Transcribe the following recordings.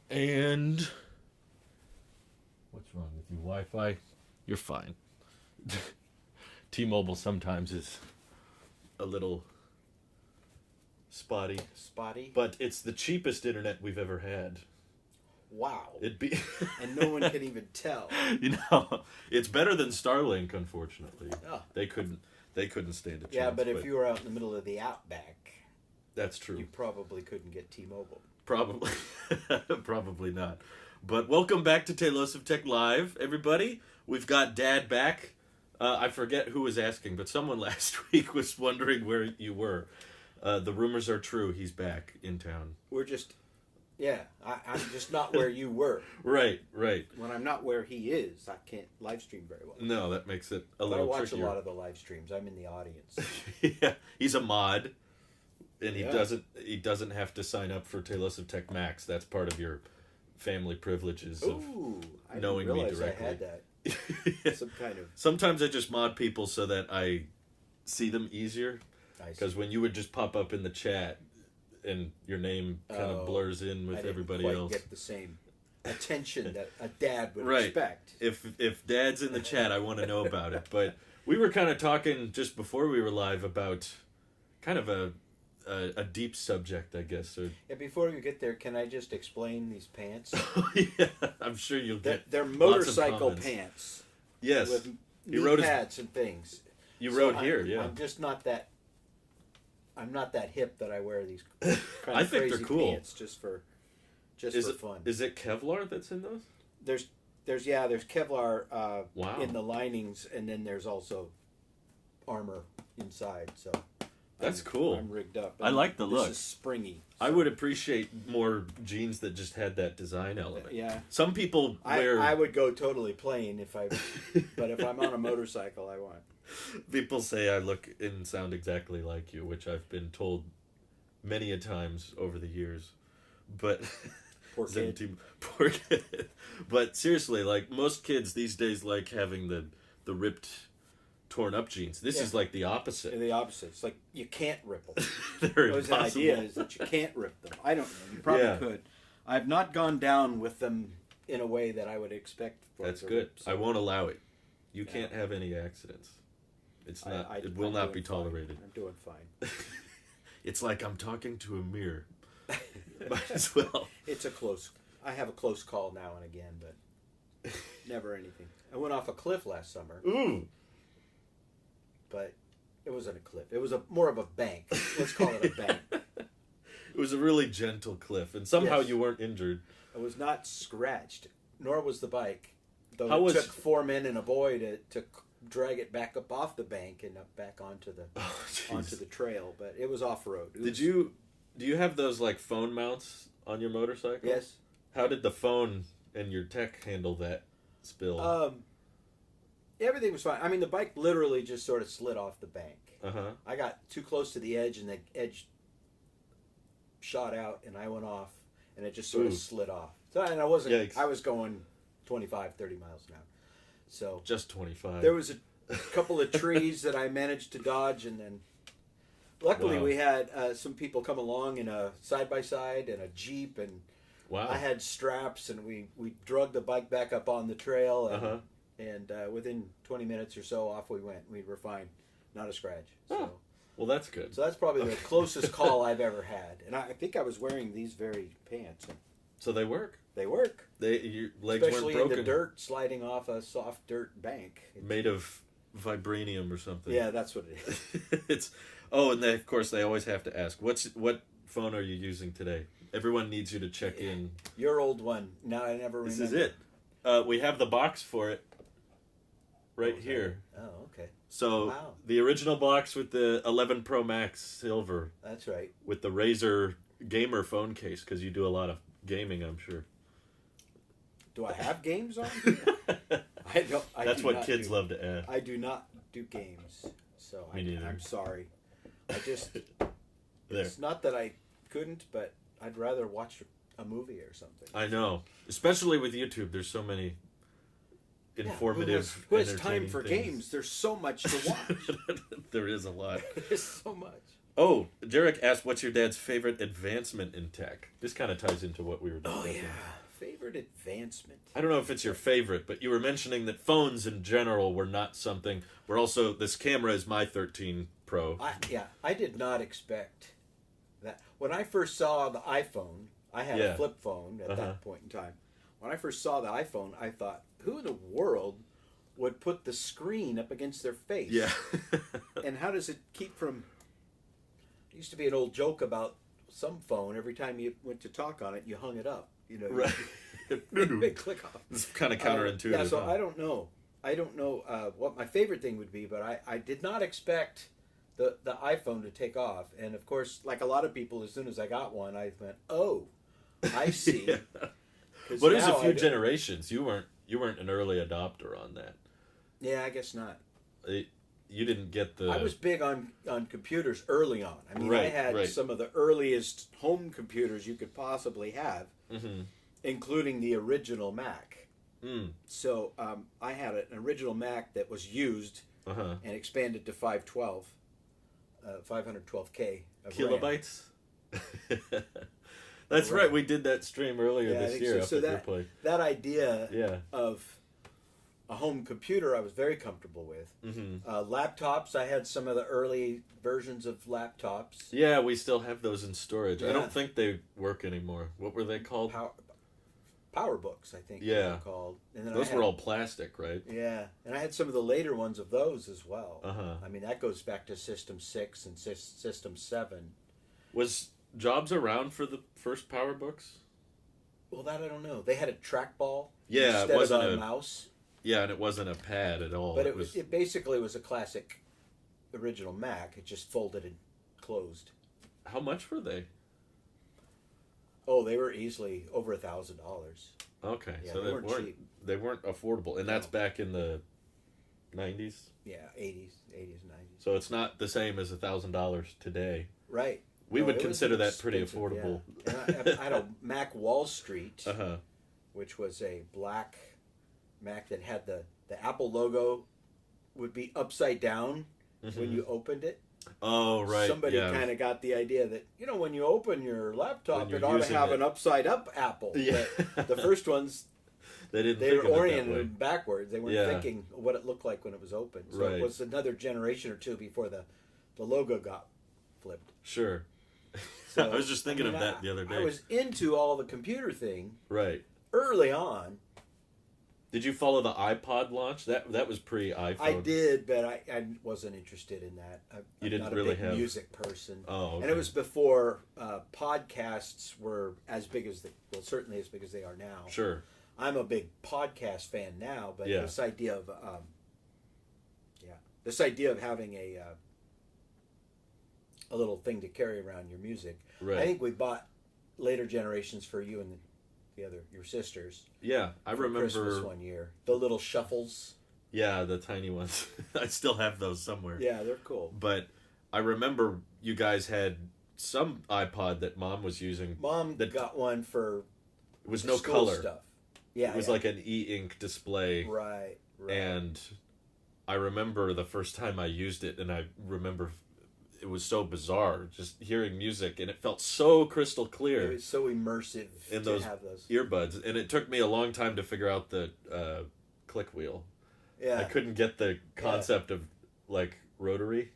And what's wrong with you, Wi-Fi? You're fine. T-Mobile sometimes is a little spotty, Spotty? but it's the cheapest internet we've ever had. Wow. It'd be And no one can even tell. It's better than Starlink, unfortunately. Oh. They couldn't stand a chance. Yeah, but if you were out in the middle of the outback, that's true. You probably couldn't get T-Mobile. Probably. Probably not. But welcome back to Tailosive Tech Live, everybody. We've got Dad back. I forget who was asking, but someone last week was wondering where you were. The rumors are true. He's back in town. We're just... Yeah, I'm just not where you were. Right. When I'm not where he is, I can't live stream very well. No, that makes it a but little I watch trickier. a lot of the live streams. I'm in the audience. Yeah, he's a mod, and he doesn't have to sign up for Tailosive Tech Max. That's part of your family privileges of I knowing didn't me realize directly. I had that. Some kind of... Sometimes I just mod people so that I see them easier. Because when you would just pop up in the chat and your name kind of blurs in with everybody else. I didn't quite get the same attention that a dad would right. expect. If Dad's in the chat, I want to know about it. But we were kind of talking just before we were live about kind of a deep subject, I guess. Or... Yeah, before you get there, can I just explain these pants? Yeah, I'm sure you'll get They're motorcycle pants. Yes. With You wrote pads and things. You wrote here, yeah. I'm just not that... I'm not that hip that I wear these kind of I think crazy they're cool. pants just for fun. Is it Kevlar that's in those? There's Kevlar wow. in the linings, and then there's also armor inside. So that's cool. I'm rigged up. I like the look. This is springy. So. I would appreciate more jeans that just had that design element. Yeah. Some people wear. I would go totally plain but if I'm on a motorcycle, I want. People say I look and sound exactly like you, which I've been told many a times over the years. But Poor kid. Poor kid. But seriously, like most kids these days like having the ripped, torn up jeans. This is like the opposite. The opposite. It's like you can't rip them. They're the impossible. idea is that you can't rip them. I don't know. You probably could. I've not gone down with them in a way that I would expect. That's good. Rip, so. I won't allow it. You can't have any accidents. It's not. It will not be tolerated. Fine. I'm doing fine. It's like I'm talking to a mirror. Might as well. I have a close call now and again, but never anything. I went off a cliff last summer. Ooh. But it wasn't a cliff. It was more of a bank. Let's call it a bank. It was a really gentle cliff, and somehow you weren't injured. I was not scratched, nor was the bike. Though it took 4 men and a boy to drag it back up off the bank and up back onto the trail, but it was off road. Do you have those like phone mounts on your motorcycle? Yes. How did the phone and your tech handle that spill? Everything was fine. I mean, the bike literally just sort of slid off the bank. Uh-huh. I got too close to the edge, and the edge shot out, and I went off, and it just sort of slid off. So, and I wasn't. Yikes. I was going 25, 30 miles an hour. So just 25. There was a couple of trees that I managed to dodge, and then luckily we had some people come along in a side-by-side and a Jeep, and I had straps, and we drug the bike back up on the trail, and within 20 minutes or so, off we went. We were fine. Not a scratch. So. Well, that's good. So that's probably the closest call I've ever had. And I think I was wearing these very pants. So they work. They work. Your legs Especially weren't broken. in the dirt, sliding off a soft dirt bank. Made of vibranium or something. Yeah, that's what it is. And of course they always have to ask, what phone are you using today? Everyone needs you to check in. Your old one. Now I never remember. This is it. We have the box for it right here. Oh, okay. So the original box with the 11 Pro Max Silver. That's right. With the Razer gamer phone case, because you do a lot of gaming, I'm sure. Do I have games on? That's what kids love to ask. I do not do games, so Me neither. I'm sorry. It's not that I couldn't, but I'd rather watch a movie or something. I know, especially with YouTube. There's so many informative. Who has time for games? There's so much to watch. There is a lot. There's so much. Oh, Derek asked, what's your dad's favorite advancement in tech? This kind of ties into what we were discussing. Oh, yeah. Favorite advancement. I don't know if it's your favorite, but you were mentioning that phones in general were not something. We're also, this camera is my 13 Pro. I did not expect that. When I first saw the iPhone, I had a flip phone at that point in time. When I first saw the iPhone, I thought, who in the world would put the screen up against their face? Yeah. And how does it keep from... There used to be an old joke about some phone. Every time you went to talk on it, you hung it up. You know, right. Big click off. It's kind of counterintuitive. Yeah, so I don't know. I don't know what my favorite thing would be, but I did not expect the iPhone to take off. And of course, like a lot of people, as soon as I got one, I went, "Oh, I see." Yeah. But it was a few generations. You weren't an early adopter on that. Yeah, I guess not. You didn't get the... I was big on computers early on. I mean, I had some of the earliest home computers you could possibly have, including the original Mac. So I had an original Mac that was used and expanded to 512K of kilobytes. That's right. We did that stream earlier this year. So that idea of a home computer I was very comfortable with. Laptops, I had some of the early versions of laptops. Yeah, we still have those in storage. I don't think they work anymore. What were they called? PowerBooks, I think they were called. And then those were all plastic, right? Yeah, and I had some of the later ones of those as well. I mean, that goes back to System 6 and System 7. Was Jobs around for the first PowerBooks? Well, that I don't know. They had a trackball instead of a mouse. Yeah, and it wasn't a pad at all. But it basically was a classic original Mac. It just folded and closed. How much were they? Oh, they were easily over $1,000. Okay, yeah, so they weren't affordable, and that's back in the 90s. Yeah, 80s, 90s. So it's not the same as $1,000 today. Right. We would consider that pretty affordable. Yeah. I had a Mac Wall Street, which was a black Mac that had the Apple logo would be upside down when you opened it. Oh, right. Somebody kind of got the idea that, when you open your laptop, it ought to have an upside up Apple. Yeah. But the first ones, they were oriented backwards. They weren't thinking what it looked like when it was open. So it was another generation or two before the logo got flipped. Sure. So, I was just thinking of that the other day. I was into all the computer thing early on. Did you follow the iPod launch? That was pre-iPhone. I did, but I wasn't interested in that. You didn't not really a big have music person. Oh, okay. And it was before podcasts were as big as certainly as big as they are now. Sure. I'm a big podcast fan now, but this idea of having a little thing to carry around your music. Right. I think we bought later generations for you and your sisters. Yeah, I remember Christmas one year. The little shuffles. Yeah, the tiny ones. I still have those somewhere. Yeah, they're cool. But I remember you guys had some iPod that Mom was using. Mom got one for it was no color stuff. Yeah, it was like an e-ink display. Right. And I remember the first time I used it, and I remember it was so bizarre just hearing music, and it felt so crystal clear. It was so immersive in to have those earbuds, and it took me a long time to figure out the click wheel. Yeah, I couldn't get the concept of like rotary,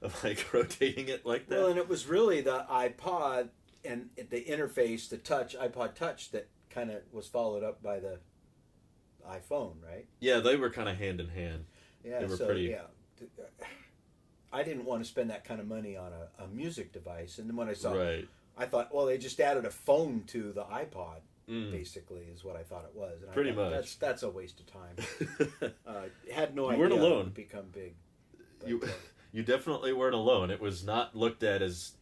of like rotating it like that. Well, and it was really the iPod and the interface, the iPod Touch, that kind of was followed up by the iPhone, right? Yeah, they were kind of hand in hand. Yeah, they were pretty. Yeah. I didn't want to spend that kind of money on a music device. And then when I saw it, I thought, well, they just added a phone to the iPod, basically, is what I thought it was. And pretty much. That's a waste of time. Had no idea weren't alone. It would become big. But, you definitely weren't alone. It was not looked at as,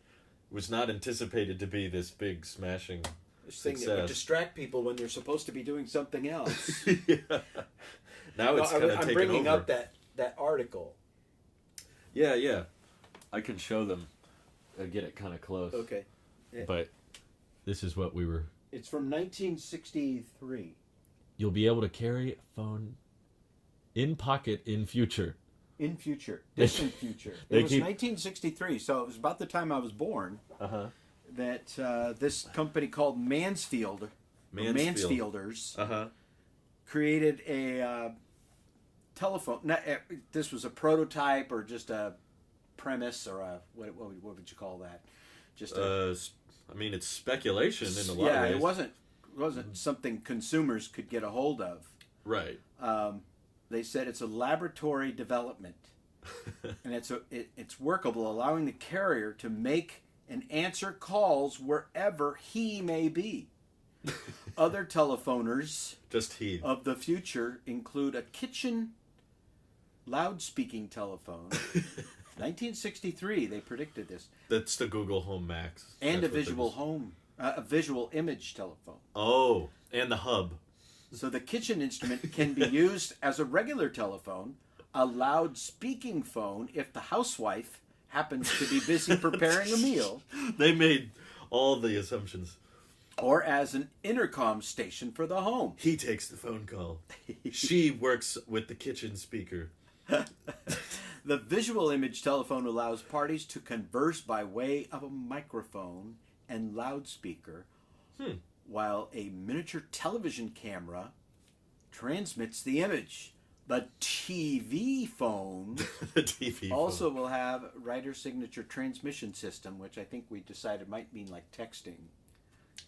was not anticipated to be this big smashing thing that would distract people when they're supposed to be doing something else. Now it's kind of taken over. I'm bringing up that article. Yeah. I can show them. Get it kind of close. Okay. Yeah. But this is what we were... It's from 1963. You'll be able to carry a phone in pocket in future. In future, distant future. It was 1963, so it was about the time I was born. That this company called Mansfielders created a telephone. This was a prototype or just a premise or a what would you call that? Just I mean, it's speculation in a lot of ways. Yeah, it wasn't something consumers could get a hold of. Right. They said it's a laboratory development, and it's workable, allowing the carrier to make and answer calls wherever he may be. Other telephoners of the future include a kitchen loudspeaking telephone. 1963, they predicted this. That's the Google Home Max. And a visual image telephone. Oh, and the hub. So the kitchen instrument can be used as a regular telephone, a loud speaking phone if the housewife happens to be busy preparing a meal. They made all the assumptions. Or as an intercom station for the home. He takes the phone call. She works with the kitchen speaker. The visual image telephone allows parties to converse by way of a microphone and loudspeaker, while a miniature television camera transmits the image. The TV phone also will have writer signature transmission system, which I think we decided might mean like texting.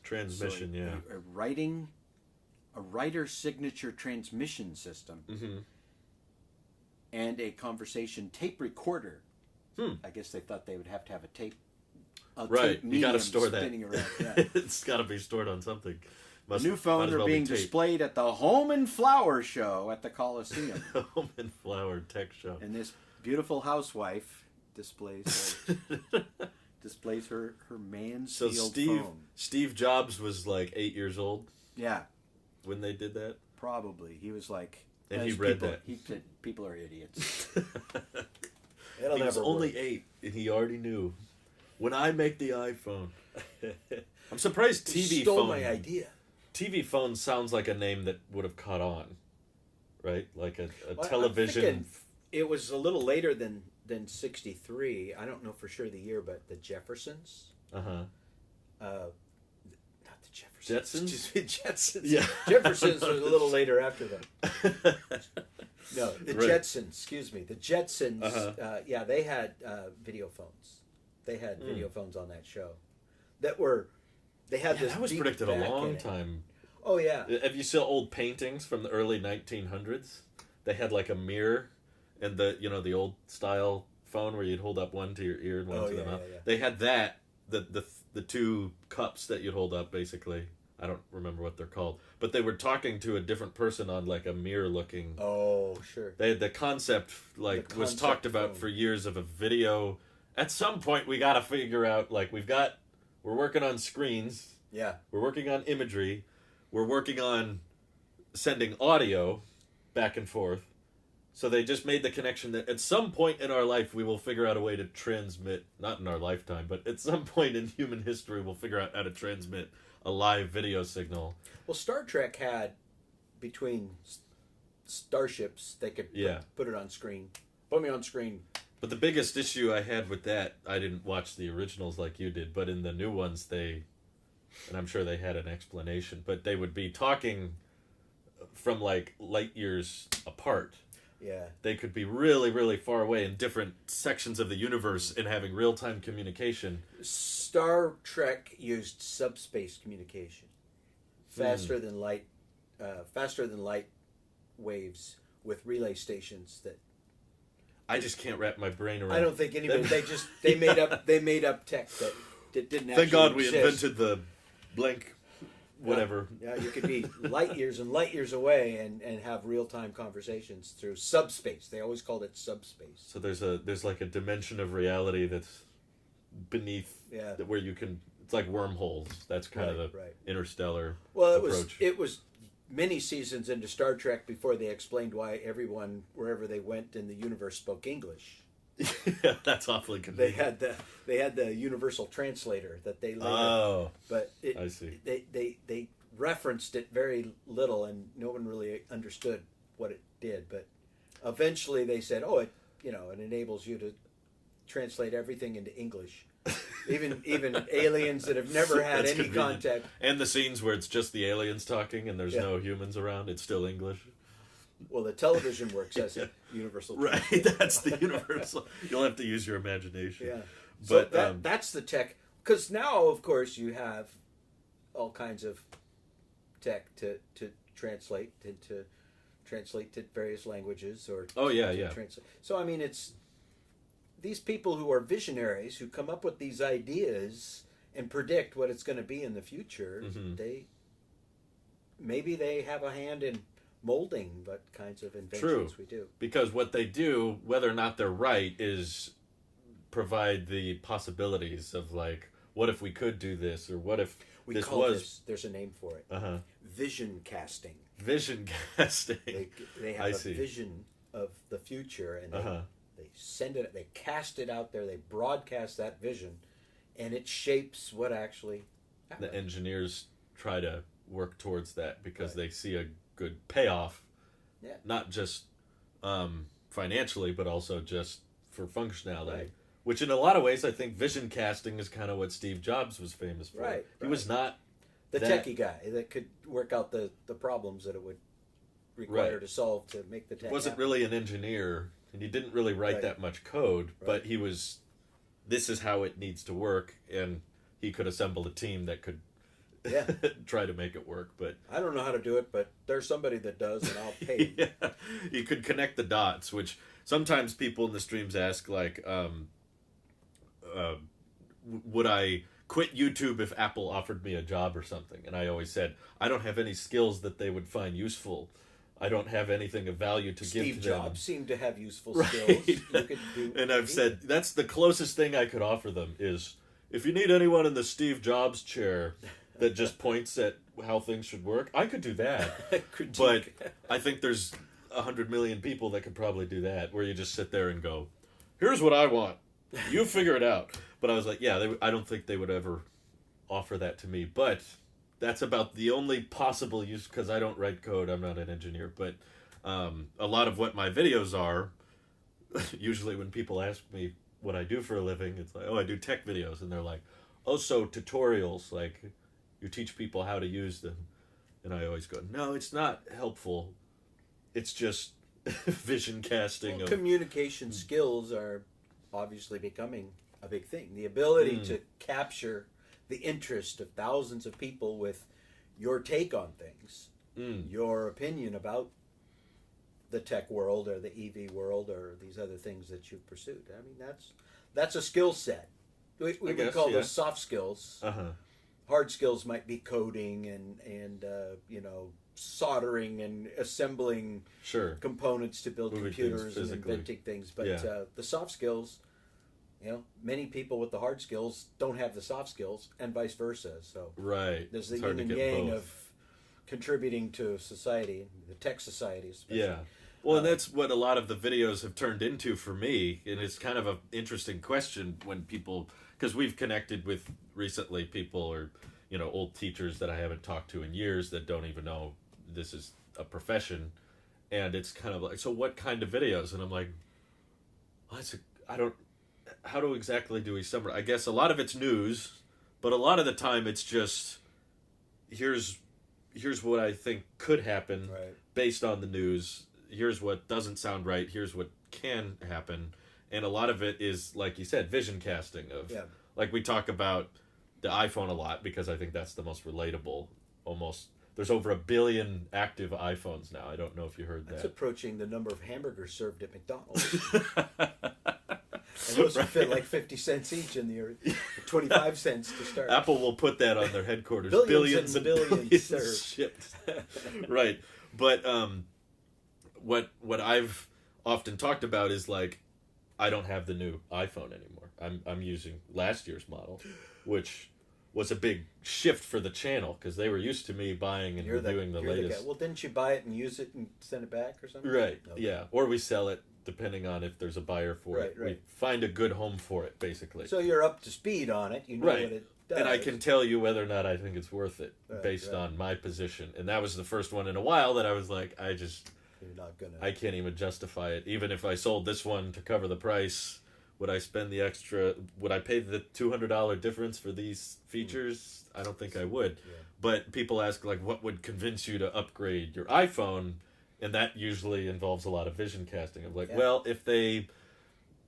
Transmission, so a writer signature transmission system, and a conversation tape recorder. I guess they thought they would have to have a tape. Right, you got to store that. Around. Yeah. It's got to be stored on something. The new phones are being displayed at the Home and Flower Show at the Coliseum. Home and Flower Tech Show. And this beautiful housewife displays her Mansfield phone. Steve Jobs was like 8 years old. Yeah. When they did that? Probably. He was like... And he read that. He said, people are idiots. He was only 8, and he already knew. When I make the iPhone. I'm surprised TV stole phone. My idea. TV phone sounds like a name that would have caught on, right? Like a television. It was a little later than 63. I don't know for sure the year, but the Jeffersons. Not the Jeffersons. Jetsons. Yeah. Jeffersons was a little later after them. No, the Jetsons. Excuse me, the Jetsons. Yeah, they had video phones. They had video phones on that show. They had this. That was predicted a long time. Oh yeah. Have you seen old paintings from the early 1900s? They had like a mirror, and the old style phone where you'd hold up one to your ear and one to the mouth. Yeah. They had that. The two cups that you'd hold up, basically. I don't remember what they're called, but they were talking to a different person on like a mirror looking. Oh sure. They had the concept was talked about for years of a video. At some point, we got to figure out we're working on screens. Yeah. We're working on imagery. We're working on sending audio back and forth. So they just made the connection that at some point in our life, we will figure out a way to transmit, not in our lifetime, but at some point in human history, we'll figure out how to transmit a live video signal. Well, Star Trek had, between starships, they could put it on screen. Put me on screen. But the biggest issue I had with that, I didn't watch the originals like you did, but in the new ones, and I'm sure they had an explanation, but they would be talking from like light years apart. Yeah. They could be really, really far away in different sections of the universe and having real-time communication. Star Trek used subspace communication. Faster than light waves with relay stations that I just can't wrap my brain around. I don't think anybody. They made up tech that didn't actually Thank God we exist. invented the blank, whatever. Yeah, you could be light years and light years away and have real time conversations through subspace. They always called it subspace. So there's like a dimension of reality that's beneath where you can. It's like wormholes. That's kind of the interstellar approach. It was many seasons into Star Trek before they explained why everyone, wherever they went in the universe, spoke English. Yeah, that's awfully convenient. They had the universal translator that they later. Oh, but I see. They referenced it very little, and no one really understood what it did. But eventually, they said, "Oh, it enables you to translate everything into English. Even aliens that have never had any contact. And the scenes where it's just the aliens talking and there's no humans around, it's still English. Well, the television works as a universal. Right, that's the universal. You'll have to use your imagination. Yeah. But so that's the tech. Because now, of course, you have all kinds of tech to translate to various languages or. Oh yeah. Translate. So I mean, it's these people who are visionaries who come up with these ideas and predict what it's going to be in the future. Mm-hmm. Maybe they have a hand in molding what kinds of inventions we do. Because what they do, whether or not they're right, is provide the possibilities of like, what if we could do this, or what if this was... There's a name for it. Vision casting. Vision casting. They have a vision of the future, and they send it, they cast it out there, they broadcast that vision, and it shapes what actually happens. The engineers try to work towards that because they see a good payoff, not just financially, but also just for functionality. Right. Which in a lot of ways, I think vision casting is kind of what Steve Jobs was famous for. Right. He was not the techie guy that could work out the problems that it would require to solve to make the tech. He wasn't really an engineer, and he didn't really write that much code, but he was, this is how it needs to work, and he could assemble a team that could try to make it work. But I don't know how to do it, but there's somebody that does, and I'll pay him. You could connect the dots, which sometimes people in the streams ask, like, would I quit YouTube if Apple offered me a job or something? And I always said, I don't have any skills that they would find useful. I don't have anything of value to give to them. Steve Jobs seemed to have useful skills. You could do and I've said, that's the closest thing I could offer them is, if you need anyone in the Steve Jobs chair that just points at how things should work, I could do that. But I think there's 100 million people that could probably do that, where you just sit there and go, here's what I want. You figure it out. But I was like, I don't think they would ever offer that to me. But that's about the only possible use, because I don't write code. I'm not an engineer. But a lot of what my videos are, usually when people ask me what I do for a living, it's like, oh, I do tech videos. And they're like, oh, so tutorials, like you teach people how to use them. And I always go, no, it's not helpful. It's just vision casting. Well, communication skills are obviously becoming a big thing. The ability to capture the interest of thousands of people with your take on things, your opinion about the tech world or the EV world or these other things that you've pursued. I mean, that's a skill set. We would call those soft skills. Hard skills might be coding and soldering and assembling components to build computers and inventing things. But the soft skills, many people with the hard skills don't have the soft skills, and vice versa. So there's the yin and yang of contributing to society, the tech society especially. Yeah. Well, and that's what a lot of the videos have turned into for me, and it's kind of an interesting question when people, because we've connected with recently people or old teachers that I haven't talked to in years that don't even know this is a profession, and it's kind of like, so what kind of videos? And I'm like, how do exactly do we summarize? I guess a lot of it's news, but a lot of the time it's just, here's what I think could happen based on the news. Here's what doesn't sound right. Here's what can happen. And a lot of it is, like you said, vision casting of, like we talk about the iPhone a lot because I think that's the most relatable almost. There's over 1 billion active iPhones now. I don't know if you heard that. That's approaching the number of hamburgers served at McDonald's. And those would fit like 50 cents each in the 25 cents to start. Apple will put that on their headquarters. Billions and billions served. Shipped. Right. But what I've often talked about is like, I don't have the new iPhone anymore. I'm using last year's model, which was a big shift for the channel because they were used to me buying and reviewing the latest. Well, didn't you buy it and use it and send it back or something? Right. Okay. Yeah. Or we sell it depending on if there's a buyer for it. Right. We find a good home for it, basically. So you're up to speed on it. You know what it does. And I can tell you whether or not I think it's worth it based on my position. And that was the first one in a while that I was like, You're not gonna. I can't even justify it. Even if I sold this one to cover the price, would I spend the extra? Would I pay the $200 difference for these features? I don't think I would. Yeah. But people ask, like, what would convince you to upgrade your iPhone? And that usually involves a lot of vision casting. Of like, well, if they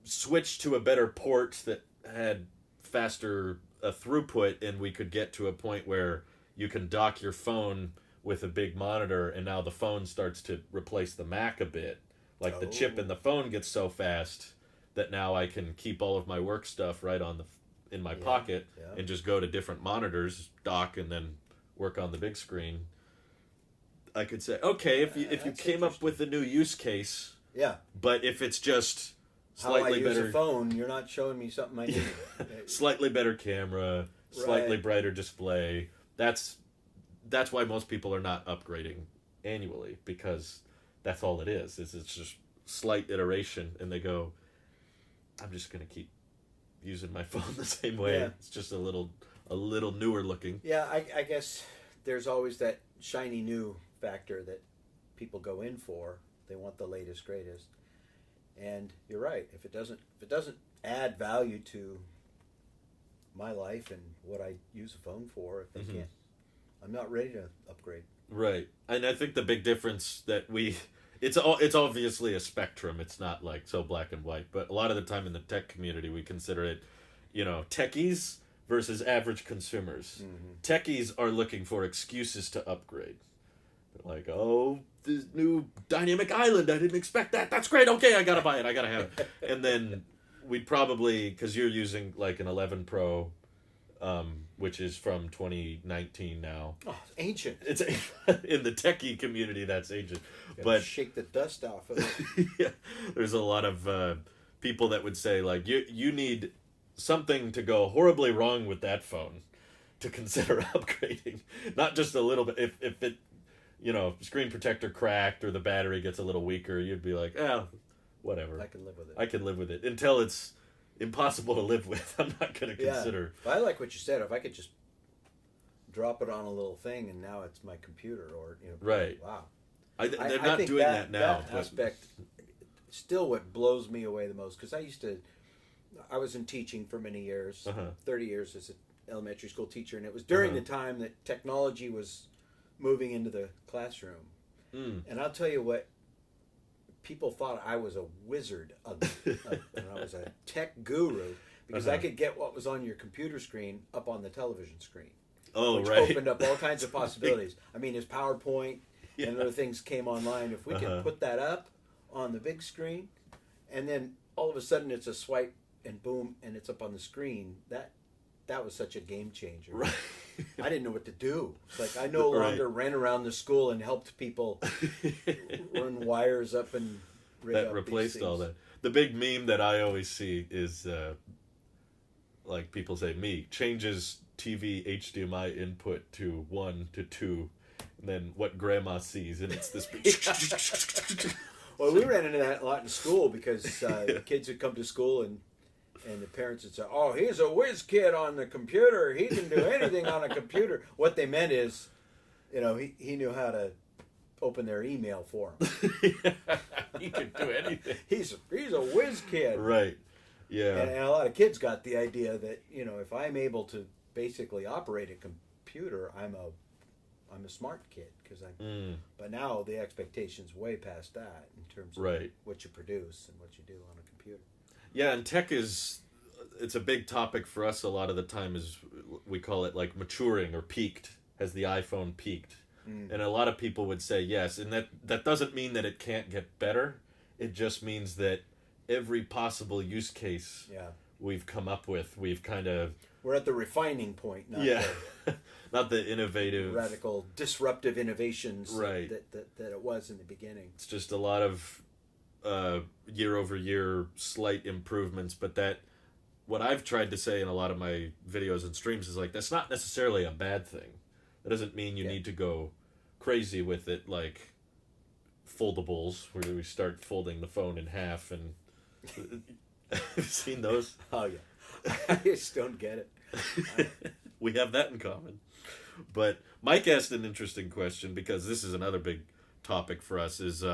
switched to a better port that had faster throughput, and we could get to a point where you can dock your phone with a big monitor, and now the phone starts to replace the Mac a bit. Like the chip in the phone gets so fast that now I can keep all of my work stuff right on in my pocket and just go to different monitors, dock, and then work on the big screen. I could say, okay, if you came up with a new use case, but if it's just slightly better, how I use a phone, you're not showing me something I need. Slightly better camera, slightly brighter display. That's why most people are not upgrading annually, because that's all it is. It's just slight iteration, and they go, I'm just gonna keep using my phone the same way. Yeah. It's just a little newer looking. Yeah, I guess there's always that shiny new factor that people go in for. They want the latest, greatest. And you're right. If it doesn't add value to my life and what I use a phone for, if they can't, I'm not ready to upgrade. Right. And I think the big difference that it's obviously a spectrum. It's not like so black and white, but a lot of the time in the tech community we consider it, techies versus average consumers. Techies are looking for excuses to upgrade. They're like, oh, this new dynamic island, I didn't expect that. That's great. Okay, I gotta buy it. I gotta have it. And then we'd probably, because you're using like an 11 Pro, which is from 2019 now. Oh, it's ancient. It's in the techie community, that's ancient. But shake the dust off of it. Yeah, there's a lot of people that would say, like, you need something to go horribly wrong with that phone to consider upgrading. Not just a little bit. If it, screen protector cracked or the battery gets a little weaker, you'd be like, whatever. I can live with it. I can live with it. Until it's impossible to live with, I'm not going to consider. But I like what you said. If I could just drop it on a little thing and now it's my computer, or right. Wow. They're not doing that now. That aspect, still what blows me away the most, because I was in teaching for many years, 30 years as an elementary school teacher, and it was during the time that technology was moving into the classroom. And I'll tell you what, people thought I was a wizard, and I was a tech guru, because I could get what was on your computer screen up on the television screen. Oh, which right. opened up all kinds of possibilities. I mean, as PowerPoint and other things came online, if we could put that up on the big screen, and then all of a sudden it's a swipe and boom, and it's up on the screen, that was such a game changer. Right. I didn't know what to do. It's like I no longer ran around the school and helped people run wires up and rig that up replaced all that. The big meme that I always see is like people say, changes TV HDMI input to 1 to 2, and then what grandma sees, and it's this big. Well, we ran into that a lot in school, because the kids would come to school and the parents would say, "Oh, he's a whiz kid on the computer. He can do anything on a computer." What they meant is, he knew how to open their email for him. He could do anything. He's a whiz kid. Right. Yeah. And a lot of kids got the idea that, if I'm able to basically operate a computer, I'm a smart kid, because But now the expectation's way past that in terms of what you produce and what you do on a computer. Yeah, and tech it's a big topic for us a lot of the time. Is we call it like maturing or peaked. Has the iPhone peaked? And a lot of people would say yes, and that doesn't mean that it can't get better. It just means that every possible use case we've come up with, we're at the refining point, not the innovative, radical, disruptive innovations that it was in the beginning. It's just a lot of year over year slight improvements, but what I've tried to say in a lot of my videos and streams is like, that's not necessarily a bad thing. That doesn't mean you need to go crazy with it, like foldables, where we start folding the phone in half. And have you seen those? Oh yeah. I just don't get it. We have that in common. But Mike asked an interesting question, because this is another big topic for us is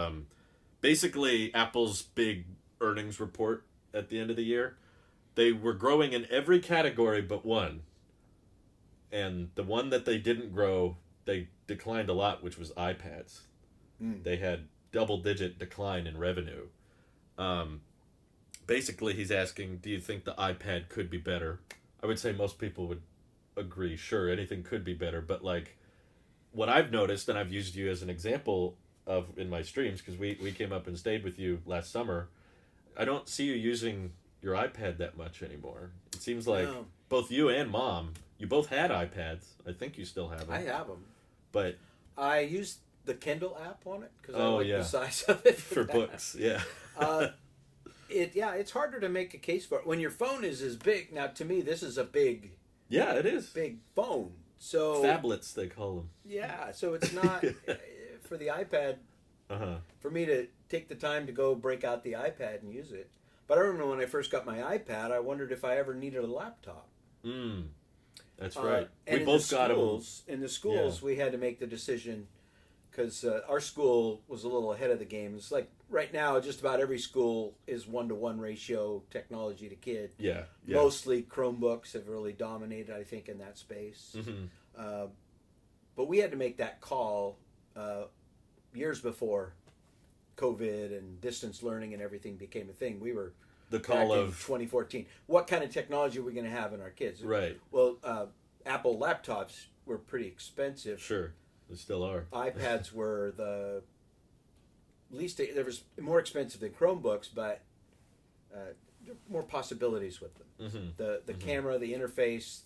basically Apple's big earnings report at the end of the year. They were growing in every category but one. And the one that they didn't grow, they declined a lot, which was iPads. They had double-digit decline in revenue. Basically, he's asking, do you think the iPad could be better? I would say most people would agree, sure, anything could be better. But, like, what I've noticed, and I've used you as an example of in my streams, because we came up and stayed with you last summer, I don't see you using your iPad that much anymore. It seems like both you and Mom, you both had iPads. I think you still have them. I have them. But I used the Kindle app on it because I like the size of it for books. Yeah. It's harder to make a case for it when your phone is as big. Now, to me, this is a big. Yeah, it is big phone. So phablets, they call them. Yeah, so it's not for the iPad. For me to take the time to go break out the iPad and use it. But I remember when I first got my iPad, I wondered if I ever needed a laptop. That's right. And we both got them. In the schools, we had to make the decision because our school was a little ahead of the game. It's like right now, just about every school is 1-to-1 ratio technology to kid. Yeah. Mostly Chromebooks have really dominated, I think, in that space. But we had to make that call years before COVID and distance learning and everything became a thing. We were the call of 2014. What kind of technology are we going to have in our kids? Right. Well, Apple laptops were pretty expensive. Sure, they still are. iPads were the least. There was more expensive than Chromebooks, but more possibilities with them. The camera, the interface,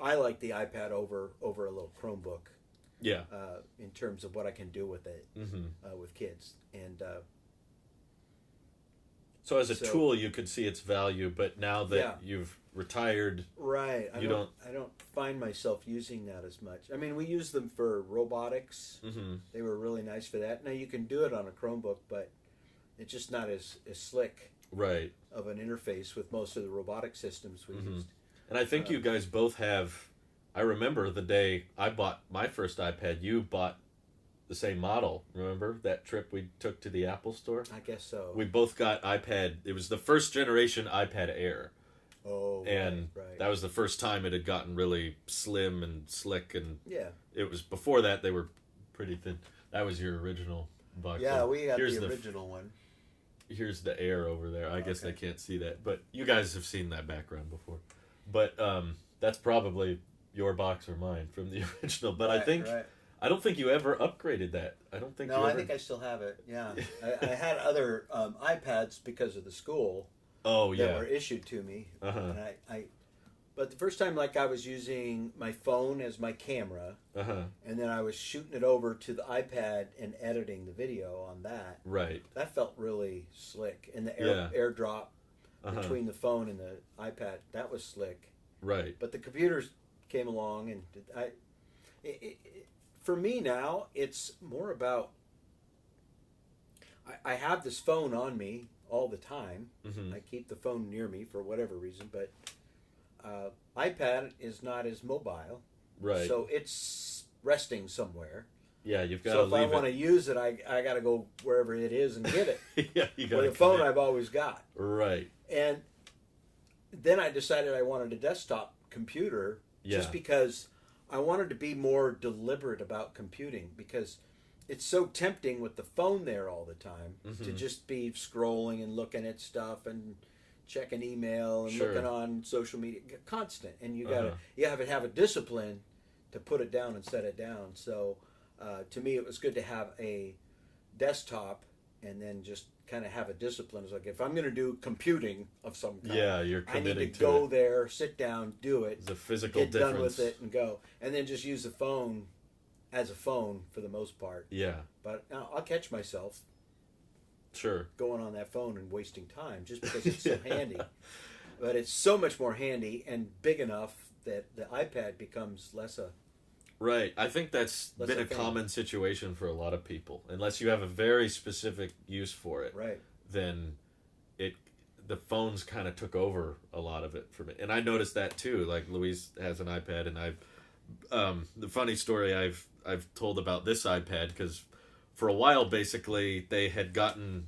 I like the iPad over a little Chromebook. Yeah. In terms of what I can do with it with kids. And so as a tool, you could see its value, but now that you've retired, right? I don't find myself using that as much. I mean, we use them for robotics. They were really nice for that. Now you can do it on a Chromebook, but it's just not as slick, right, of an interface with most of the robotic systems we used. And I think you guys both have. I remember the day I bought my first iPad, you bought the same model. Remember that trip we took to the Apple store? I guess so. We both got iPad. It was the first generation iPad Air. Oh, and right. That was the first time it had gotten really slim and slick. And it was before that they were pretty thin. That was your original box. Yeah, we got the original one. Here's the Air over there. I guess they can't see that, but you guys have seen that background before. But that's probably your box or mine from the original, but I don't think you ever upgraded that. I don't think. No, I think I still have it. Yeah, I had other iPads because of the school. Oh yeah, that were issued to me. And but the first time, like I was using my phone as my camera, and then I was shooting it over to the iPad and editing the video on that. Right. That felt really slick, and the AirDrop between the phone and the iPad, that was slick. Right. But the computers came along, and for me now, it's more about I have this phone on me all the time. I keep the phone near me for whatever reason, but iPad is not as mobile, right? So it's resting somewhere. Yeah, you've got to. So if I want to use it, I got to go wherever it is and get it. Yeah, you got. With a phone, I've always got. Right. And then I decided I wanted a desktop computer, just because I wanted to be more deliberate about computing, because it's so tempting with the phone there all the time to just be scrolling and looking at stuff and checking email and looking on social media, constant. And you gotta have a discipline to put it down and set it down. So to me, it was good to have a desktop and then just kind of have a discipline. It's like, if I'm going to do computing of some kind, you're committing I need to go there, sit down, do it, it's a physical get difference. done with it, and go. And then just use the phone as a phone for the most part. Yeah. But I'll catch myself going on that phone and wasting time just because it's so handy. But it's so much more handy and big enough that the iPad becomes less a... Right. I think that's been a common situation for a lot of people. Unless you have a very specific use for it, then the phones kind of took over a lot of it for me. And I noticed that too. Like, Louise has an iPad, and I've The funny story I've told about this iPad, because for a while basically they had gotten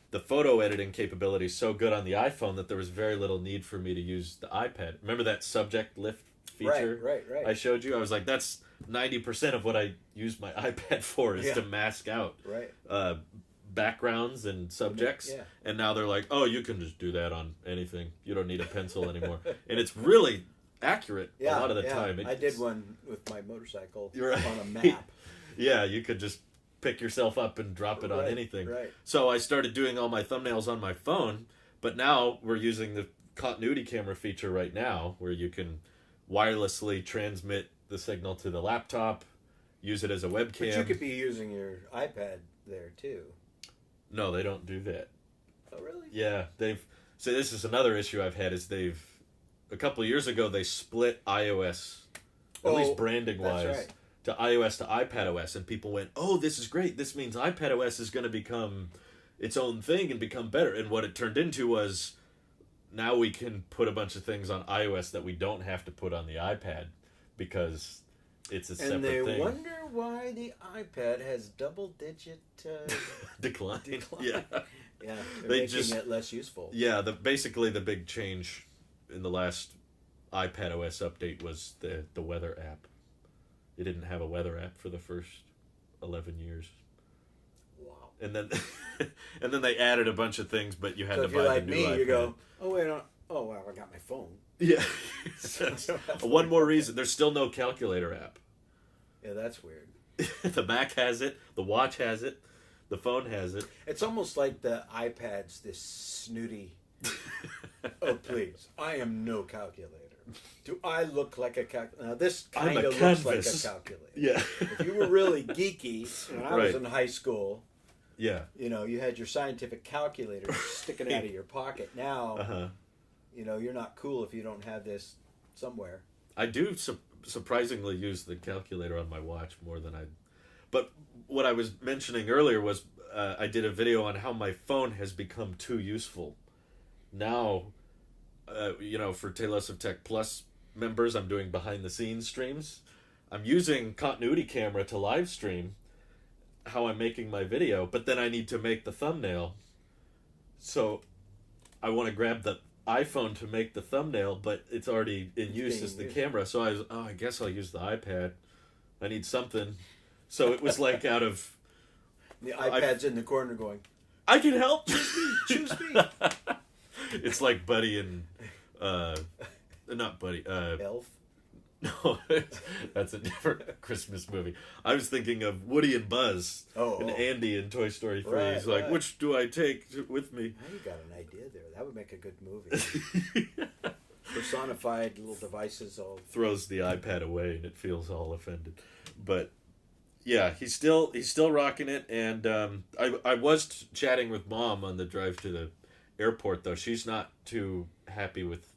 the photo editing capability so good on the iPhone that there was very little need for me to use the iPad. Remember that subject lift feature? Right. I showed you. I was like, that's 90% of what I use my iPad for is to mask out backgrounds and subjects. Yeah. And now they're like, oh, you can just do that on anything. You don't need a pencil anymore. And it's really accurate a lot of the time. I did one with my motorcycle right. on a map. Yeah, you could just pick yourself up and drop it on anything. Right. So I started doing all my thumbnails on my phone, but now we're using the continuity camera feature right now where you can wirelessly transmit the signal to the laptop, use it as a webcam. But you could be using your iPad there too. No, they don't do that. Oh, really? Yeah, so this is another issue I've had is a couple of years ago they split iOS, at least branding wise, to iOS to iPadOS, and people went, oh, this is great. This means iPadOS is going to become its own thing and become better. And what it turned into was now we can put a bunch of things on iOS that we don't have to put on the iPad because it's a separate thing. And they wonder why the iPad has double-digit decline. Yeah. Yeah, they're making it less useful. Yeah, basically the big change in the last iPadOS update was the weather app. It didn't have a weather app for the first 11 years. Wow. And then they added a bunch of things, but you had to buy the new iPad. So if you're like me, you go, oh, well, I got my phone. Yeah. One more reason. There's still no calculator app. Yeah, that's weird. The Mac has it. The watch has it. The phone has it. It's almost like the iPad's this snooty, oh, please, I am no calculator. Do I look like a calculator? Now, this kind of looks like a calculator. Yeah. If you were really geeky, when I was in high school, you had your scientific calculator sticking out of your pocket. Now, you're not cool if you don't have this somewhere. I do surprisingly use the calculator on my watch more than I... But what I was mentioning earlier was I did a video on how my phone has become too useful. Now... for Tailosive Tech Plus members, I'm doing behind-the-scenes streams. I'm using continuity camera to live stream how I'm making my video, but then I need to make the thumbnail. So I want to grab the iPhone to make the thumbnail, but it's already in use as the camera. So I guess I'll use the iPad. I need something. So it was like out of... The iPad's in the corner going, I can help! Choose me! It's like Buddy and not Buddy. Elf. No, that's a different Christmas movie. I was thinking of Woody and Buzz and Andy in Toy Story 3. Right, He's like, which do I take with me? Now you got an idea there. That would make a good movie. Personified little devices all throws the iPad away and it feels all offended. But yeah, he's still rocking it. And I was chatting with Mom on the drive to the airport, though. She's not too happy with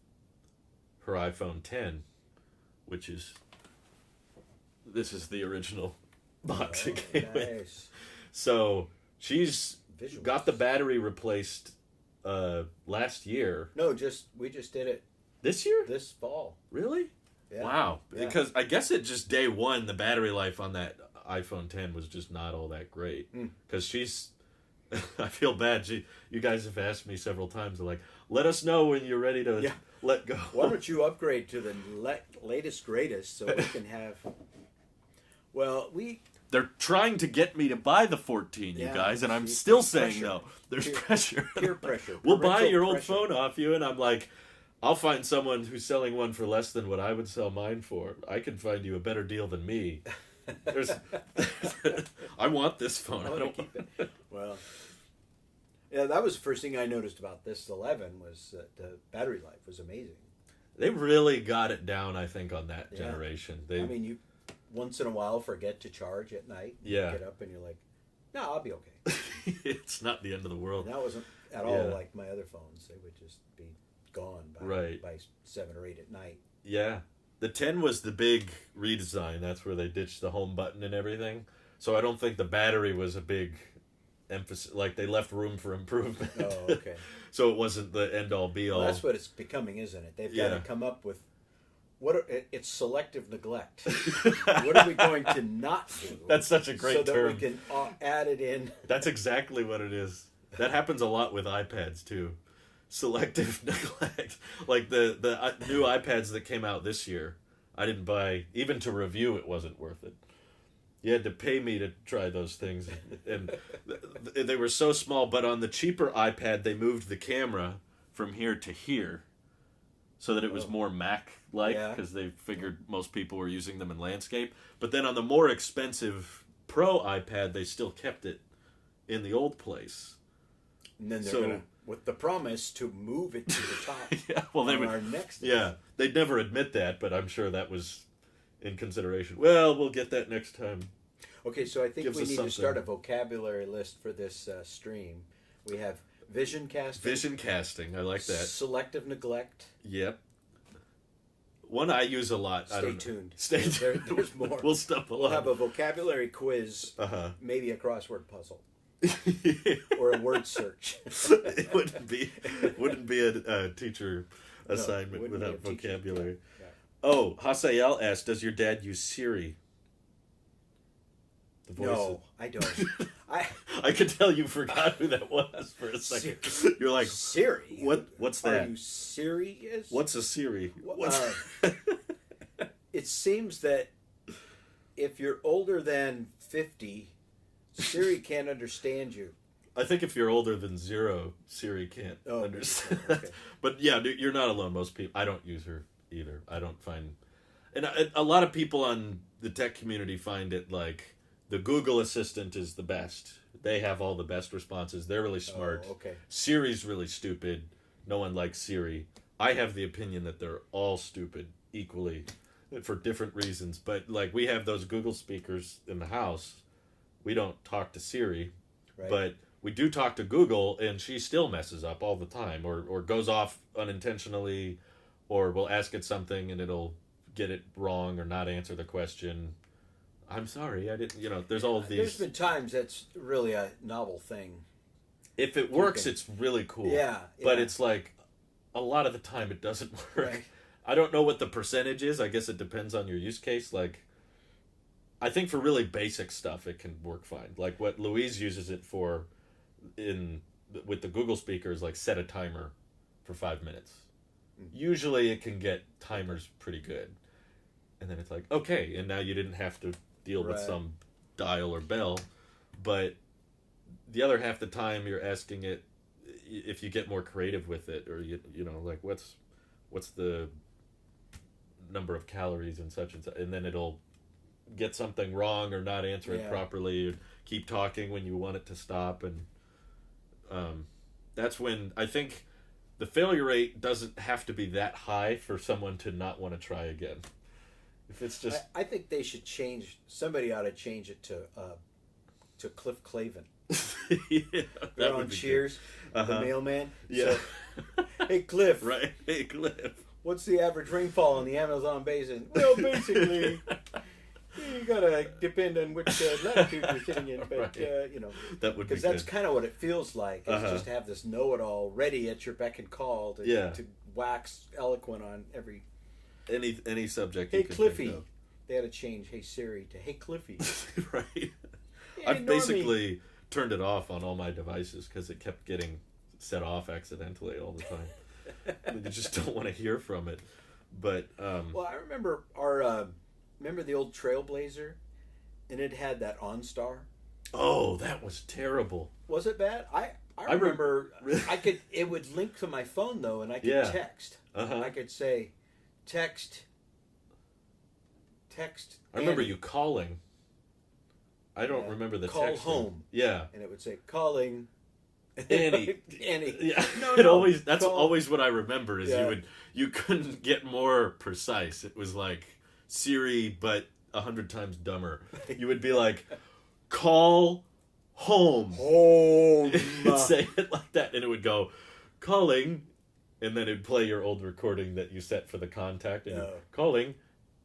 her iPhone 10, which this is the original box it came with. So she's got the battery replaced last year. No, we just did it this year? This fall. Really? Yeah. Wow. Yeah. Because I guess it just day one, the battery life on that iPhone 10 was just not all that great. Because she's... I feel bad. You guys have asked me several times, like, let us know when you're ready to let go. Why don't you upgrade to the latest, greatest, so we can have... Well, They're trying to get me to buy the 14, you guys, and I'm still saying no. There's pressure. Peer pressure. We'll buy your old phone off you, and I'm like, I'll find someone who's selling one for less than what I would sell mine for. I can find you a better deal than me. I want this phone. I don't keep it. Well, yeah, that was the first thing I noticed about this 11 was that the battery life was amazing. They really got it down, I think, on that generation. You once in a while forget to charge at night. You get up and you're like, no, I'll be okay. It's not the end of the world. And that wasn't at all like my other phones. They would just be gone by 7 or 8 at night. Yeah. The 10 was the big redesign. That's where they ditched the home button and everything. So I don't think the battery was a big emphasis. Like, they left room for improvement. Oh, okay. So it wasn't the end-all, be-all. Well, that's what it's becoming, isn't it? They've got to come up with It's selective neglect. What are we going to not do? That's such a great term. So that we can add it in. That's exactly what it is. That happens a lot with iPads too. Selective neglect. Like the new iPads that came out this year, I didn't buy. Even to review, it wasn't worth it. You had to pay me to try those things, and they were so small. But on the cheaper iPad, they moved the camera from here to here, so that it was more Mac-like, because they figured most people were using them in landscape. But then on the more expensive Pro iPad, they still kept it in the old place. And then they're gonna, with the promise to move it to the top. Yeah, well, they would. Our next. Yeah, they'd never admit that, but I'm sure that was in consideration. Well, we'll get that next time. Okay, so I think we need to start a vocabulary list for this stream. We have vision casting. Vision casting, I like that. Selective neglect. Yep. One I use a lot. Stay tuned. Stay tuned. There's more. We'll stumble. We'll have a vocabulary quiz. Maybe a crossword puzzle. Or a word search. It wouldn't be a teacher assignment without vocabulary. Yeah. Oh, Hasael asked, does your dad use Siri? The voice no, I don't. I could tell you forgot who that was for a second. You're like, Siri? What's that? Are you serious? What's a Siri? It seems that if you're older than 50, Siri can't understand you. I think if you're older than 0, Siri can't understand. Okay. But yeah, you're not alone. Most people, I don't use her either. I don't find, and a lot of people on the tech community find it like the Google Assistant is the best. They have all the best responses. They're really smart. Okay. Siri's really stupid. No one likes Siri. I have the opinion that they're all stupid equally for different reasons. But like we have those Google speakers in the house. We don't talk to Siri, but we do talk to Google, and she still messes up all the time, or goes off unintentionally, or we'll ask it something and it'll get it wrong or not answer the question. I'm sorry, I didn't, there's all of these. There's been times that's really a novel thing. If it works, it's really cool. Yeah. But it's like, a lot of the time it doesn't work. Right. I don't know what the percentage is. I guess it depends on your use case. Like, I think for really basic stuff, it can work fine. Like what Louise uses it for with the Google speakers, like set a timer for 5 minutes. Mm-hmm. Usually it can get timers pretty good. And then it's like, okay, and now you didn't have to deal with some dial or bell. But the other half the time you're asking it if you get more creative with it, or like what's the number of calories and such, and then it'll get something wrong or not answer it properly, or keep talking when you want it to stop, and that's when I think the failure rate doesn't have to be that high for someone to not want to try again. If it's just, I think they should change. Somebody ought to change it to Cliff Clavin. That on Cheers, the mailman. Yeah. So, hey Cliff. Right. Hey Cliff. What's the average rainfall in the Amazon basin? Well, basically, you gotta depend on which latitude you're sitting in, but that would be because that's kind of what it feels like. Is just have this know-it-all ready at your beck and call to wax eloquent on any subject. Hey Cliffy, they had to change Hey Siri to Hey Cliffy. Right. Hey, I've basically turned it off on all my devices because it kept getting set off accidentally all the time. You just don't want to hear from it. But well, I remember remember the old Trailblazer, and it had that OnStar. Oh, that was terrible. Was it bad? I remember it would link to my phone though, and I could text. I could say text. I remember you calling. I don't remember the call texting. Home. Yeah. And it would say calling Annie. Annie. Yeah. No, that's always what I remember is you couldn't get more precise. It was like Siri but 100 times dumber. You would be like, call home. Home. You'd say it like that, and it would go, calling, and then it'd play your old recording that you set for the contact, and calling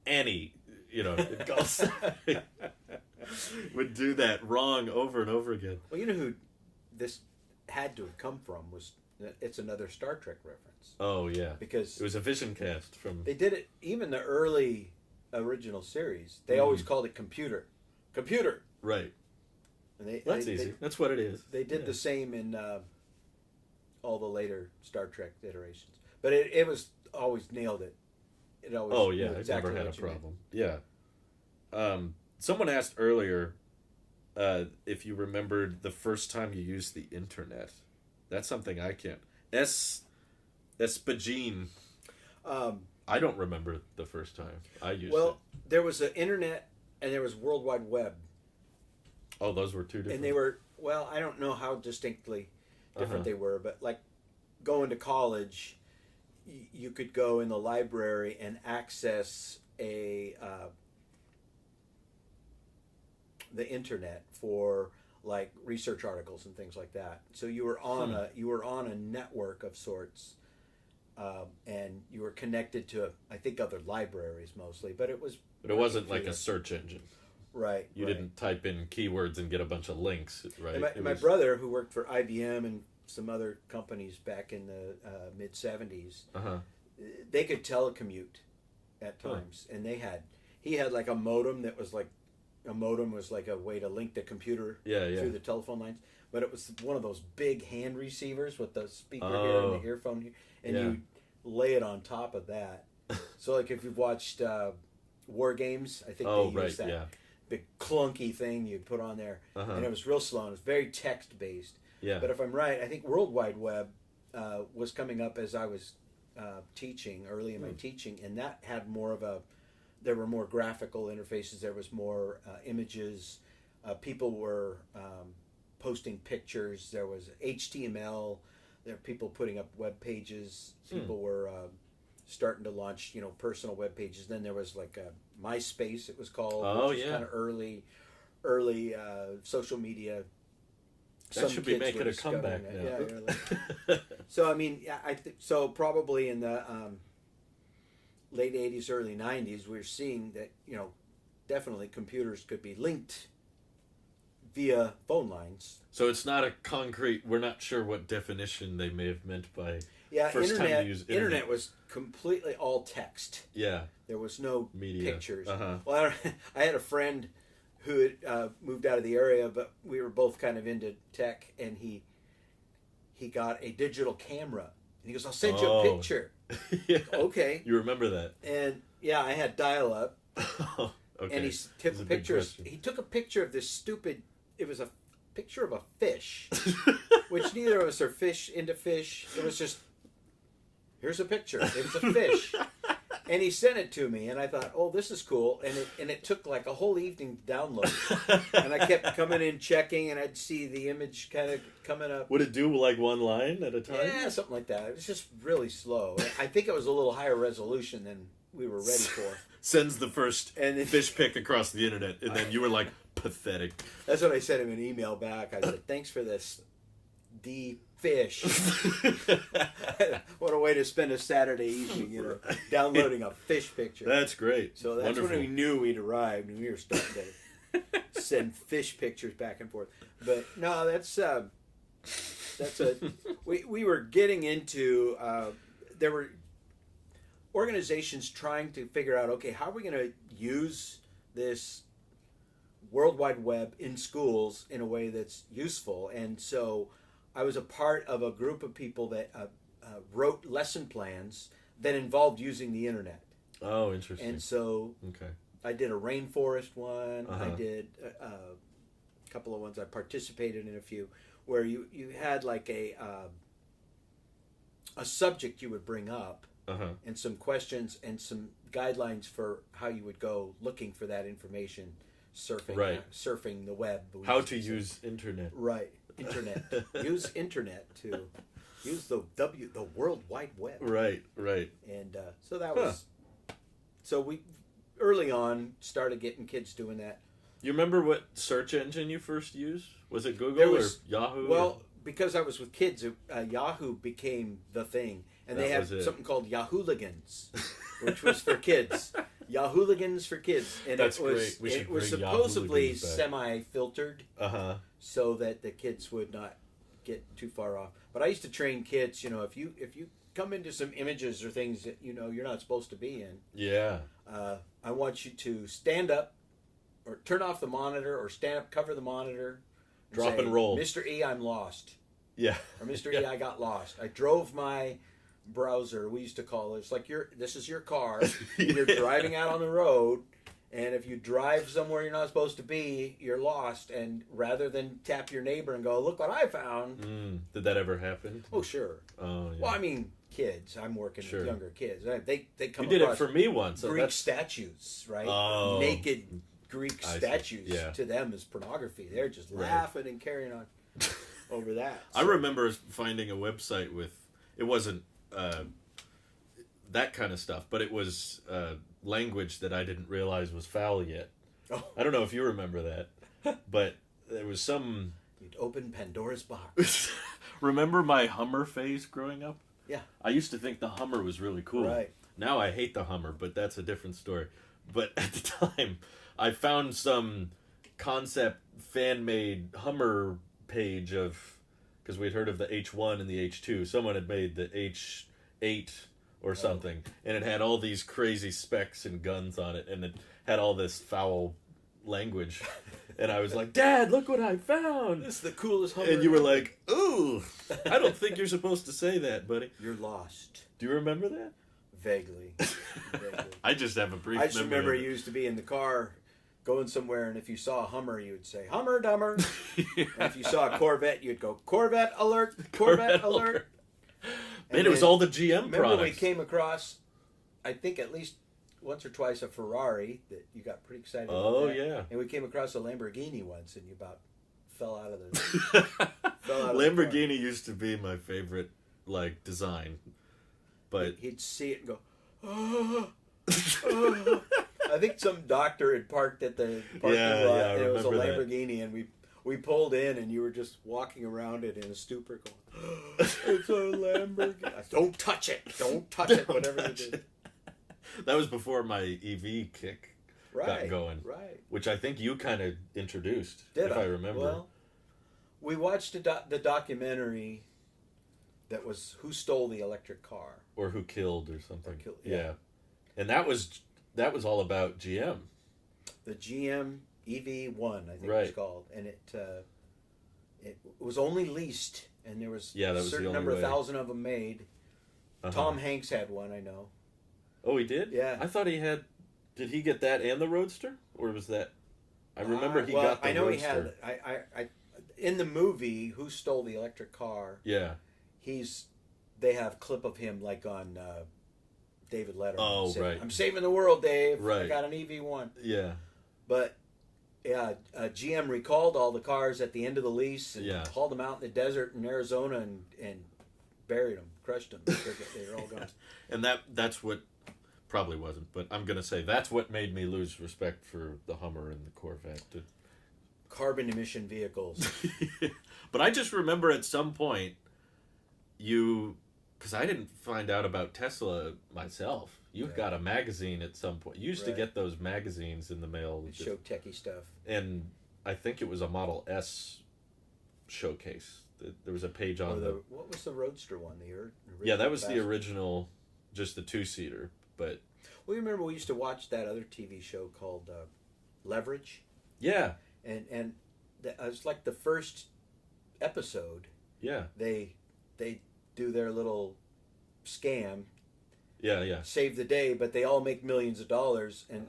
Annie. It goes. Would do that wrong over and over again. Well, you know who this had to have come from was it's another Star Trek reference. Oh yeah, because it was a vision cast from. They did it even the early original series. They always called it computer. Right. And that's easy. That's what it is. They did the same in all the later Star Trek iterations, but it was always nailed it. It always. Oh yeah, exactly. I never had a problem. Yeah. Someone asked earlier if you remembered the first time you used the internet. That's something I can't. Espagine. I don't remember the first time I used it. Well, there was an internet and there was World Wide Web. Oh, those were two different. And they were, well, I don't know how distinctly different they were, but like going to college, you could go in the library and access the internet for like research articles and things like that. So you were on a network of sorts, and you were connected to I think other libraries mostly, but it wasn't like a search engine. Right. You didn't type in keywords and get a bunch of links, right? And my brother, who worked for IBM and some other companies back in the mid '70s, they could telecommute at times, and he had like a modem that was like. A modem was like a way to link the computer through the telephone lines, but it was one of those big hand receivers with the speaker here and the earphone here, and you lay it on top of that. So, like if you've watched War Games, I think they used that big clunky thing you put on there, and it was real slow. And it was very text based. Yeah. But if I'm right, I think World Wide Web was coming up as I was teaching early in my teaching, and that had more of a. There were more graphical interfaces. There was more images. People were posting pictures. There was HTML. There were people putting up web pages. People were starting to launch, personal web pages. Then there was like MySpace. It was called. Which was kind of early social media. That should be making a comeback now. Yeah, really. So I mean, so probably in the. Late 80s, early 90s, we were seeing that, definitely computers could be linked via phone lines. So it's not a concrete, we're not sure what definition they may have meant by first time to use internet was completely all text. Yeah. There was no media. Pictures. Well, I had a friend who had moved out of the area, but we were both kind of into tech, and he got a digital camera. And he goes, I'll send you a picture. Yeah. Okay. You remember that? And yeah, I had dial-up. Okay. And he took pictures. He took a picture of this stupid. It was a picture of a fish, which neither of us are into fish. It was just here's a picture. It was a fish, and he sent it to me, and I thought, oh, this is cool. And it took like a whole evening to download, and I kept coming in checking, and I'd see the image kind of coming up. Would it do like one line at a time? Yeah, something like that. It was just really slow. I think it was a little higher resolution than we were ready for. Sends the first fish pic across the internet, and then you were like, pathetic. That's what I sent him an email back. I said, thanks for this, fish. What a way to spend a Saturday evening, downloading a fish picture. That's great. So that's Wonderful. When we knew we'd arrived, and we were starting to send fish pictures back and forth. But no, we were getting into, there were organizations trying to figure out, okay, how are we going to use this World Wide Web in schools in a way that's useful? And so I was a part of a group of people that wrote lesson plans that involved using the internet. Oh, interesting. And so I did a rainforest one. I did a couple of ones. I participated in a few where you had like a subject you would bring up and some questions and some guidelines for how you would go looking for that information, surfing the web. How to use internet. Right. Internet. Use internet to use the World Wide Web. Right. And so that was. So we early on started getting kids doing that. You remember what search engine you first used? Was it Google or Yahoo? Well, because I was with kids, Yahoo became the thing, and they have something called Yahooligans, which was for kids. Yahooligans for kids, and That's great. It was supposedly semi-filtered. So that the kids would not get too far off. But I used to train kids. If you come into some images or things that you're not supposed to be in. Yeah. I want you to stand up, or turn off the monitor, or stand up, cover the monitor, drop say, and roll. Mr. E, I'm lost. Yeah. Or Mr. E, I got lost. I drove my browser. We used to call it. It's like this is your car. And you're driving out on the road. And if you drive somewhere you're not supposed to be, you're lost. And rather than tap your neighbor and go, look what I found. Did that ever happen? Oh, sure. Oh, yeah. Well, I mean, kids. I'm working with younger kids. They come You did across it for me once. Greek statues, right? Oh. Naked Greek statues to them is pornography. They're just laughing and carrying on over that. So. I remember finding a website with, it wasn't that kind of stuff, but it was language that I didn't realize was foul yet. Oh. I don't know if you remember that, but there was some... You'd open Pandora's box. Remember my Hummer phase growing up? Yeah. I used to think the Hummer was really cool. Right. Now I hate the Hummer, but that's a different story. But at the time, I found some concept fan-made Hummer page of... Because we'd heard of the H1 and the H2. Someone had made the H8 or something. And it had all these crazy specs and guns on it. And it had all this foul language. And I was like, Dad, look what I found. This is the coolest Hummer. And you were like, ooh, I don't think you're supposed to say that, buddy. You're lost. Do you remember that? Vaguely. I just have a brief I just remember you used to be in the car going somewhere, and if you saw a Hummer, you would say, Hummer, dumber. And if you saw a Corvette, you'd go, Corvette alert, Corvette alert. Man, it was all the GM products. Remember we came across, I think at least once or twice, a Ferrari that you got pretty excited about. Oh, yeah. And we came across a Lamborghini once, and you about fell out of the Lamborghini used to be my favorite, design. But he'd see it and go, oh, oh. I think some doctor had parked at the parking lot, and it was a Lamborghini, and we pulled in, and you were just walking around it in a stupor going, oh, it's a Lamborghini. Don't touch it. Don't touch it, whatever you did. That was before my EV kick got going. Right. Which I think you kind of introduced, if I remember. Well, we watched the documentary that was Who Stole the Electric Car. Or Who Killed or something. Yeah. And that was all about GM. The GM EV1, I think it was called. And it was only leased, and there was a certain number of thousand of them made. Tom Hanks had one, I know. Oh, he did? Yeah. I thought he had... Did he get that and the Roadster? Or was that... I remember he got the Roadster. I know Roadster. He had... in the movie, Who Stole the Electric Car... Yeah. They have a clip of him on David Letterman. Oh, saying, right. I'm saving the world, Dave. Right. I got an EV1. Yeah. But... Yeah, GM recalled all the cars at the end of the lease and hauled them out in the desert in Arizona and buried them, crushed them. They were all gone. And that's what probably wasn't, but I'm gonna say that's what made me lose respect for the Hummer and the Corvette. Carbon emission vehicles. But I just remember at some point because I didn't find out about Tesla myself. You got a magazine at some point. You used to get those magazines in the mail. That show techie stuff. And I think it was a Model S showcase. There was a page on what was the Roadster one? The original? Yeah, that was the original, just the two-seater. But well, you remember we used to watch that other TV show called Leverage? Yeah. And it was like the first episode. Yeah. They do their little scam. Yeah. Save the day, but they all make millions of dollars, and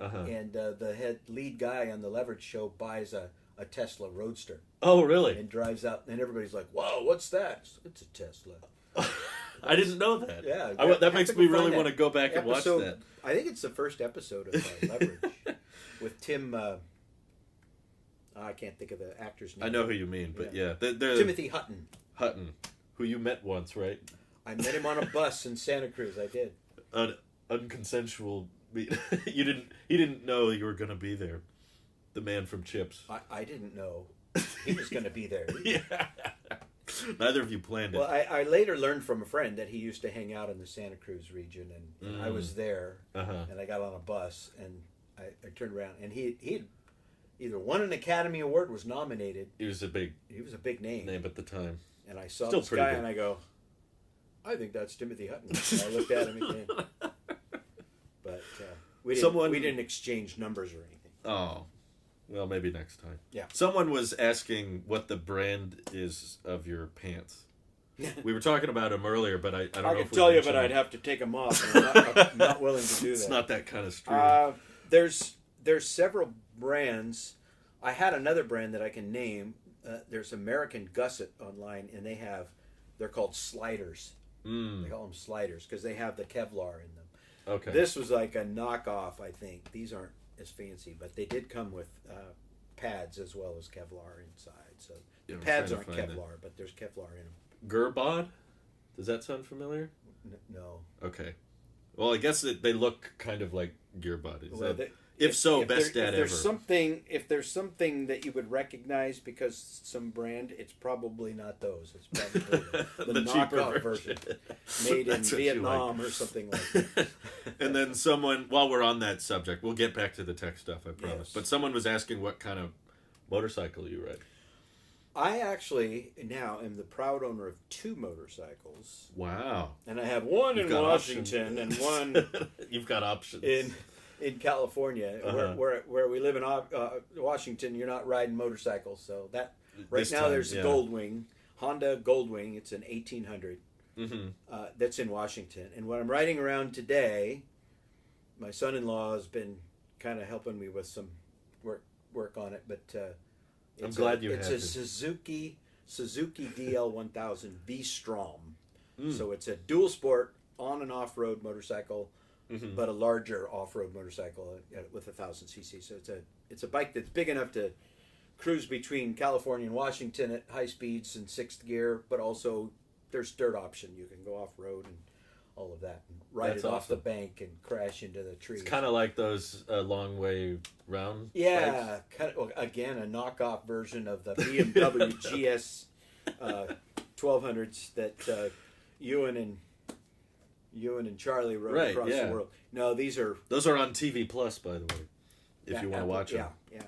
the lead guy on the Leverage show buys a Tesla Roadster. Oh, really? And drives out, and everybody's like, "Whoa, what's that?" It's a Tesla. I didn't know that. Yeah, that makes me really want to go back and watch that. I think it's the first episode of Leverage with Tim. I can't think of the actor's name. I know who you mean, but yeah, Timothy Hutton. Hutton, who you met once, right? I met him on a bus in Santa Cruz. I did. An unconsensual. He didn't know you were going to be there. The man from Chips. I didn't know he was going to be there. Yeah. Neither of you planned it. Well, I later learned from a friend that he used to hang out in the Santa Cruz region, and I was there, and I got on a bus, and I turned around, and he either won an Academy Award, was nominated. He was a big name at the time. And I saw this guy and I go, I think that's Timothy Hutton. And I looked at him again. But we didn't exchange numbers or anything. Oh. Well, maybe next time. Yeah. Someone was asking what the brand is of your pants. We were talking about them earlier, but I don't know if we could tell you, but I'd have to take them off. I'm not willing to do that. It's not that kind of stream. There's several brands. I had another brand that I can name. There's American Gusset online, and they're called sliders. They call them sliders because they have the Kevlar in them. Okay. This was like a knockoff, I think. These aren't as fancy, but they did come with pads as well as Kevlar inside. So the pads aren't Kevlar, but there's Kevlar in them. Gerbod? Does that sound familiar? No. Okay. Well, I guess they look kind of like Gearbud. If there's ever. If there's something that you would recognize because some brand, it's probably not those. It's probably the knockoff version made in Vietnam or something like that. And then someone, while we're on that subject, we'll get back to the tech stuff, I promise. Yes. But someone was asking what kind of motorcycle you ride. I actually now am the proud owner of 2 motorcycles. Wow. And I have one in Washington and one You've got options. In California, where we live in Washington, you're not riding motorcycles. So that there's a Goldwing, Honda Goldwing. It's an 1800 that's in Washington. And when I'm riding around today, my son-in-law has been kind of helping me with some work on it. But I'm glad you. It's a Suzuki DL1000 V-Strom. So it's a dual sport on and off road motorcycle. But a larger off-road motorcycle with 1,000 cc. So it's a bike that's big enough to cruise between California and Washington at high speeds in 6th gear, but also there's dirt option. You can go off-road and all of that, and ride off the bank and crash into the trees. It's kind of like those long way round. Yeah, again a knockoff version of the BMW GS 1200s that Ewan and Charlie rode across the world. No, those are on TV Plus, by the way, if you want to watch them. Yeah.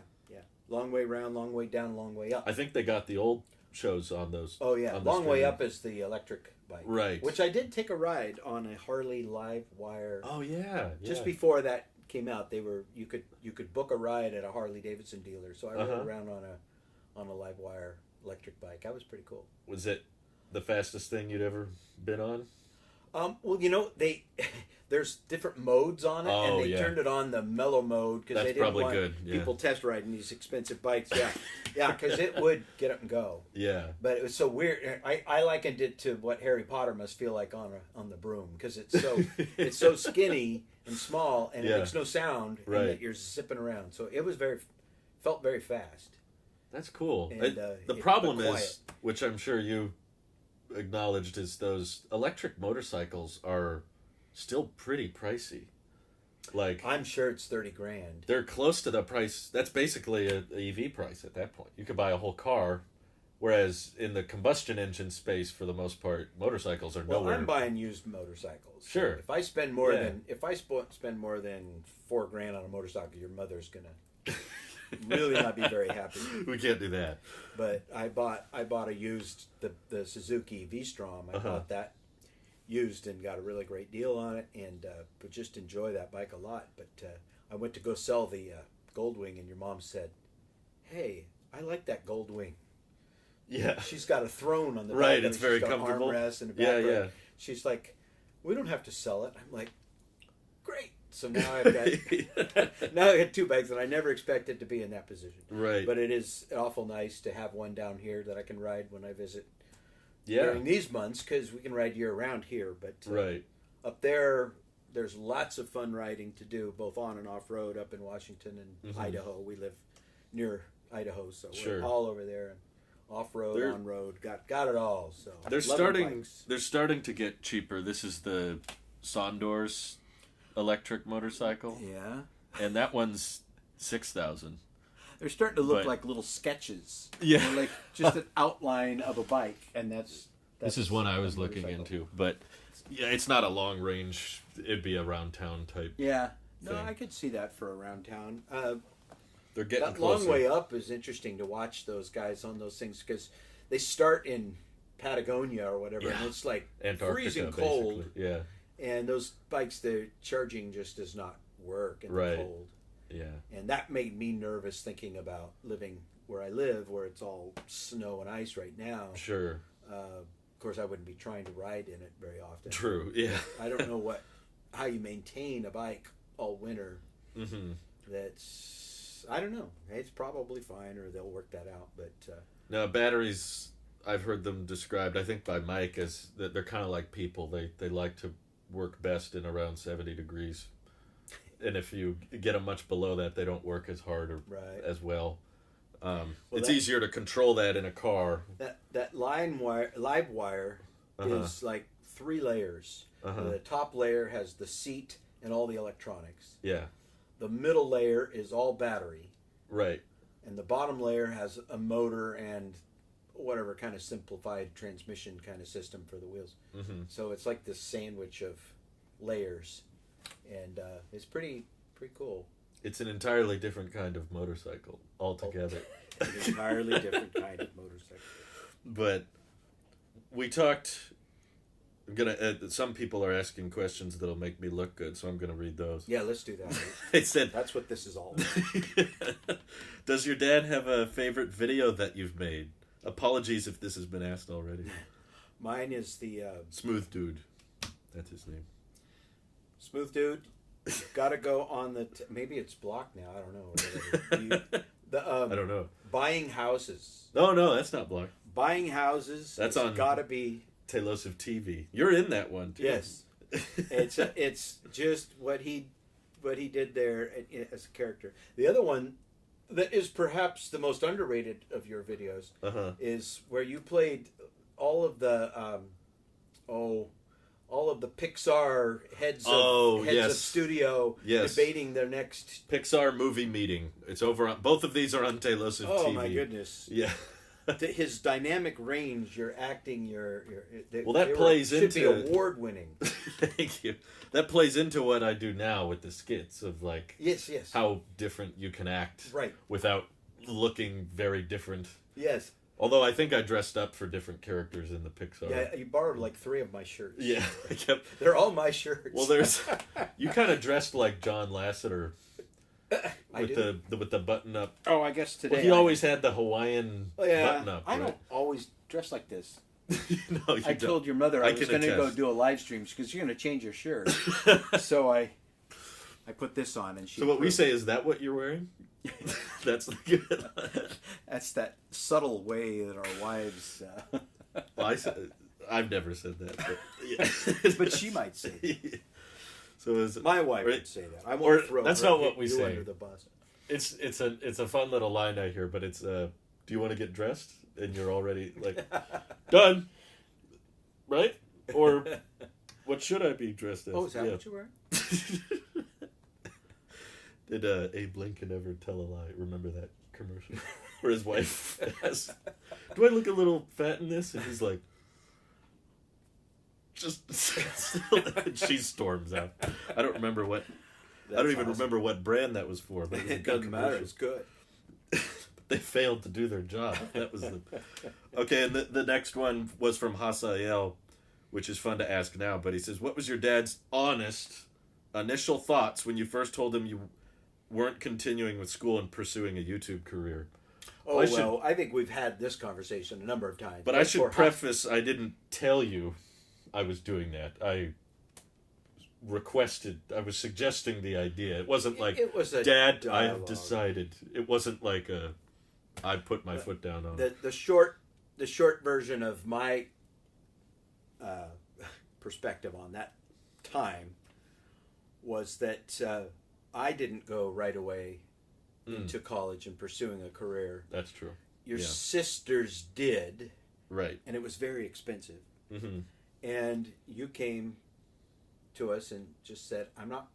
Long way round, long way down, long way up. I think they got the old shows on those. Oh yeah, long way up is the electric bike, right? Which I did take a ride on a Harley Live Wire. Oh yeah. Just before that came out, you could book a ride at a Harley Davidson dealer. So I rode around on a Live Wire electric bike. That was pretty cool. Was it the fastest thing you'd ever been on? Well, there's different modes on it, and they turned it on the mellow mode because they didn't want people test riding these expensive bikes. Yeah, because it would get up and go. Yeah, but it was so weird. I likened it to what Harry Potter must feel like on the broom because it's so skinny and small, and it makes no sound, and that you're zipping around. So it was felt very fast. That's cool. And, the problem is, which I'm sure you acknowledged, is those electric motorcycles are still pretty pricey. Like, I'm sure it's $30,000. They're close to the price. That's basically a EV price at that point. You could buy a whole car, whereas in the combustion engine space, for the most part, motorcycles are nowhere. Well, I'm buying used motorcycles. Sure. If I spend more than $4,000 on a motorcycle, your mother's gonna really not be very happy. We can't do that. But I bought a used the Suzuki V-Strom. I bought that used and got a really great deal on it, and but just enjoy that bike a lot. But I went to go sell the Goldwing, and your mom said, "Hey, I like that Goldwing." Yeah, she's got a throne on the right. back. It's very comfortable. Armrest and a back rest. She's like, "We don't have to sell it." I'm like, "Great." So now I've got 2 bikes, and I never expected to be in that position. Right. But it is awful nice to have one down here that I can ride when I visit during these months, because we can ride year round here. But up there, there's lots of fun riding to do, both on and off road up in Washington and Idaho. We live near Idaho, so we're all over there. And off road, on road, got it all. So they're starting to get cheaper. This is the Sondor's electric motorcycle. Yeah. And that one's $6,000. They're starting to look like little sketches. Yeah. They're like just an outline of a bike, and that's this is one I was looking into, but it's not a long range. It'd be a round town type. Yeah. No, thing. I could see that for around town. They're getting that closer. long way up is interesting to watch those guys on those things because they start in Patagonia or whatever, and it's like Antarctica, freezing cold. basically. Yeah. And those bikes, their charging just does not work in the cold. Yeah. And that made me nervous thinking about living where I live, where it's all snow and ice right now. Sure. Of course, I wouldn't be trying to ride in it very often. True. Yeah. I don't know how you maintain a bike all winter. Mm-hmm. I don't know. It's probably fine, or they'll work that out. But now batteries, I've heard them described, I think by Mike, as that they're kind of like people. They like to work best in around 70 degrees, and if you get them much below that, they don't work as hard or as well. It's easier to control that in a car. That live wire is like 3 layers. The top layer has the seat and all the electronics. Yeah. The middle layer is all battery. Right. And the bottom layer has a motor and whatever kind of simplified transmission kind of system for the wheels. Mm-hmm. So it's like this sandwich of layers, and it's pretty cool. It's an entirely different kind of motorcycle altogether. An entirely different kind of motorcycle. But we talked. Some people are asking questions that'll make me look good, so I'm gonna read those. Yeah, let's do that. They said that's what this is all about. Does your dad have a favorite video that you've made? Apologies if this has been asked already. Mine is the Smooth Dude. That's his name. Smooth Dude. Gotta go on the maybe it's blocked now. I don't know. I don't know. Buying houses. No, that's not blocked. Buying houses. That's on. Gotta be Tailosive TV. You're in that one too. Yes. It's just what he did there as a character. The other one that is perhaps the most underrated of your videos is where you played all of the Pixar heads of studio debating their next Pixar movie meeting. It's over on both of these are on Tailosive TV. Oh my goodness. Yeah. His dynamic range, your acting, should be award winning. Thank you. That plays into what I do now with the skits of yes, how different you can act without looking very different. Yes. Although I think I dressed up for different characters in the Pixar. Yeah, you borrowed 3 of my shirts. Yeah, they're all my shirts. Well, you kind of dressed like John Lasseter. With the button up. Oh, I guess today. Well, he always had the Hawaiian button up. I don't always dress like this. No, I told your mother I was going to go do a live stream because you're going to change your shirt. So I put this on, and she. So what we say is that what you're wearing? That's that's that subtle way that our wives. Well, I've never said that, but, but she might say that. So is my wife would say that. I won't throw that's not what we say. Under the bus. It's a fun little line I hear, but it's do you want to get dressed? And you're already done, right? Or what should I be dressed as? Oh, is that what you're wearing? Did Abe Lincoln ever tell a lie? Remember that commercial where his wife asks, "Do I look a little fat in this?" And he's like, she storms out. I don't remember what. I don't even remember what brand that was for. But it doesn't matter. It's good. But they failed to do their job. That was okay. And the next one was from Hasael, which is fun to ask now. But he says, "What was your dad's honest initial thoughts when you first told him you weren't continuing with school and pursuing a YouTube career?" Oh, I think we've had this conversation a number of times. But I should preface, I didn't tell you I was doing that. I was suggesting the idea. It wasn't like, it was a Dad, dialogue. I have decided. It wasn't like I put my foot down on it. The short version of my perspective on that time was that I didn't go right away into college and pursuing a career. That's true. Your sisters did. Right. And it was very expensive. Mm-hmm. And you came to us and just said, I'm not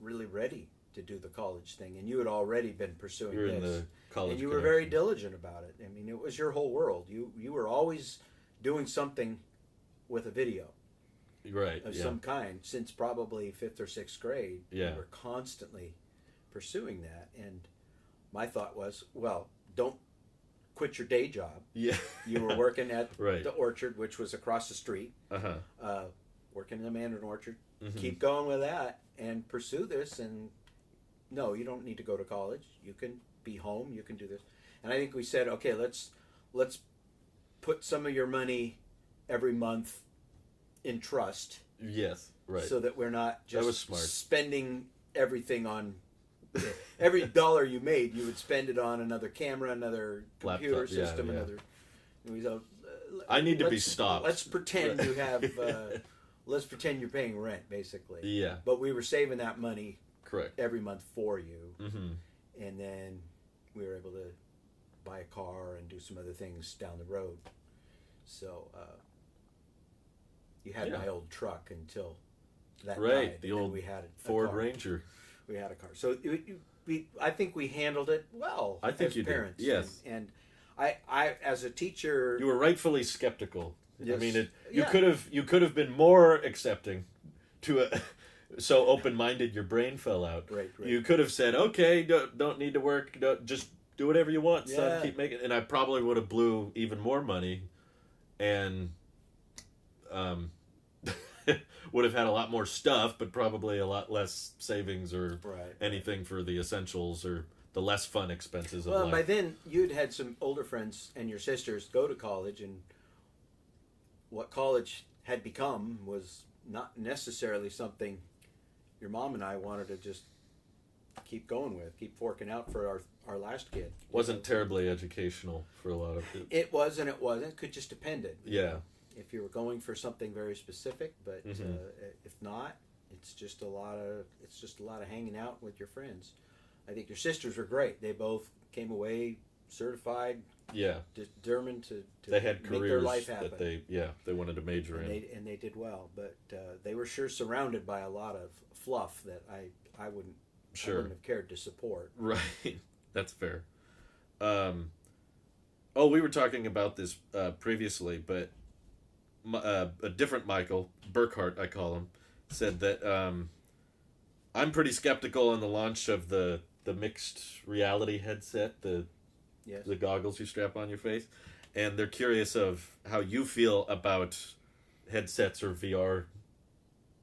really ready to do the college thing. And you had already been pursuing You're this. In the college and you were very diligent about it. I mean, it was your whole world. You were always doing something with a video. Right. Of some kind since probably 5th or 6th grade. Yeah. You were constantly pursuing that. And my thought was, well, don't quit your day job. Yeah. You were working at right. the orchard, which was across the street. Working in the mandarin orchard. Mm-hmm. Keep going with that and pursue this. And no, you don't need to go to college. You can be home. You can do this. And I think we said, okay, let's put some of your money every month in trust. Yes, right. So that we're not just spending everything on every dollar you made, you would spend it on another camera, another computer laptop, system, yeah. another. So, I need to be stopped. Let's pretend you have. Let's pretend you're paying rent, basically. Yeah. But we were saving that money. Correct. Every month for you, mm-hmm. and then we were able to buy a car and do some other things down the road. So you had my old truck until that right. died. The old we had Ford Ranger. We had a car. So I think we handled it well. I think as you parents. did. Yes. And I as a teacher, you were rightfully skeptical. Yes. I mean, you could have been more accepting to so open-minded your brain fell out. Right. You could have said, okay, don't need to work, just do whatever you want, son, keep making, and I probably would have blew even more money and would have had a lot more stuff, but probably a lot less savings or anything for the essentials or the less fun expenses of life. Well, by then you'd had some older friends and your sisters go to college, and what college had become was not necessarily something your mom and I wanted to just keep going with, keep forking out for our last kid. Wasn't terribly educational for a lot of people. It was and it wasn't. It could just depended. Yeah. If you were going for something very specific, but mm-hmm. If not, it's just a lot of hanging out with your friends. I think your sisters were great. They both came away certified. Yeah. Determined to they had make careers their life happen. That they wanted to major in. And they did well, but they were sure surrounded by a lot of fluff that I wouldn't have cared to support. Right. That's fair. We were talking about this previously, but a different Michael, Burkhart I call him, said that I'm pretty skeptical on the launch of the mixed reality headset, the goggles you strap on your face, and they're curious of how you feel about headsets or VR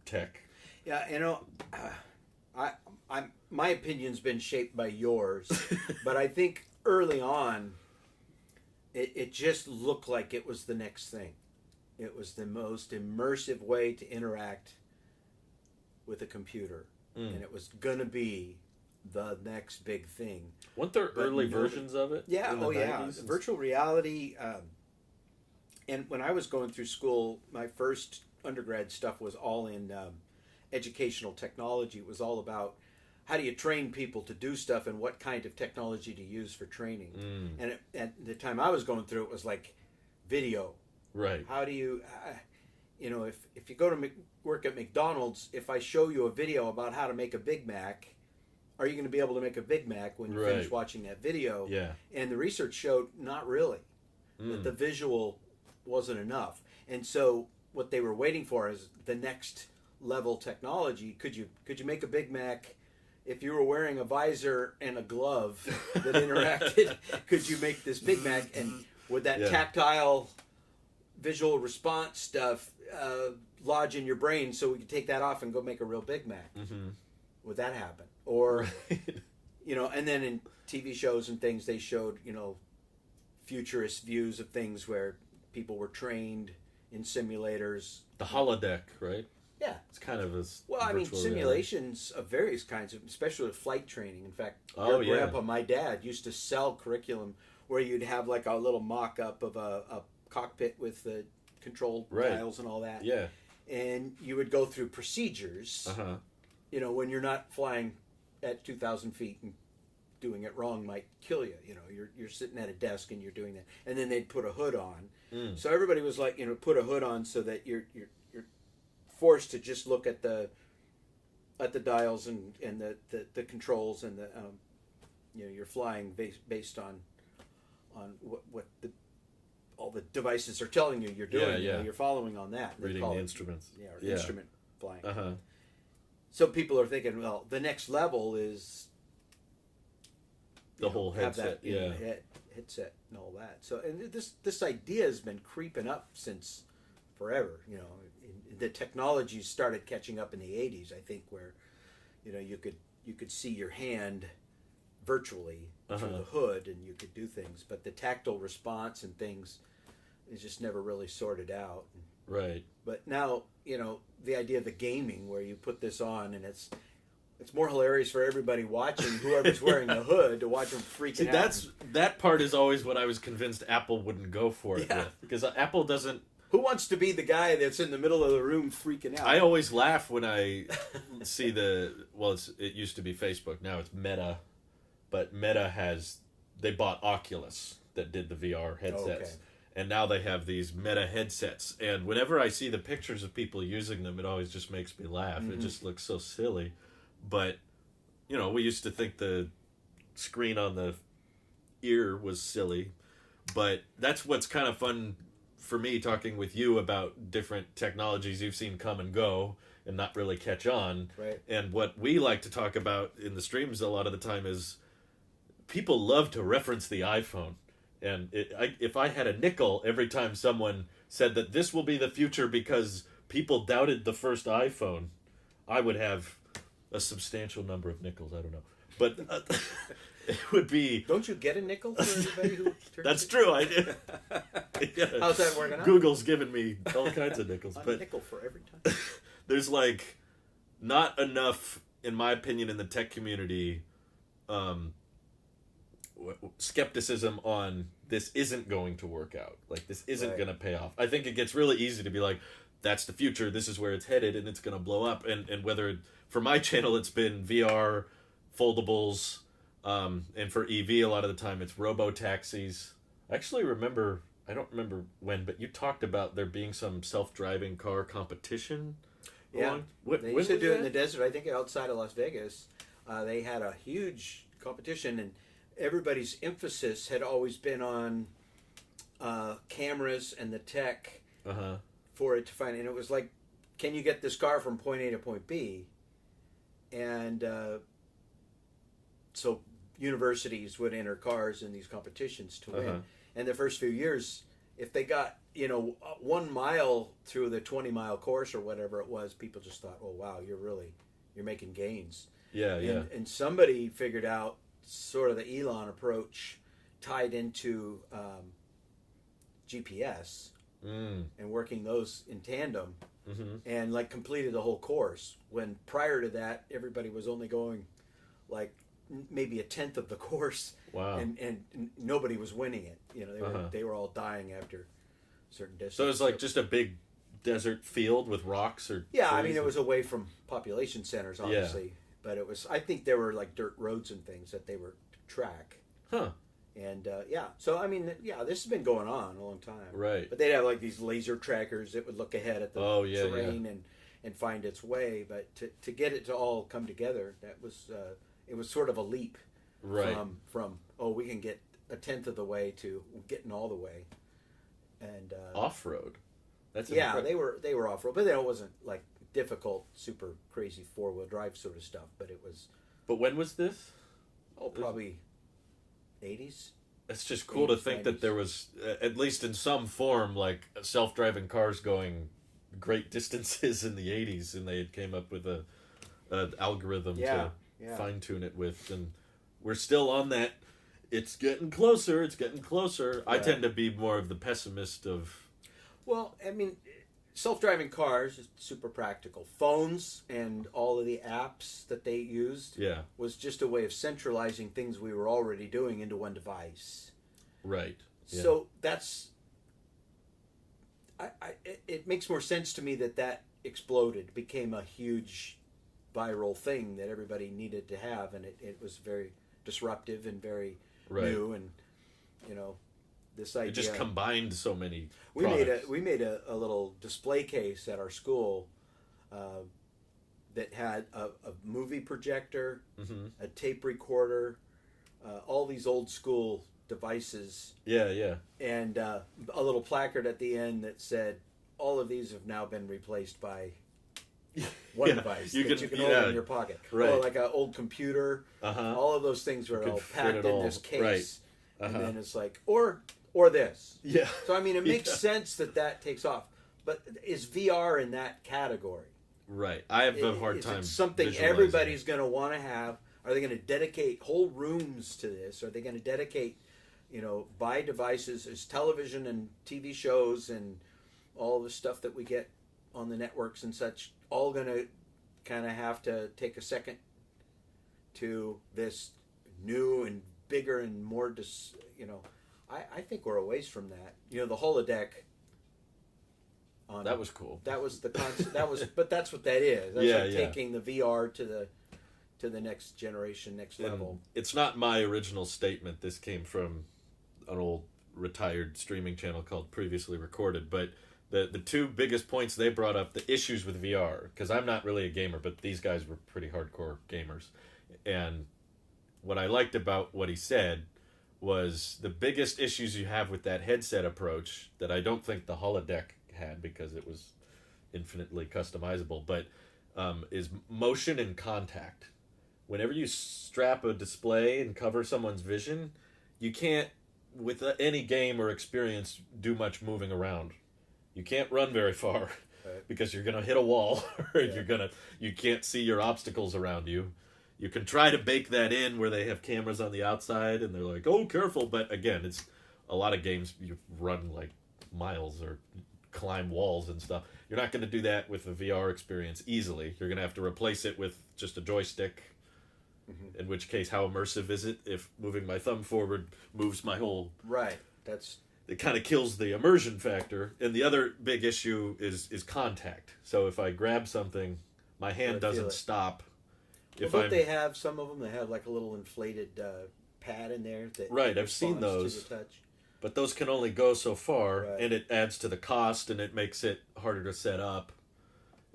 tech. Yeah, my opinion's been shaped by yours, but I think early on, it just looked like it was the next thing. It was the most immersive way to interact with a computer, and it was gonna be the next big thing. Weren't there early versions of it? Yeah, virtual reality. And when I was going through school, my first undergrad stuff was all in educational technology. It was all about how do you train people to do stuff and what kind of technology to use for training. And at the time I was going through, it was like video. Right. How do you, if you go to work at McDonald's, if I show you a video about how to make a Big Mac, are you going to be able to make a Big Mac when you finish watching that video? Yeah. And the research showed not really. That the visual wasn't enough. And so what they were waiting for is the next level technology. Could you make a Big Mac if you were wearing a visor and a glove that interacted? Could you make this Big Mac? And would that tactile visual response stuff lodge in your brain so we could take that off and go make a real Big Mac? Mm-hmm. Would that happen? Or, and then in TV shows and things, they showed, futurist views of things where people were trained in simulators. The holodeck, right? Yeah. It's kind of a simulations of various kinds, especially with flight training. In fact, your grandpa, my dad, used to sell curriculum where you'd have like a little mock-up of a cockpit with the control dials and all that. Yeah. And you would go through procedures, when you're not flying at 2,000 feet and doing it wrong might kill you. You're sitting at a desk and you're doing that. And then they'd put a hood on. So everybody was like, put a hood on so that you're forced to just look at the dials and the controls and the you're flying based on what all the devices are telling you you're doing. You're following on that. Reading the instruments. Instrument flying. So people are thinking, well, the next level is the whole headset, headset and all that. So, and this idea has been creeping up since forever. The technology started catching up in the '80s, I think, where you could see your hand virtually through the hood, and you could do things, but the tactile response and things is just never really sorted out. Right. But now, the idea of the gaming where you put this on and it's more hilarious for everybody watching, whoever's wearing the hood, to watch them freaking out. That part is always what I was convinced Apple wouldn't go for it with. Because Apple doesn't... Who wants to be the guy that's in the middle of the room freaking out? I always laugh when I see it used to be Facebook, now it's Meta. But Meta they bought Oculus that did the VR headsets. Oh, okay. And now they have these Meta headsets. And whenever I see the pictures of people using them, it always just makes me laugh. Mm-hmm. It just looks so silly. But, we used to think the screen on the ear was silly. But that's what's kind of fun for me, talking with you about different technologies you've seen come and go and not really catch on. Right. And what we like to talk about in the streams a lot of the time is people love to reference the iPhone. And if I had a nickel every time someone said that this will be the future because people doubted the first iPhone, I would have a substantial number of nickels. I don't know. But it would be... Don't you get a nickel for everybody who turns That's true, I do. Yeah. How's that working out? Google's given me all kinds of nickels. A nickel for every time. There's not enough, in my opinion, in the tech community... skepticism on this isn't going to work out. This isn't going to pay off. I think it gets really easy to be like, that's the future, this is where it's headed, and it's going to blow up. And whether, for my channel, it's been VR, foldables, and for EV, a lot of the time it's robo-taxis. I don't remember when, but you talked about there being some self-driving car competition. Yeah, they used to do it in the desert. I think outside of Las Vegas, they had a huge competition, and everybody's emphasis had always been on cameras and the tech for it to find. And it was like, can you get this car from point A to point B? And so universities would enter cars in these competitions to win. And the first few years, if they got 1 mile through the 20-mile course or whatever it was, people just thought, oh wow, you're making gains. Yeah. And somebody figured out sort of the Elon approach tied into GPS and working those in tandem, and completed the whole course, when prior to that everybody was only going maybe a tenth of the course. Wow. And nobody was winning it. They were all dying after a certain distance. So it was just a big desert field with rocks or trees. I mean, it was away from population centers, obviously. Yeah. But it was, I think there were dirt roads and things that they were to track. Huh. And so I mean, this has been going on a long time. Right. But they'd have these laser trackers that would look ahead at the terrain and find its way. But to get it to all come together, that was it was sort of a leap. Right. From we can get a tenth of the way to getting all the way. And off road. That's they were off road, but it wasn't difficult, super crazy 4-wheel drive sort of stuff, but it was... But when was this? Probably 80s. It's just cool to think 90s. That there was, at least in some form, self-driving cars going great distances in the 80s, and they had came up with an algorithm to fine-tune it with, and we're still on that. It's getting closer. Yeah. I tend to be more of the pessimist of... Well, I mean... Self-driving cars is super practical. Phones and all of the apps that they used was just a way of centralizing things we were already doing into one device. Right. Yeah. So that's... it makes more sense to me that exploded, became a huge viral thing that everybody needed to have, and it was very disruptive and very new, and this idea. It just combined so many. We made a little display case at our school that had a movie projector, a tape recorder, all these old school devices. Yeah. And a little placard at the end that said, "All of these have now been replaced by one device that you can hold in your pocket. Right. Or like an old computer. All of those things are all packed in this case. Right. And then it's like, or this. Yeah. So, I mean, it makes sense that takes off. But is VR in that category? Right. I have a hard time. It's something everybody's going to want to have. Are they going to dedicate whole rooms to this? Are they going to dedicate, buy devices as television and TV shows and all the stuff that we get on the networks and such, all going to kind of have to take a second to this new and bigger and more, I think we're a ways from that. The holodeck. That was cool. That was the concept. But that's what that is. That's taking the VR to the next generation, next level. It's not my original statement. This came from an old retired streaming channel called Previously Recorded. But the two biggest points they brought up, the issues with VR, because I'm not really a gamer, but these guys were pretty hardcore gamers. And what I liked about what he said was the biggest issues you have with that headset approach that I don't think the holodeck had, because it was infinitely customizable, but is motion and contact. Whenever you strap a display and cover someone's vision, you can't, with any game or experience, do much moving around. You can't run very far because you're going to hit a wall or you can't see your obstacles around you. You can try to bake that in where they have cameras on the outside and they're like, oh, careful. But again, it's a lot of games you run like miles or climb walls and stuff. You're not going to do that with a VR experience easily. You're going to have to replace it with just a joystick. In which case, how immersive is it if moving my thumb forward moves my whole... Right. It kind of kills the immersion factor. And the other big issue is contact. So if I grab something, my hand doesn't stop. Don't they have some of them? They have like a little inflated pad in there that right, I've seen those. To the touch. But those can only go so far, and it adds to the cost, and it makes it harder to set up.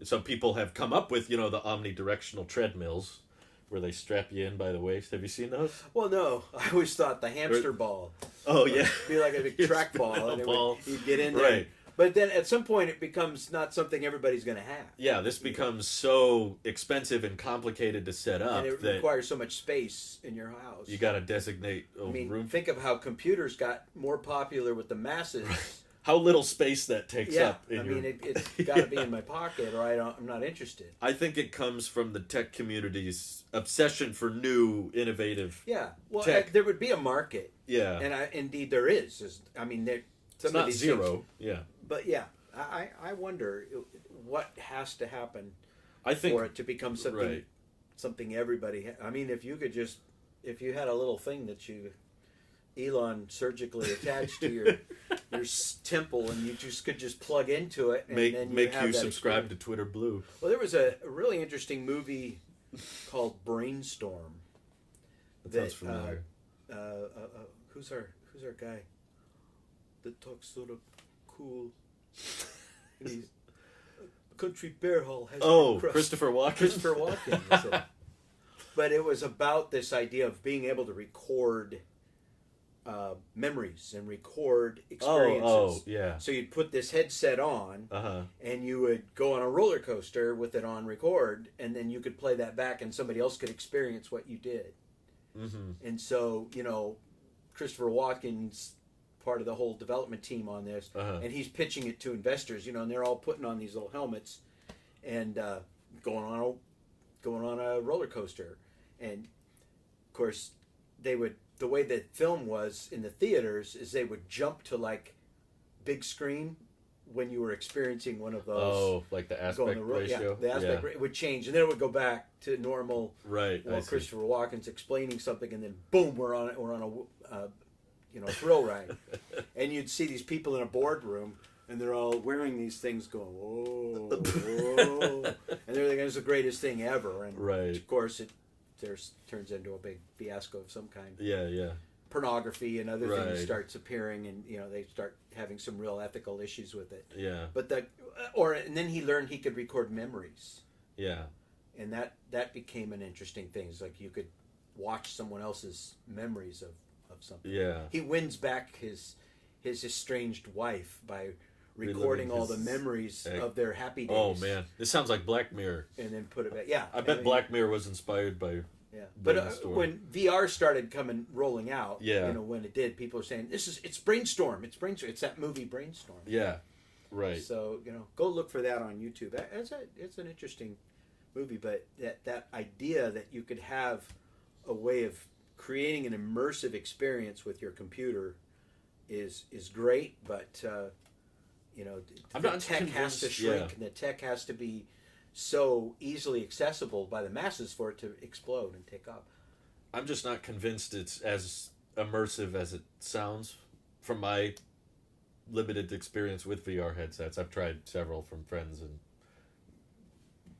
So people have come up with, the omnidirectional treadmills, where they strap you in by the waist. Have you seen those? Well, no. I always thought the hamster ball. Oh, yeah. Would be like a big track ball. And you'd get in there. Right. But then at some point it becomes not something everybody's going to have. Yeah, this becomes so expensive and complicated to set up. And it requires so much space in your house. You got to designate a room. Think of how computers got more popular with the masses. How little space that takes up. It's got to be in my pocket or I'm not interested. I think it comes from the tech community's obsession for new, innovative tech. There would be a market. Yeah. And indeed there is. It's not zero. Yeah. But I wonder what has to happen for it to become something everybody... if you had a little thing that Elon surgically attached to your temple, and you could just plug into it, and then make you subscribe to Twitter Blue. Well, there was a really interesting movie called Brainstorm. That sounds familiar. Who's our guy that talks sort of cool? And he's Country Bear Hall. Christopher Walken. Christopher Walken. But it was about this idea of being able to record memories and record experiences. Yeah. So you'd put this headset on, and you would go on a roller coaster with it on record, and then you could play that back, and somebody else could experience what you did. Mm-hmm. And so, Christopher Walken's part of the whole development team on this, and he's pitching it to investors, and they're all putting on these little helmets and going on a roller coaster. And of course, the way the film was in the theaters is they would jump to like big screen when you were experiencing one of those. Oh, like the aspect ratio. Yeah, the aspect ratio would change, and then it would go back to normal. Right. While Christopher Walken's explaining something, and then boom, we're on a thrill ride, and you'd see these people in a boardroom, and they're all wearing these things, going whoa, whoa, and they're thinking it's the greatest thing ever, and of course it turns into a big fiasco of some kind. Yeah. Pornography and other things starts appearing, and they start having some real ethical issues with it. Yeah. But and then he learned he could record memories. Yeah. And that became an interesting thing. It's like you could watch someone else's memories of something. Yeah. He wins back his estranged wife by recording all the memories of their happy days. Oh man, this sounds like Black Mirror. And then put it back. Yeah, I bet Black Mirror was inspired by. Yeah, but when VR started rolling out, yeah, when it did, people were saying it's Brainstorm. It's Brainstorm. It's that movie Brainstorm. Yeah, right. So go look for that on YouTube. It's an interesting movie, but that idea that you could have a way of creating an immersive experience with your computer is great, but the tech has to shrink, and the tech has to be so easily accessible by the masses for it to explode and take off. I'm just not convinced it's as immersive as it sounds from my limited experience with VR headsets. I've tried several from friends and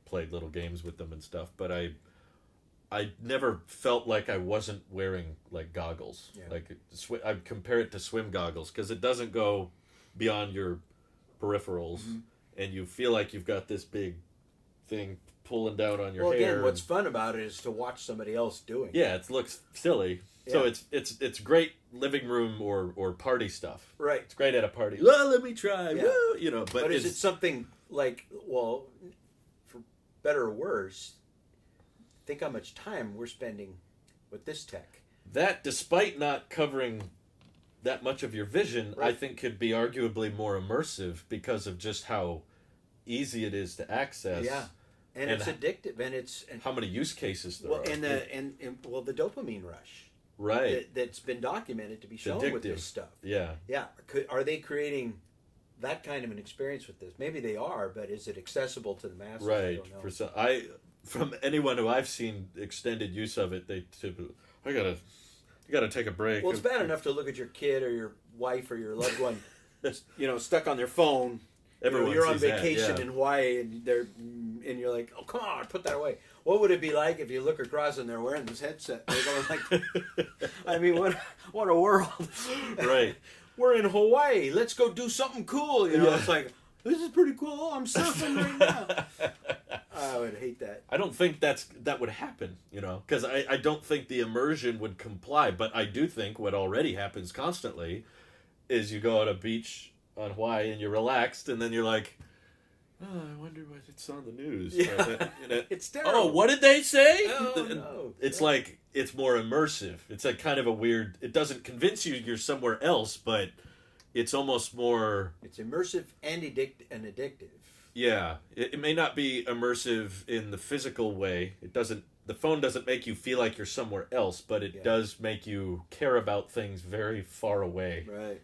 played little games with them and stuff, but I never felt like I wasn't wearing like goggles. Yeah. Like I compare it to swim goggles because it doesn't go beyond your peripherals, and you feel like you've got this big thing pulling down on your hair. Well, again, what's fun about it is to watch somebody else doing it. Yeah, it looks silly. Yeah. So it's great living room or party stuff. Right. It's great at a party. Oh, let me try. Yeah. Woo, but is it something like, well, for better or worse, think how much time we're spending with this tech. That, despite not covering that much of your vision, right, I think could be arguably more immersive because of just how easy it is to access. Yeah. And it's addictive, and how many use cases there are. And the dopamine rush, right? That's been documented to be shown with this stuff. Yeah, yeah. Are they creating that kind of an experience with this? Maybe they are, but is it accessible to the masses? Right. I don't know. From anyone who I've seen extended use of it, they typically, I gotta take a break. Well, it's bad enough to look at your kid or your wife or your loved one, stuck on their phone. You're on vacation in Hawaii, and you're like, oh, come on, put that away. What would it be like if you look across and they're wearing this headset? They're going like, I mean, what a world. Right. We're in Hawaii. Let's go do something cool. It's like, this is pretty cool. Oh, I'm surfing right now. I would hate that. I don't think that would happen, because I don't think the immersion would comply. But I do think what already happens constantly is you go on a beach on Hawaii and you're relaxed, and then you're like, oh, I wonder what it's on the news. Yeah. It's terrible. Oh, what did they say? Oh, no. It's like, it's more immersive. It's like kind of a weird, it doesn't convince you you're somewhere else, but it's almost more... It's immersive and addictive. Yeah. It may not be immersive in the physical way. The phone doesn't make you feel like you're somewhere else, but it does make you care about things very far away. Right.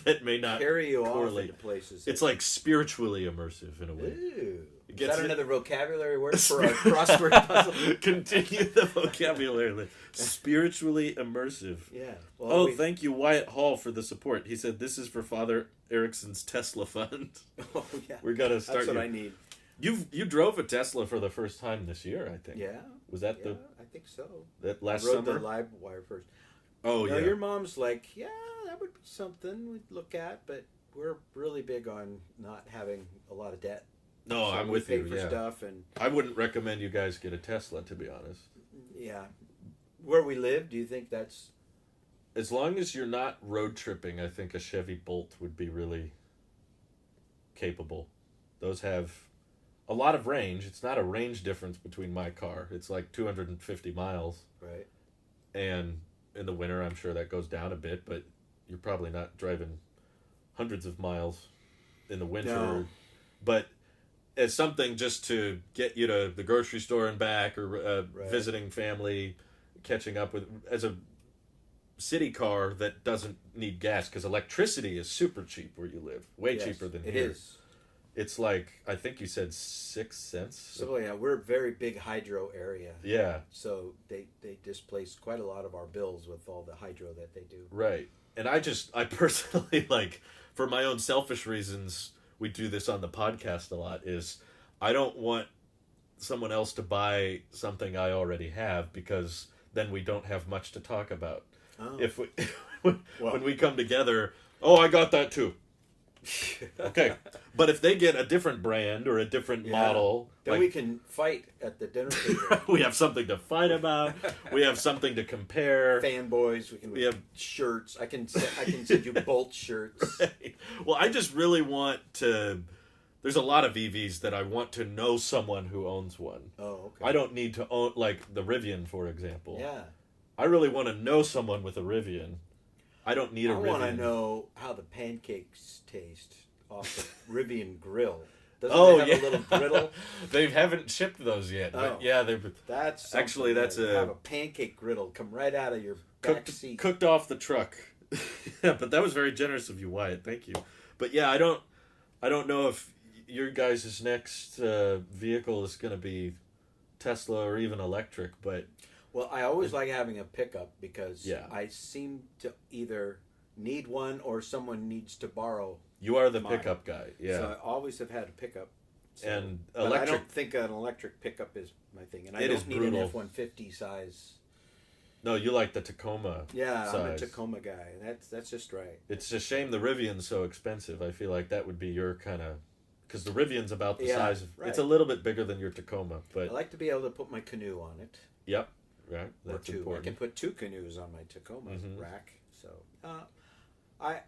That may not carry you correlate. Off into places. It's like spiritually immersive in a way. Ooh. Is that another vocabulary word for our crossword puzzle? Continue the vocabulary. Spiritually immersive. Yeah. Well, thank you, Wyatt Hall, for the support. He said, this is for Father Erickson's Tesla fund. Oh, yeah. We're going to start. That's what I need. You drove a Tesla for the first time this year, I think. Yeah. Was that I think so. That last summer? I rode summer? the live wire first. Oh, yeah. Your mom's like, yeah, that would be something we'd look at, but we're really big on not having a lot of debt. No, so I'm with you. For stuff, and I wouldn't recommend you guys get a Tesla, to be honest. Yeah. Where we live, do you think that's... As long as you're not road tripping, I think a Chevy Bolt would be really capable. Those have a lot of range. It's not a range difference between my car. It's like 250 miles. Right. And in the winter, I'm sure that goes down a bit, but you're probably not driving hundreds of miles in the winter. No. But as something just to get you to the grocery store and back, or visiting family, catching up with, as a city car that doesn't need gas, because electricity is super cheap where you live, way cheaper than here. It is. It's like, I think you said 6 cents. So yeah, we're a very big hydro area. Yeah. So they displace quite a lot of our bills with all the hydro that they do. Right. And I personally, like, for my own selfish reasons, we do this on the podcast a lot, is I don't want someone else to buy something I already have, because then we don't have much to talk about. Oh. If we, when we come together, oh, I got that too. Okay. But if they get a different brand or a different model... Then we can fight at the dinner table. We have something to fight about. We have something to compare. Fanboys. We have shirts. I can send you Bolt shirts. Right. Well, I just really want to... There's a lot of EVs that I want to know someone who owns one. Oh, okay. I don't need to own... Like the Rivian, for example. Yeah. I really want to know someone with a Rivian. I don't need a Rivian. I want to know how the pancakes taste off the Rivian grill. Doesn't it have a little griddle? They haven't shipped those yet. But yeah, that's actually that's have a pancake griddle come right out of your back seat. Cooked off the truck. Yeah, but that was very generous of you, Wyatt. Thank you. But yeah, I don't know if your guys' next vehicle is going to be Tesla or even electric, but... Well, I always like having a pickup because I seem to either need one or someone needs to borrow. You are the pickup guy, yeah. So I always have had a pickup. So, and electric, I don't think an electric pickup is my thing, and I don't need an F-150 size. No, you like the Tacoma. Yeah, size. I'm a Tacoma guy. That's just right. It's a shame the Rivian's so expensive. I feel like that would be your kind of... Because the Rivian's about the size of... Right. It's a little bit bigger than your Tacoma, but... I like to be able to put my canoe on it. Yep. Right, that's or two. important. I can put 2 canoes on my Tacoma rack. So, I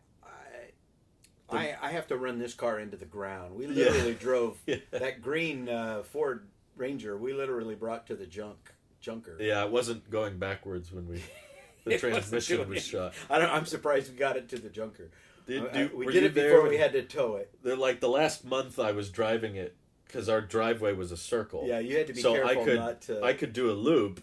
have to run this car into the ground. We literally drove that green Ford Ranger. We literally brought to the junker. Yeah, it wasn't going backwards when the transmission was shot. I'm surprised we got it to the junker. We did it there before we had to tow it. Like the last month I was driving it because our driveway was a circle. Yeah, you had to be careful not to. I could do a loop.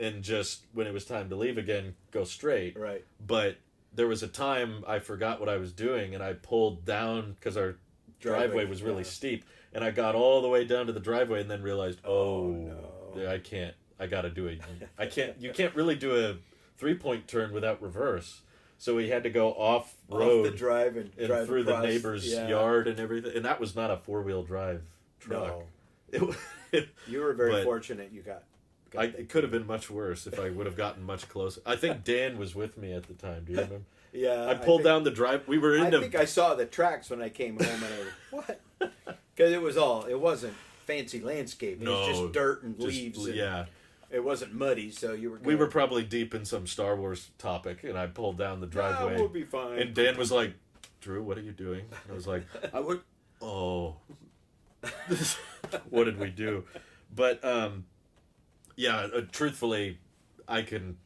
And just, when it was time to leave again, go straight. Right. But there was a time I forgot what I was doing, and I pulled down, because our driveway was really steep, and I got all the way down to the driveway and then realized, no. I can't. I got to do it. You can't really do a 3-point turn without reverse. So we had to go off-road. Off the drive and drive through across, the neighbor's yard and everything. And that was not a 4-wheel drive truck. No. You were very fortunate you got... It could have been much worse if I would have gotten much closer. I think Dan was with me at the time. Do you remember? Yeah. I pulled down the drive. We were into... I think I saw the tracks when I came home, and I was, what? Because it wasn't fancy landscape. It was just dirt and leaves. And it wasn't muddy, so you were... We were probably deep in some Star Wars topic, and I pulled down the driveway. We'll be fine. And Dan was like, Drew, what are you doing? And I was like, what did we do? But... Yeah, truthfully, I can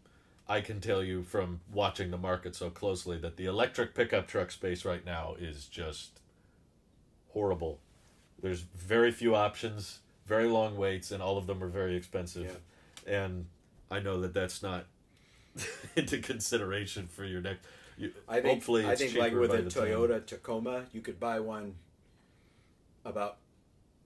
tell you from watching the market so closely that the electric pickup truck space right now is just horrible. There's very few options, very long waits, and all of them are very expensive. Yeah. And I know that that's not into consideration for your next... I think like with a Toyota Tacoma, you could buy one about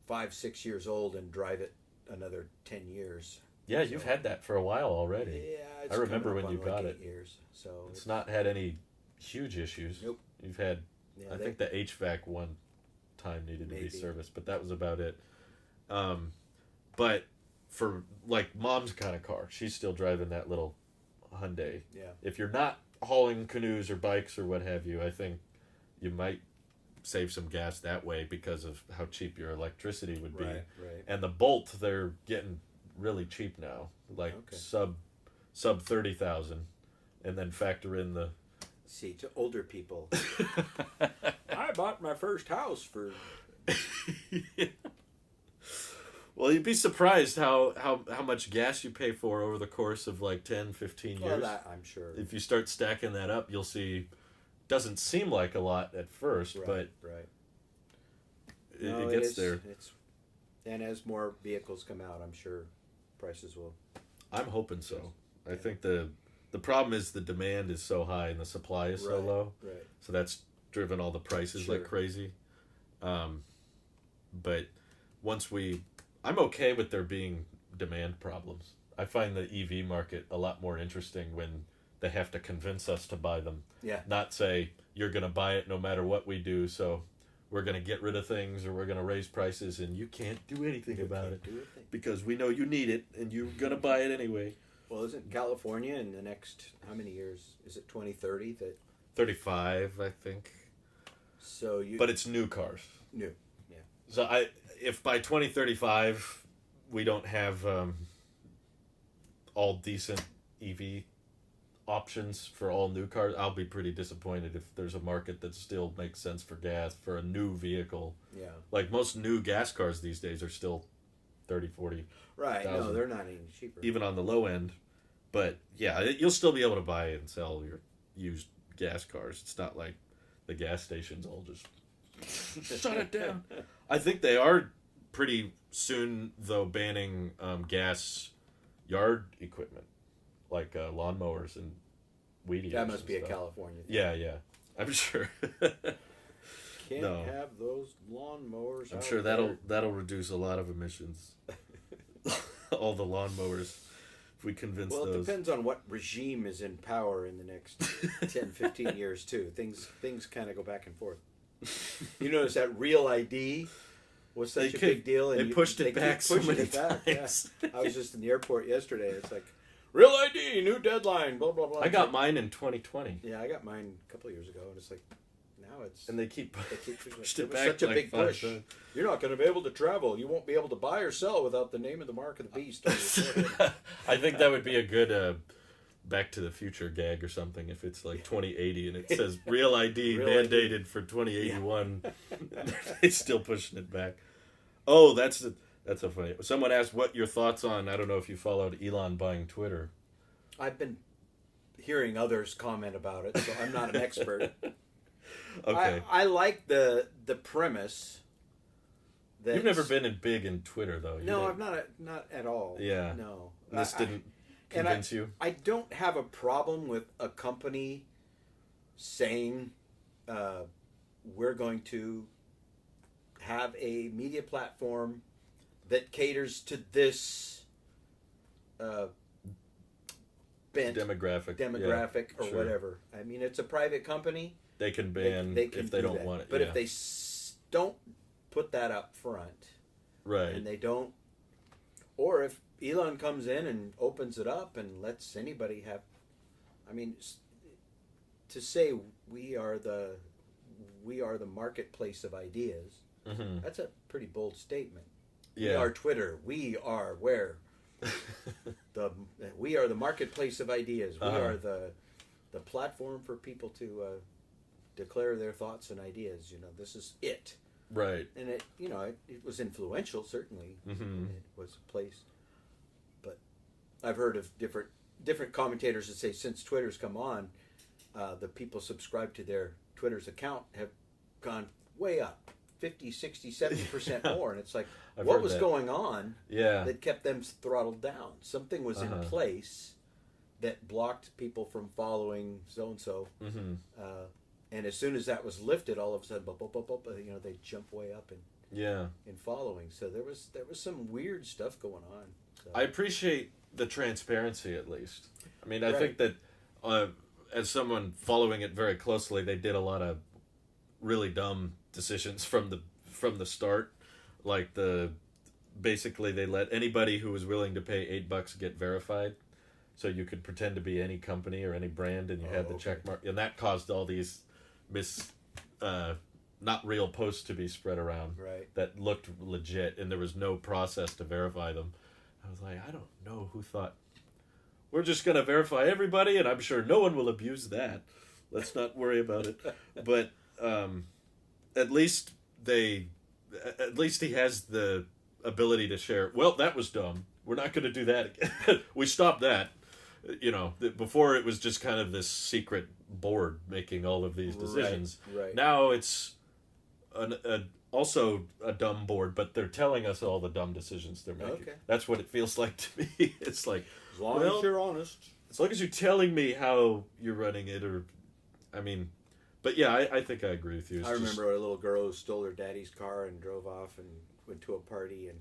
5-6 years old and drive it another 10 years. Yeah, you've had that for a while already. Yeah, I remember when you got it. Years, so it's not had any huge issues. Nope. You've had, I think the HVAC one time needed to be serviced, but that was about it. But for like Mom's kind of car, she's still driving that little Hyundai. Yeah. If you're not hauling canoes or bikes or what have you, I think you might save some gas that way because of how cheap your electricity would be. Right. And the Bolt, they're getting really cheap now, like sub 30,000, and then factor in the... See, to older people, I bought my first house for... Well, you'd be surprised how much gas you pay for over the course of like 10, 15 years. Well, that, I'm sure. If you start stacking that up, you'll see... Doesn't seem like a lot at first, but it gets there. And as more vehicles come out, I'm sure prices will... I'm hoping so. I think the problem is the demand is so high and the supply is so low. Right. So that's driven all the prices like crazy. But once I'm okay with there being demand problems. I find the EV market a lot more interesting when they have to convince us to buy them. Yeah. Not say, you're going to buy it no matter what we do, so we're going to get rid of things or we're going to raise prices and you can't do anything about it because we know you need it and you're going to buy it anyway. Well, isn't California in the next, how many years? Is it 2030 that... 35, I think. But it's new cars. New, yeah. So if by 2035 we don't have all decent EV options for all new cars, I'll be pretty disappointed if there's a market that still makes sense for gas for a new vehicle. Yeah. Like most new gas cars these days are still 30, 40. Right. No, they're not any cheaper. Even on the low end. But yeah, you'll still be able to buy and sell your used gas cars. It's not like the gas stations all just shut it down. I think they are pretty soon, though, banning gas yard equipment. Like lawnmowers and weed eaters. That must be stuff. a California thing. Yeah, I'm sure. Can't have those lawnmowers. I'm sure that'll reduce a lot of emissions. All the lawnmowers, if we convince those. Well, it depends on what regime is in power in the next 10, 15 years too. Things kind of go back and forth. You notice that Real ID was such a big deal, and they pushed it back so many times. Yeah. I was just in the airport yesterday. It's like, Real ID, new deadline, blah, blah, blah. I got mine in 2020. Yeah, I got mine a couple of years ago, and it's like, now it's... And they keep pushed it back. Such a big push. You're not going to be able to travel. You won't be able to buy or sell without the name of the mark of the beast on your forehead. I think that would be a good Back to the Future gag or something if it's like 2080 and it says Real ID mandated for 2081. Yeah. They're still pushing it back. Oh, that's so funny. Someone asked what your thoughts on, I don't know if you followed Elon buying Twitter. I've been hearing others comment about it, so I'm not an expert. Okay. I like the premise. You've never been big in Twitter, though. No, I've not at all. Yeah. No. This didn't convince you? I don't have a problem with a company saying we're going to have a media platform that caters to this bent demographic or whatever. I mean, it's a private company. They can ban if they don't want it. But if they don't put that up front, right, and they don't, or if Elon comes in and opens it up and lets anybody have, I mean, to say we are the marketplace of ideas, mm-hmm. that's a pretty bold statement. Yeah. We are Twitter. We are where we are the marketplace of ideas. We are the platform for people to declare their thoughts and ideas. You know, this is it. Right. And it was influential, certainly. Mm-hmm. It was a place. But I've heard of different commentators that say since Twitter's come on, the people subscribed to their Twitter's account have gone way up. 50, 60, 70% more. And it's like, what was going on that kept them throttled down? Something was in place that blocked people from following so-and-so. Mm-hmm. And as soon as that was lifted, all of a sudden, they jump way up in following. So there was some weird stuff going on. So. I appreciate the transparency, at least. I mean, I think that as someone following it very closely, they did a lot of really dumb decisions from the start. Like basically they let anybody who was willing to pay $8 get verified, so you could pretend to be any company or any brand, and you had the check mark, and that caused all these not real posts to be spread around that looked legit, and there was no process to verify them. I was like, I don't know who thought we're just going to verify everybody, and I'm sure no one will abuse that. Let's not worry about it. But at least he has the ability to share. Well, that was dumb. We're not going to do that again. We stopped that. You know, before it was just kind of this secret board making all of these decisions. Right. Now it's also a dumb board, but they're telling us all the dumb decisions they're making. Okay. That's what it feels like to me. It's like, as long as you're honest. As long as you're telling me how you're running it, but yeah, I think I agree with you. I remember a little girl who stole her daddy's car and drove off and went to a party and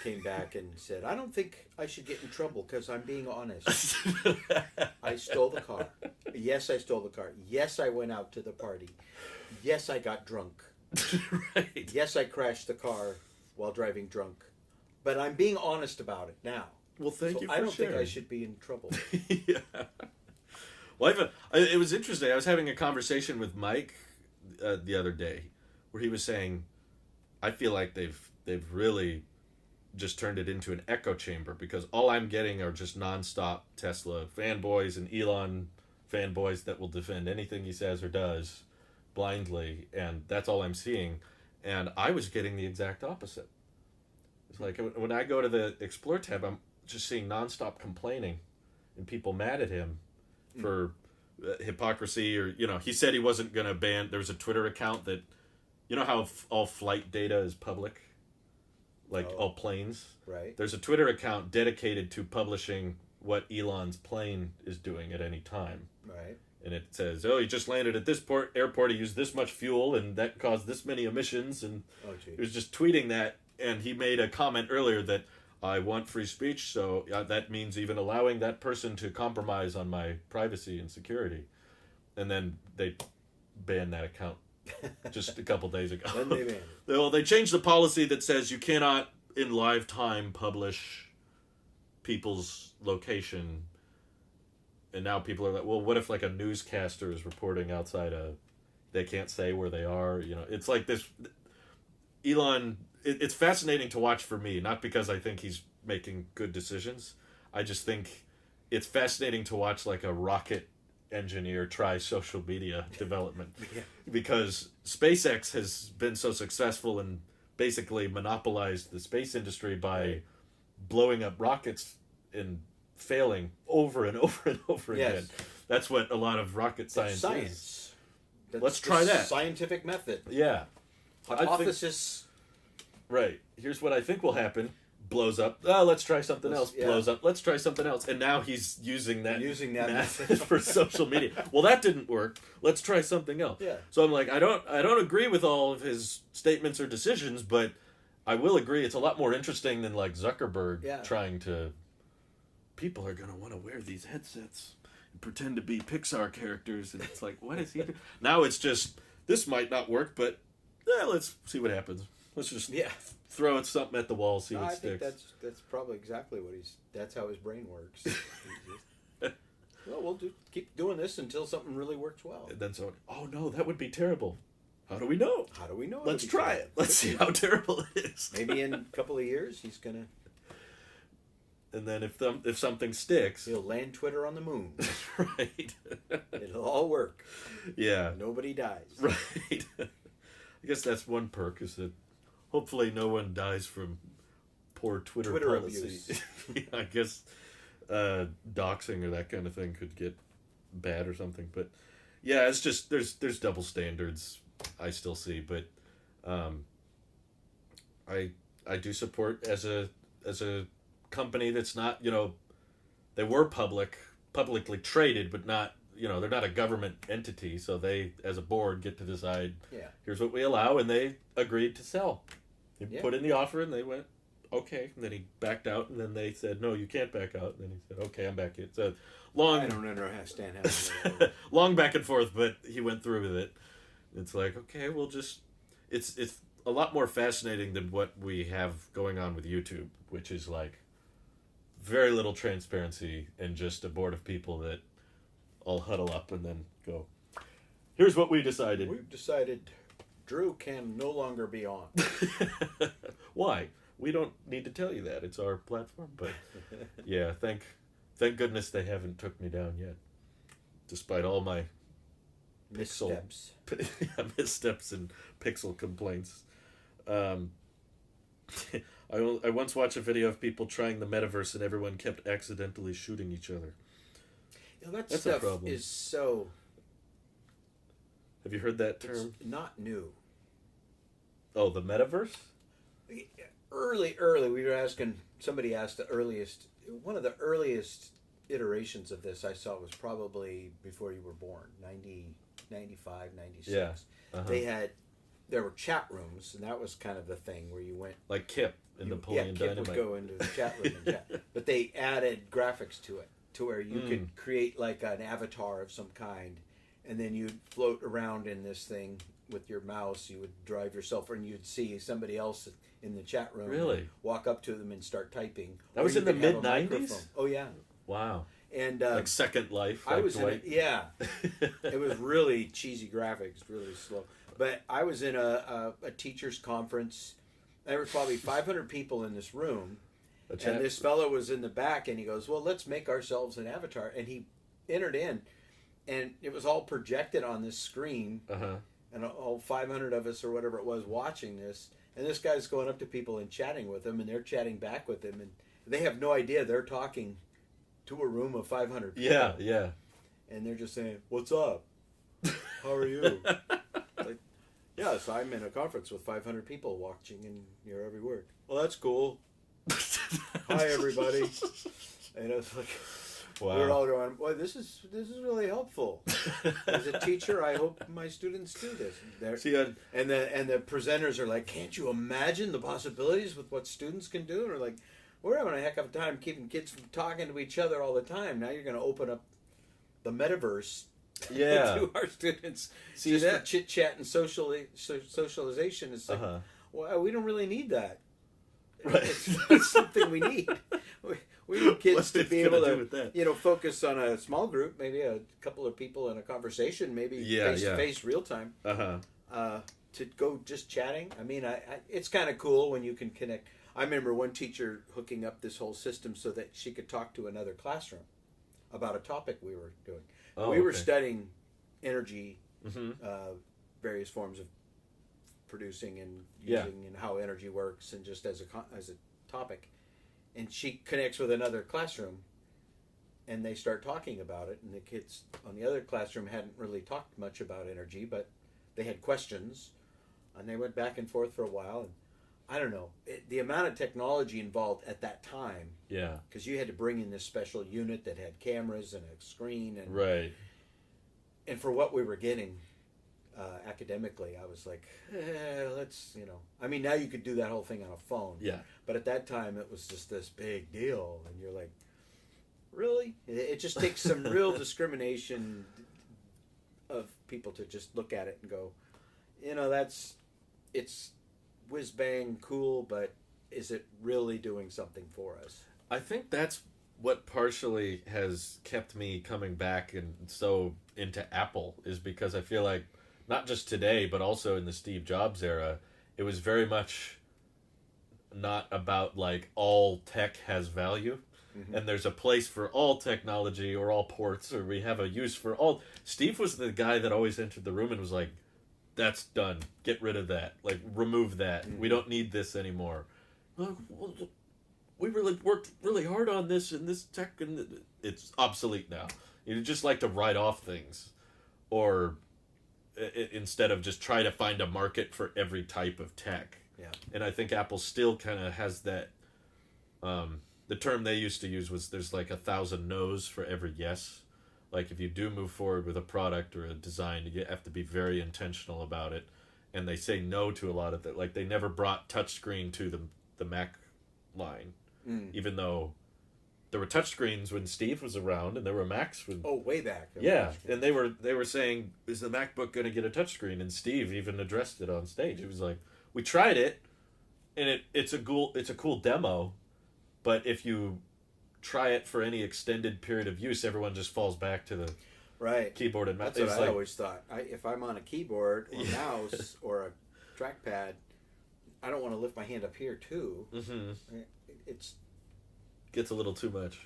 came back and said, I don't think I should get in trouble because I'm being honest. I stole the car. Yes, I stole the car. Yes, I went out to the party. Yes, I got drunk. Right. Yes, I crashed the car while driving drunk. But I'm being honest about it now. Well, thank you for I don't sharing. think I should be in trouble. Yeah. Well, it was interesting. I was having a conversation with Mike the other day, where he was saying, I feel like they've really just turned it into an echo chamber, because all I'm getting are just nonstop Tesla fanboys and Elon fanboys that will defend anything he says or does blindly, and that's all I'm seeing. And I was getting the exact opposite. It's like when I go to the Explore tab, I'm just seeing nonstop complaining and people mad at him for hypocrisy, or he said he wasn't going to ban. There was a Twitter account that, how all flight data is public, like all planes. Right. There's a Twitter account dedicated to publishing what Elon's plane is doing at any time. Right. And it says, oh, he just landed at this airport, he used this much fuel, and that caused this many emissions, and he was just tweeting that, and he made a comment earlier that I want free speech, so that means even allowing that person to compromise on my privacy and security. And then they banned that account just a couple days ago. When they banned it? Well, they changed the policy that says you cannot, in live time, publish people's location. And now people are like, well, what if like a newscaster is reporting outside they can't say where they are? It's like this. Elon, it's fascinating to watch for me, not because I think he's making good decisions. I just think it's fascinating to watch like a rocket engineer try social media development. Yeah. Because SpaceX has been so successful and basically monopolized the space industry by blowing up rockets and failing over and over and over again. That's what a lot of rocket science is. Let's try that. Scientific method. Yeah. Hypothesis. Right. Here's what I think will happen. Blows up. Oh, let's try something else. Yeah. Blows up. Let's try something else. And now he's using that method for social media. Well, that didn't work. Let's try something else. Yeah. So I'm like, I don't agree with all of his statements or decisions, but I will agree it's a lot more interesting than like Zuckerberg trying to. People are going to want to wear these headsets and pretend to be Pixar characters. And it's like, what is he doing? Now it's just, this might not work, but let's see what happens. Let's just throw something at the wall, see what sticks. I think that's probably exactly what that's how his brain works. Well, we'll keep doing this until something really works well. And then oh no, that would be terrible. How do we know? Let's try it. Let's see how terrible it is. Maybe in a couple of years he's going to. And then if something sticks, he'll land Twitter on the moon. Right. It'll all work. Yeah. Nobody dies. Right. I guess that's one perk, is that hopefully no one dies from poor Twitter policy. Yeah, I guess doxing or that kind of thing could get bad or something. But yeah, it's just there's double standards I still see, but I do support as a company that's not, they were publicly traded, but not, they're not a government entity, so they, as a board, get to decide, here's what we allow, and they agreed to sell. He put in the offer, and they went, okay, and then he backed out, and then they said, no, you can't back out, and then he said, okay, I'm back in. So long... I don't understand how long back and forth, but he went through with it. It's like, okay, we'll just... It's a lot more fascinating than what we have going on with YouTube, which is like very little transparency and just a board of people that all huddle up and then go, here's what we decided. We've decided Drew can no longer be on. Why? We don't need to tell you that. It's our platform. But yeah, thank goodness they haven't took me down yet. Despite all my missteps. Missteps and pixel complaints. I once watched a video of people trying the Metaverse and everyone kept accidentally shooting each other. That's stuff a problem. Is so... Have you heard that term? It's not new. Oh, the Metaverse? Early, we were asking, somebody asked one of the earliest iterations of this I saw was probably before you were born, 95, 96. Yeah. Uh-huh. There were chat rooms, and that was kind of the thing where you went... Like Kip in Napoleon Dynamite. Kip would go into the chat room and chat. But they added graphics to it, to where you could create like an avatar of some kind, and then you'd float around in this thing with your mouse. You would drive yourself, and you'd see somebody else in the chat room. Really? Walk up to them and start typing. That was in the mid-90s? Oh, yeah. Wow. And like Second Life. I was in it was really cheesy graphics, really slow. But I was in a teacher's conference. There were probably 500 people in this room, and this fellow was in the back, and he goes, "Well, let's make ourselves an avatar." And he entered in, and it was all projected on this screen, and all 500 of us or whatever it was watching this. And this guy's going up to people and chatting with them, and they're chatting back with him, and they have no idea they're talking to a room of 500 people. Yeah. And they're just saying, "What's up? How are you?" Like, yeah, so I'm in a conference with 500 people watching and hear every word. Well, that's cool. Hi, everybody. And it's like, we're all going, "Boy, this is really helpful." As a teacher, I hope my students do this. And the presenters are like, "Can't you imagine the possibilities with what students can do?" And we're like, "We're having a heck of a time keeping kids from talking to each other all the time. Now you're going to open up the Metaverse to our students just for chit chat and socialization." It's like, well, we don't really need that. Right. It's something we need. We need kids to be able to, focus on a small group, maybe a couple of people in a conversation, maybe face to face, real time. To go just chatting. I mean, it's kind of cool when you can connect. I remember one teacher hooking up this whole system so that she could talk to another classroom about a topic we were doing. We were studying energy, various forms of producing and using, and how energy works, and just as a topic. And she connects with another classroom, and they start talking about it. And the kids on the other classroom hadn't really talked much about energy, but they had questions, and they went back and forth for a while. And I don't know, the amount of technology involved at that time. Yeah. Because you had to bring in this special unit that had cameras and a screen. And, right. And for what we were getting academically, I was like, let's, I mean, now you could do that whole thing on a phone. Yeah. But at that time, it was just this big deal. And you're like, really? It just takes some real discrimination of people to just look at it and go, it's whiz bang cool, but is it really doing something for us? I think that's what partially has kept me coming back and so into Apple, is because I feel like not just today, but also in the Steve Jobs era, it was very much not about like all tech has value. And there's a place for all technology or all ports, or we have a use for all. Steve was the guy that always entered the room and was like, "That's done. Get rid of that. Like, remove that. We don't need this anymore." We really worked really hard on this and this tech, and it's obsolete now. You just like to write off things, or instead of just try to find a market for every type of tech. Yeah. And I think Apple still kind of has that. The term they used to use was there's like 1,000 no's for every yes. Like if you do move forward with a product or a design, you have to be very intentional about it. And they say no to a lot of that. Like they never brought touchscreen to the Mac line, even though there were touchscreens when Steve was around, and there were Macs when way back. Yeah, and they were saying, is the MacBook going to get a touchscreen? And Steve even addressed it on stage. It was like, we tried it, and it's a cool demo. But if you try it for any extended period of use, everyone just falls back to the keyboard and mouse. That's what I always thought. If I'm on a keyboard or mouse or a trackpad, I don't want to lift my hand up here too. It gets a little too much.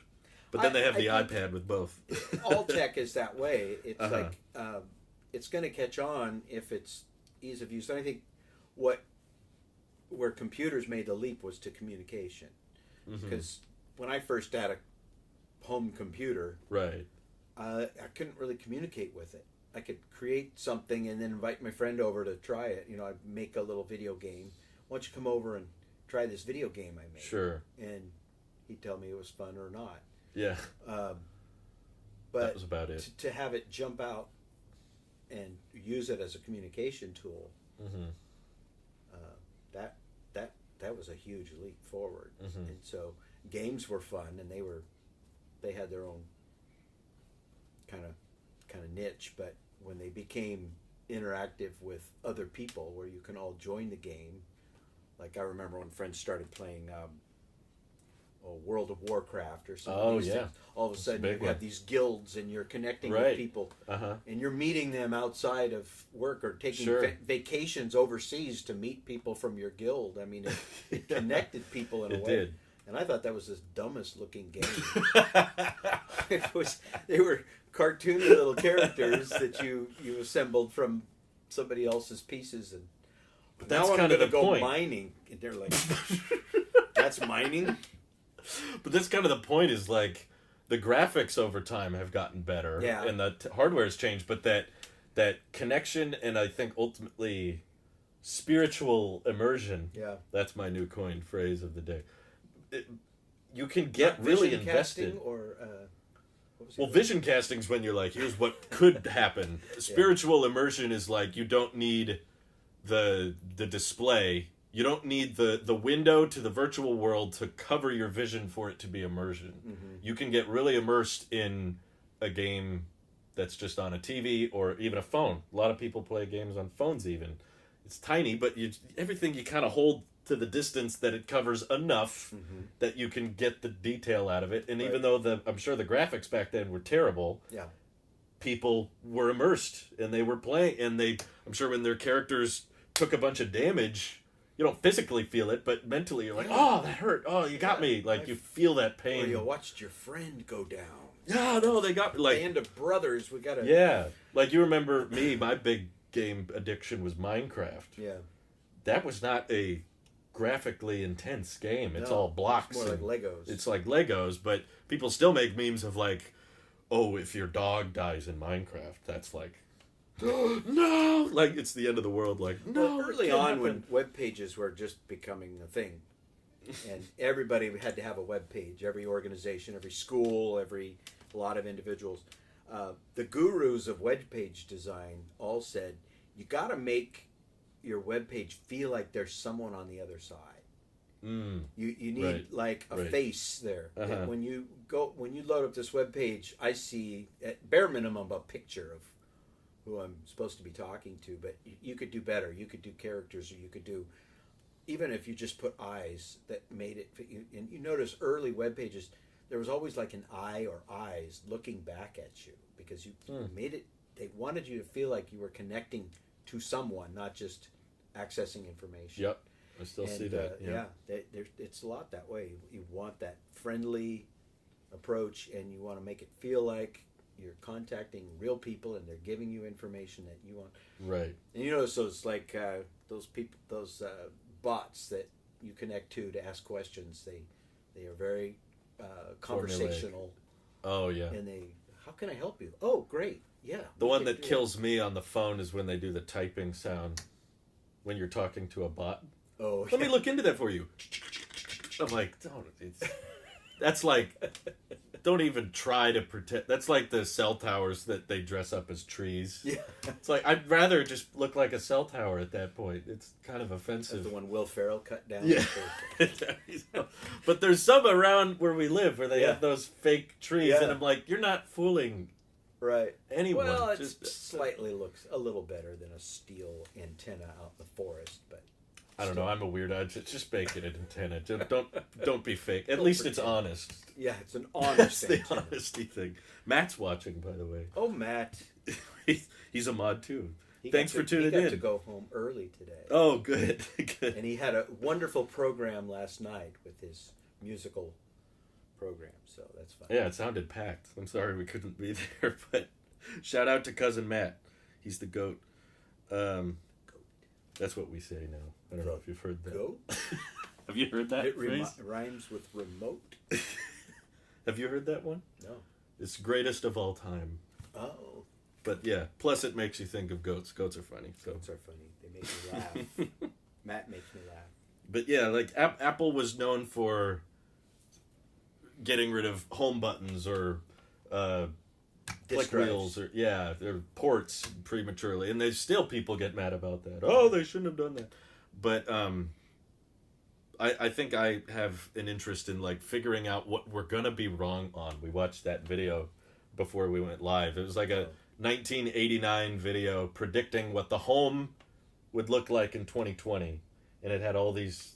But then they have the iPad with both. All tech is that way. It's like it's going to catch on if it's ease of use. And I think where computers made the leap was to communication. Because when I first had a home computer, I couldn't really communicate with it. I could create something and then invite my friend over to try it. I'd make a little video game. Why don't you come over and try this video game I made? Sure. And he'd tell me it was fun or not. Yeah. But that was about it. To have it jump out and use it as a communication tool, that was a huge leap forward. And so games were fun, and they had their own kind of niche. But when they became interactive with other people, where you can all join the game, like I remember when friends started playing World of Warcraft or some of these things. All of a sudden you have these guilds and you're connecting with people and you're meeting them outside of work or taking vacations overseas to meet people from your guild. I mean, it connected people in a way. Did. And I thought that was the dumbest looking game. They were cartoony little characters that you assembled from somebody else's pieces, and but that's kind of the point. Mining, and they're like, "That's mining." But that's kind of the point. Is like the graphics over time have gotten better, and the hardware has changed, but that connection and I think ultimately spiritual immersion. Yeah, that's my new coined phrase of the day. You can get really invested. Vision casting's when you're like, here's what could happen. Spiritual immersion is like you don't need the display. You don't need the window to the virtual world to cover your vision for it to be immersion. Mm-hmm. You can get really immersed in a game that's just on a TV or even a phone. A lot of people play games on phones even. It's tiny, but everything you kind of hold to the distance that it covers enough that you can get the detail out of it. And even though I'm sure the graphics back then were terrible, people were immersed and they were playing. And I'm sure when their characters took a bunch of damage, you don't physically feel it, but mentally you're like, oh, that hurt. Oh, you got me. Like you feel that pain. Or you watched your friend go down. Yeah, no, they got me. Like band of brothers. We gotta. Yeah, like you remember me. My big game addiction was Minecraft. Yeah, that was not a graphically intense game. It's all blocks. It's more like Legos. It's like Legos, but people still make memes of like, oh, if your dog dies in Minecraft, that's like, no, like it's the end of the world. Like, no. Well, early on, when web pages were just becoming a thing, and everybody had to have a web page. Every organization, every school, a lot of individuals. The gurus of web page design all said, you got to make your web page feel like there's someone on the other side. You need like a face there. And when you load up this web page, I see at bare minimum a picture of who I'm supposed to be talking to, but you could do better. You could do characters, or you could do, even if you just put eyes that made it fit you. And you notice early web pages, there was always like an eye or eyes looking back at you because you made it. They wanted you to feel like you were connecting to someone, not just accessing information. Yep, I still see that. It's a lot that way. You want that friendly approach, and you want to make it feel like you're contacting real people, and they're giving you information that you want. Right. And you notice those like those people, those bots that you connect to ask questions. They are very conversational. Oh yeah. And how can I help you? Oh, great. Yeah. The one that kills me on the phone is when they do the typing sound when you're talking to a bot. Oh, let me look into that for you. I'm like, that's like, don't even try to pretend. That's like the cell towers that they dress up as trees. Yeah. It's like, I'd rather just look like a cell tower at that point. It's kind of offensive. That's the one Will Ferrell cut down. Yeah. But there's some around where we live where they have those fake trees, and I'm like, you're not fooling anyone. Well, it slightly looks a little better than a steel antenna out in the forest, but I don't know. I'm a weirdo. Just make it an antenna. Don't be fake. At least it's honest. Yeah, it's an honest That's the honesty thing. Matt's watching, by the way. Oh, Matt. He's a mod too. Thanks for tuning in. He got to go home early today. Oh, good. Good. And he had a wonderful program last night with his musical program, so that's fine. Yeah, it sounded packed. I'm sorry we couldn't be there, but shout out to cousin Matt. He's the GOAT. That's what we say now. I don't know if you've heard that. GOAT? Have you heard that phrase? Rhymes with remote. Have you heard that one? No. It's greatest of all time. Oh. But yeah, plus it makes you think of goats. Goats are funny. Goats are funny. They make me laugh. Matt makes me laugh. But yeah, like Apple was known for getting rid of home buttons or click wheels or their ports prematurely, and people get mad about that. Oh, they shouldn't have done that. But I think I have an interest in like figuring out what we're gonna be wrong on. We watched that video before we went live. It was like a 1989 video predicting what the home would look like in 2020, and it had all these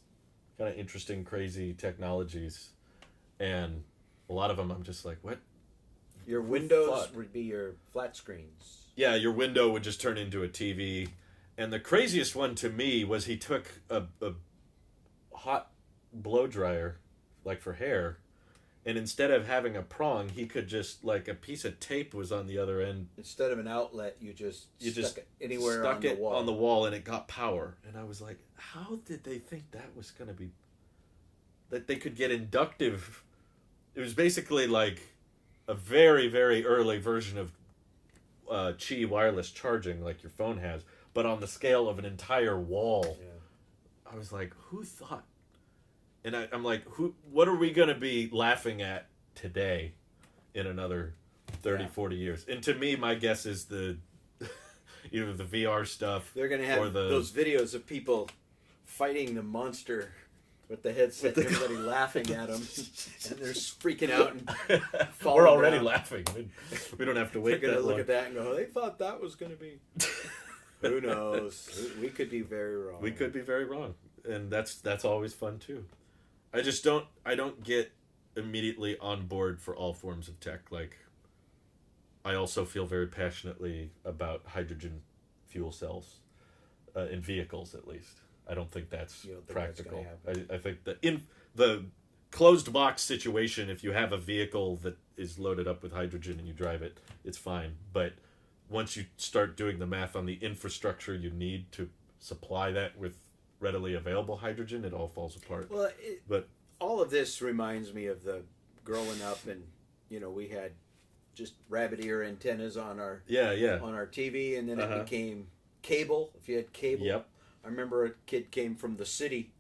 kind of interesting, crazy technologies. And a lot of them, I'm just like, what? Your windows would be your flat screens. Yeah, your window would just turn into a TV. And the craziest one to me was he took a hot blow dryer, like for hair, and instead of having a prong, he could just, like, a piece of tape was on the other end. Instead of an outlet, you just stuck it anywhere on the wall. On the wall, and it got power. And I was like, how did they think that was going to be... that they could get inductive... It was basically like a very, very early version of Qi wireless charging, like your phone has, but on the scale of an entire wall. Yeah. I was like, who thought? And I'm like, what are we going to be laughing at today in another 30, 40 years? And to me, my guess is either the VR stuff. They're going to have those videos of people fighting the monster with the headset, and everybody laughing at them, and they're freaking out and falling We're already down. Laughing. We don't have to wait. They're going to look at that and go, they thought that was going to be... Who knows? We could be very wrong. We could be very wrong. And that's always fun, too. I don't get immediately on board for all forms of tech. Like, I also feel very passionately about hydrogen fuel cells, in vehicles at least. I don't think that's practical. I think that in the closed box situation, if you have a vehicle that is loaded up with hydrogen and you drive it, it's fine. But once you start doing the math on the infrastructure you need to supply that with readily available hydrogen, it all falls apart. Well, but all of this reminds me of the growing up, and we had just rabbit ear antennas on our on our TV, and then it became cable. If you had cable, yep. I remember a kid came from the city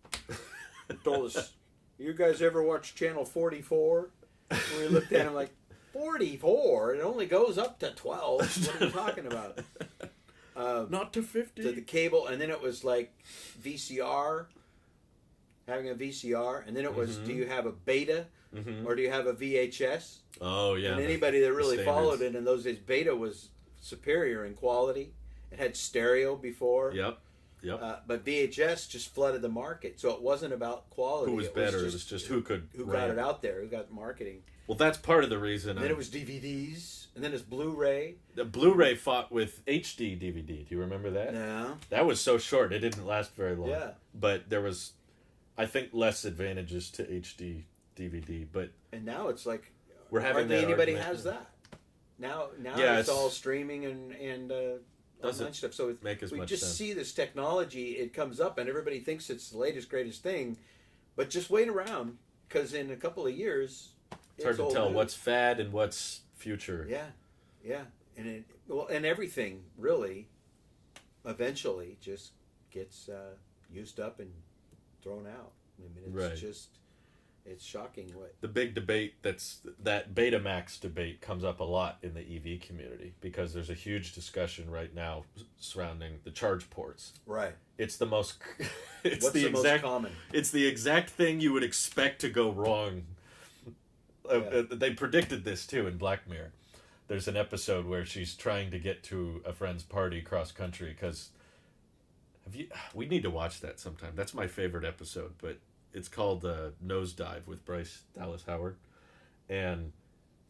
and told us, "You guys ever watch Channel 44?" And we looked at him like, 44? It only goes up to 12. What are you talking about? Not to 50. To the cable, and then it was like VCR, having a VCR, and then it was, do you have a beta, or do you have a VHS? Oh, yeah. And anybody that really followed it in those days, beta was superior in quality. It had stereo before. Yep. But VHS just flooded the market, so it wasn't about quality. Who was better? It was just who got it out there, who got marketing. Well, that's part of the reason. And then it was DVDs, and then it's Blu-ray. The Blu-ray fought with HD DVD. Do you remember that? No. That was so short; it didn't last very long. Yeah. But there was, I think, less advantages to HD DVD. And now it's like, we're having that anybody argument. has that. Now yeah, it's all streaming and online stuff. So make as we much just sense. see this technology. It comes up, and everybody thinks it's the latest, greatest thing. But just wait around, because in a couple of years, it's hard to tell what's fad and what's future. Yeah, and everything really, eventually, just gets used up and thrown out. I mean, it's shocking what the big debate that Betamax debate comes up a lot in the EV community, because there's a huge discussion right now surrounding the charge ports. Right. It's the most. What's the most common? It's the exact thing you would expect to go wrong. Yeah. They predicted this too in Black Mirror. There's an episode where she's trying to get to a friend's party cross country because. We need to watch that sometime. That's my favorite episode, but. It's called Nosedive with Bryce Dallas Howard. And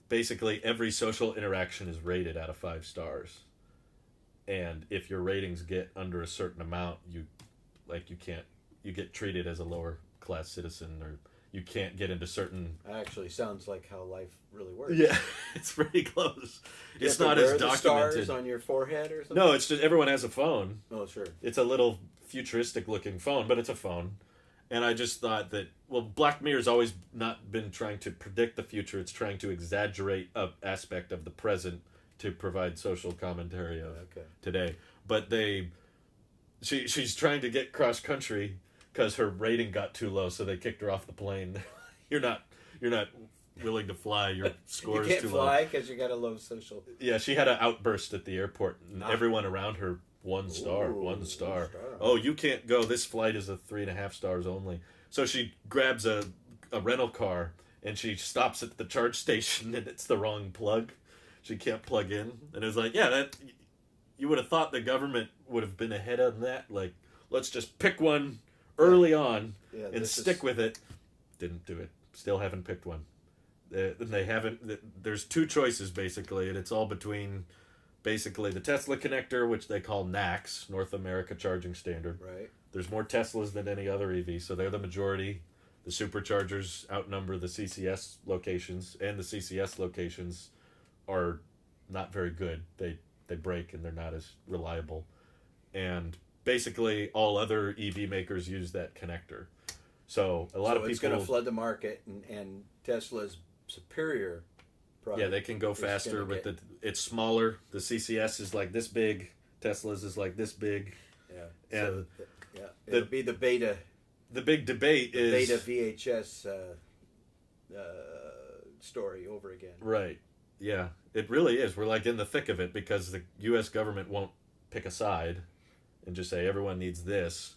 basically every social interaction is rated out of 5 stars. And if your ratings get under a certain amount, you get treated as a lower class citizen, or you can't get into certain... That actually sounds like how life really works. Yeah, it's pretty close. It's not as documented. Stars on your forehead or something? No, it's just everyone has a phone. Oh, sure. It's a little futuristic looking phone, but it's a phone. And I just thought that, well, Black Mirror's always not been trying to predict the future. It's trying to exaggerate an aspect of the present to provide social commentary of today. But she's trying to get cross country because her rating got too low, so they kicked her off the plane. You're not willing to fly. Your score is too low. You can't fly because you got a low social. Yeah, she had an outburst at the airport, and everyone around her. 1 star. Oh, you can't go. This flight is a 3.5 stars only. So she grabs a rental car and she stops at the charge station, and it's the wrong plug. She can't plug in. And it was like, that you would have thought the government would have been ahead on that. Like, let's just pick one early on and stick with it. Didn't do it. Still haven't picked one. They haven't. There's two choices basically, and it's all between basically the Tesla connector, which they call NACS, North America Charging Standard. Right. There's more Teslas than any other EV, so they're the majority. The superchargers outnumber the CCS locations, and the CCS locations are not very good. They break and they're not as reliable. And basically all other EV makers use that connector. So a lot of people... it's going to flood the market, and Tesla's superior product... Yeah, they can go faster with it's smaller. The CCS is like this big. Tesla's is like this big. Yeah. And it'll be the beta... The big debate is... Beta VHS story over again. Right. Yeah, it really is. We're like in the thick of it because the U.S. government won't pick a side and just say everyone needs this.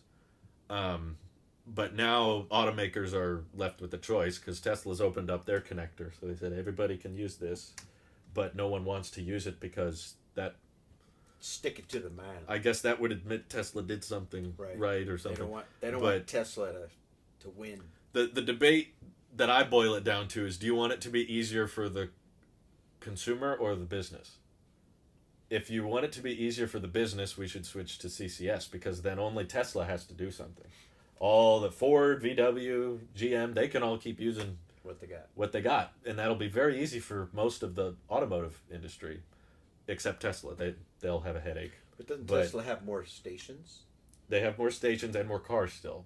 But now automakers are left with the choice because Tesla's opened up their connector. So they said everybody can use this, but no one wants to use it because that... Stick it to the man. I guess that would admit Tesla did something right or something. They don't want Tesla to win. The debate that I boil it down to is, do you want it to be easier for the consumer or the business? If you want it to be easier for the business, we should switch to CCS because then only Tesla has to do something. All the Ford, VW, GM, they can all keep using what they got. And that'll be very easy for most of the automotive industry, except Tesla. They'll have a headache. But doesn't Tesla have more stations? They have more stations and more cars still.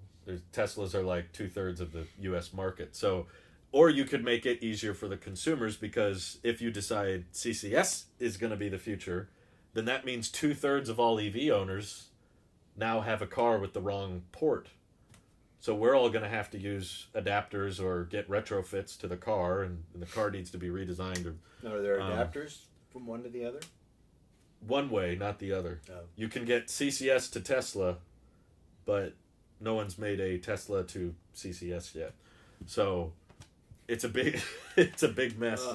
Teslas are like 2/3 of the U.S. market. So, or you could make it easier for the consumers because if you decide CCS is going to be the future, then that means 2/3 of all EV owners now have a car with the wrong port. So we're all going to have to use adapters or get retrofits to the car, and the car needs to be redesigned. Are there adapters from one to the other? One way, not the other. Oh. You can get CCS to Tesla, but no one's made a Tesla to CCS yet. So it's a big mess.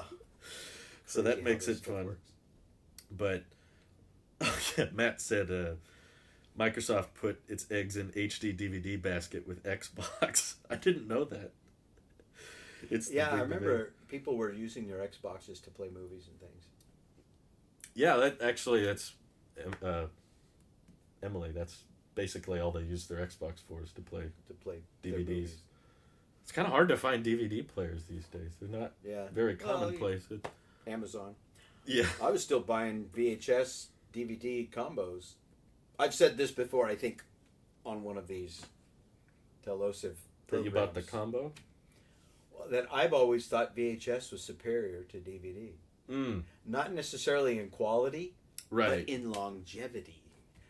So that makes it fun. Works. But Matt said Microsoft put its eggs in HD DVD basket with Xbox. I didn't know that. I remember people were using their Xboxes to play movies and things. Yeah, that's Emily. That's basically all they use their Xbox for is to play DVDs. It's kind of hard to find DVD players these days. They're not very commonplace. Amazon. Yeah. I was still buying VHS DVD combos. I've said this before, I think, on one of these Tailosive programs. That you bought the combo? Well, that I've always thought VHS was superior to DVD. Not necessarily in quality, but in longevity.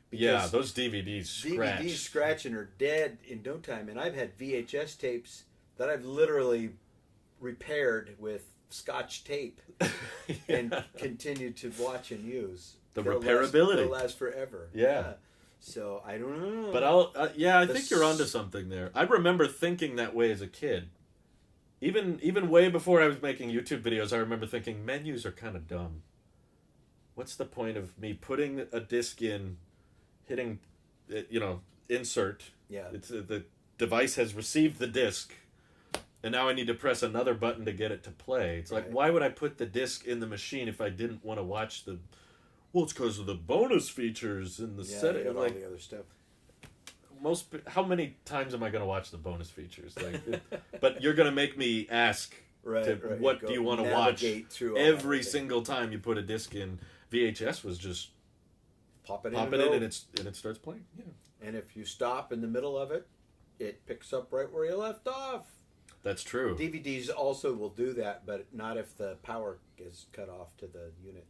Because those DVDs scratch. DVDs scratch and are dead in no time. And I've had VHS tapes that I've literally repaired with Scotch tape and continued to watch and use. The repairability. They'll last forever. Yeah. So I don't know. But I think you're onto something there. I remember thinking that way as a kid. Even way before I was making YouTube videos, I remember thinking menus are kind of dumb. What's the point of me putting a disc in, hitting, insert? Yeah. The device has received the disc, and now I need to press another button to get it to play. It's like, why would I put the disc in the machine if I didn't want to watch the... Well, it's because of the bonus features and the setting. All the other stuff. How many times am I going to watch the bonus features? But you're going to make me ask, what do you want to watch every single time you put a disc in? VHS was just pop it in and it starts playing. Yeah. And if you stop in the middle of it, it picks up right where you left off. That's true. DVDs also will do that, but not if the power is cut off to the unit.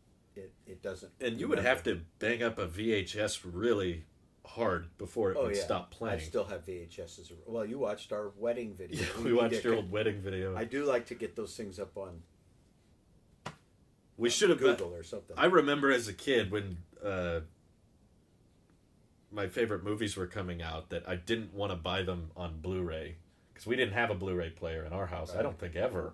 It doesn't. And you would have to bang up a VHS really hard before it would stop playing. I still have VHSs. Well, you watched our wedding video. Yeah, we watched your old wedding video. I do like to get those things up on we should have Google or something. I remember as a kid when my favorite movies were coming out that I didn't want to buy them on Blu-ray because we didn't have a Blu-ray player in our house. I don't think ever.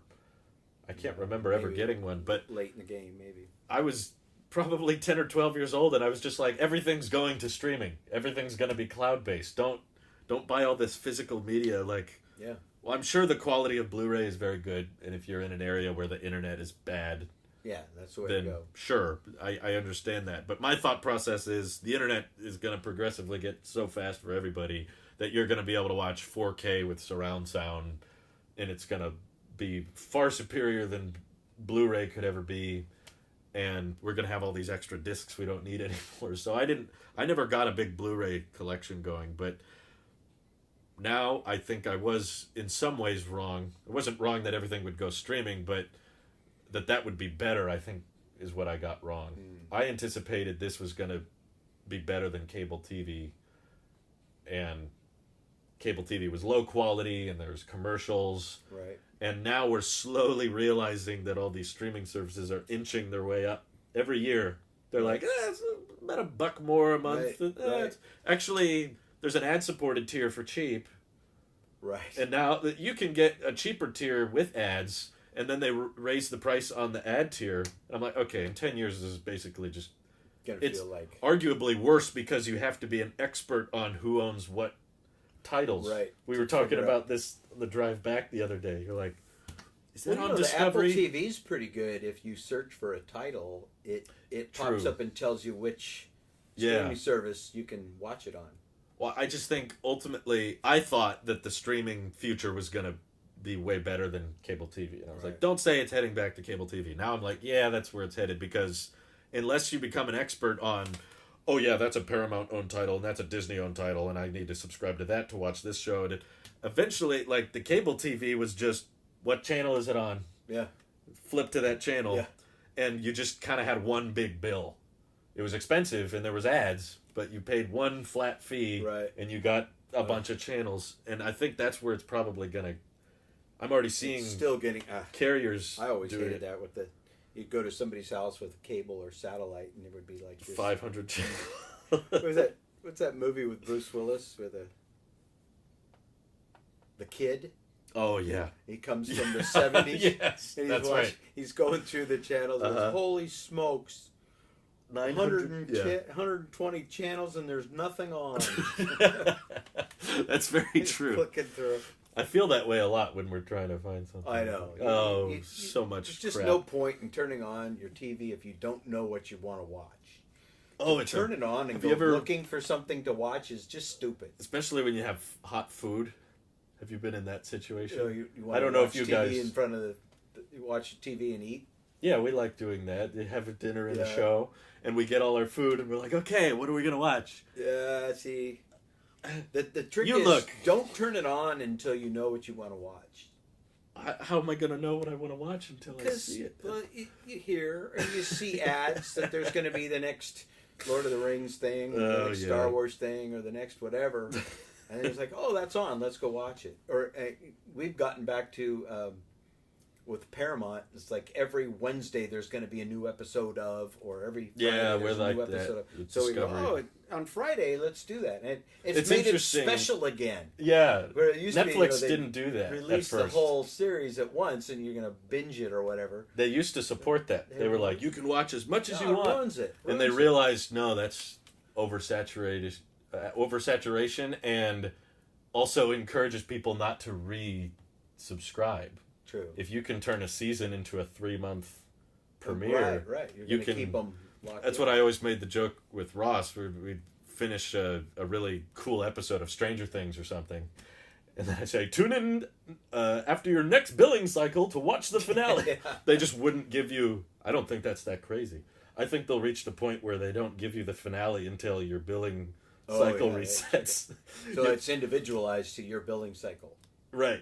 I can't remember ever getting one, but late in the game maybe. I was probably 10 or 12 years old and I was just like, everything's going to streaming. Everything's going to be cloud-based. Don't buy all this physical media Well, I'm sure the quality of Blu-ray is very good, and if you're in an area where the internet is bad, yeah, that's the way to go. Sure, I understand that. But my thought process is the internet is going to progressively get so fast for everybody that you're going to be able to watch 4K with surround sound, and it's going to be far superior than Blu-ray could ever be. And we're going to have all these extra discs we don't need anymore. So I never got a big Blu-ray collection going, but now I think I was in some ways wrong. It wasn't wrong that everything would go streaming, but that would be better, I think, is what I got wrong. I anticipated this was going to be better than cable TV, and cable TV was low quality, and there's commercials. Right. And now we're slowly realizing that all these streaming services are inching their way up every year. They're like, it's about $1 more a month. Right. Actually, there's an ad-supported tier for cheap. Right. And now that you can get a cheaper tier with ads, and then they raise the price on the ad tier. And I'm like, okay, in 10 years, this is basically just... It's feel like... arguably worse because you have to be an expert on who owns what titles. Right. We were talking about this on the drive back the other day. You're like, is that on Discovery? The Apple TV's pretty good. If you search for a title, it pops up and tells you which streaming service you can watch it on. Well, I just think ultimately, I thought that the streaming future was going to be way better than cable TV. And I was like, don't say it's heading back to cable TV. Now I'm like, yeah, that's where it's headed, because unless you become an expert on, oh yeah, that's a Paramount-owned title, and that's a Disney-owned title, and I need to subscribe to that to watch this show. And eventually, like, the cable TV was just, what channel is it on? Yeah. Flip to that channel. Yeah. And you just kind of had one big bill. It was expensive, and there was ads, but you paid one flat fee, and you got a bunch of channels. And I think that's where it's probably going to... I'm already seeing still getting carriers. I always hated that with the... You'd go to somebody's house with cable or satellite, and it would be like this. 500 channels. What's that movie with Bruce Willis with the kid? Oh yeah, he comes from the 70s. Yes, and that's right. He's going through the channels. And goes, holy smokes! 120 channels, and there's nothing on. That's very true. Clicking through. I feel that way a lot when we're trying to find something. I know. Oh, so much There's just crap. no point in turning on your TV if you don't know what you want to watch. Turn it on and go looking for something to watch is just stupid. Especially when you have hot food. Have you been in that situation? You I don't know if you guys in front of you watch TV and eat. Yeah, we like doing that. You have a dinner and a show, and we get all our food, and we're like, okay, what are we gonna watch? Yeah, see. The trick is don't turn it on until you know what you want to watch. How am I going to know what I want to watch until I see it? Well, you hear or you see ads that there's going to be the next Lord of the Rings thing, or the next Star Wars thing, or the next whatever. And then it's like, oh, that's on. Let's go watch it. Or we've gotten back to... with Paramount, it's like every Wednesday there's going to be a new episode of, or every Friday there's a new episode of. So we go, on Friday, let's do that. And it's made it special again. Yeah. Where it used Netflix to be, didn't do that. Release the whole series at once, and you're going to binge it or whatever. They used to support that. They were like, you can watch as much as you want. Ruins it. And they realized, no, that's oversaturation, and also encourages people not to resubscribe. True. If you can turn a season into a 3-month premiere, right. You're going to keep them locked That's in. what I always made the joke with Ross. We'd finish a really cool episode of Stranger Things or something, and then I say, tune in after your next billing cycle to watch the finale. Yeah. They just wouldn't give you... I don't think that's that crazy. I think they'll reach the point where they don't give you the finale until your billing cycle resets. So it's individualized to your billing cycle. Right.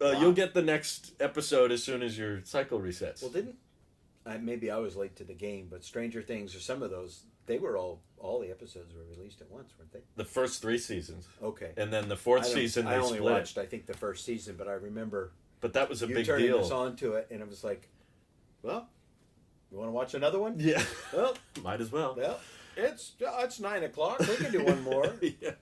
You'll get the next episode as soon as your cycle resets. Well, maybe I was late to the game, but Stranger Things or some of those, they were all the episodes were released at once, weren't they? The first 3 seasons. Okay. And then the 4th season they split. I only watched, I think, the first season, but I remember. But that was a big deal. You turning us on to it, and it was like, well, you want to watch another one? Yeah. Well, might as well. Well, it's 9:00. We can do one more. Yeah.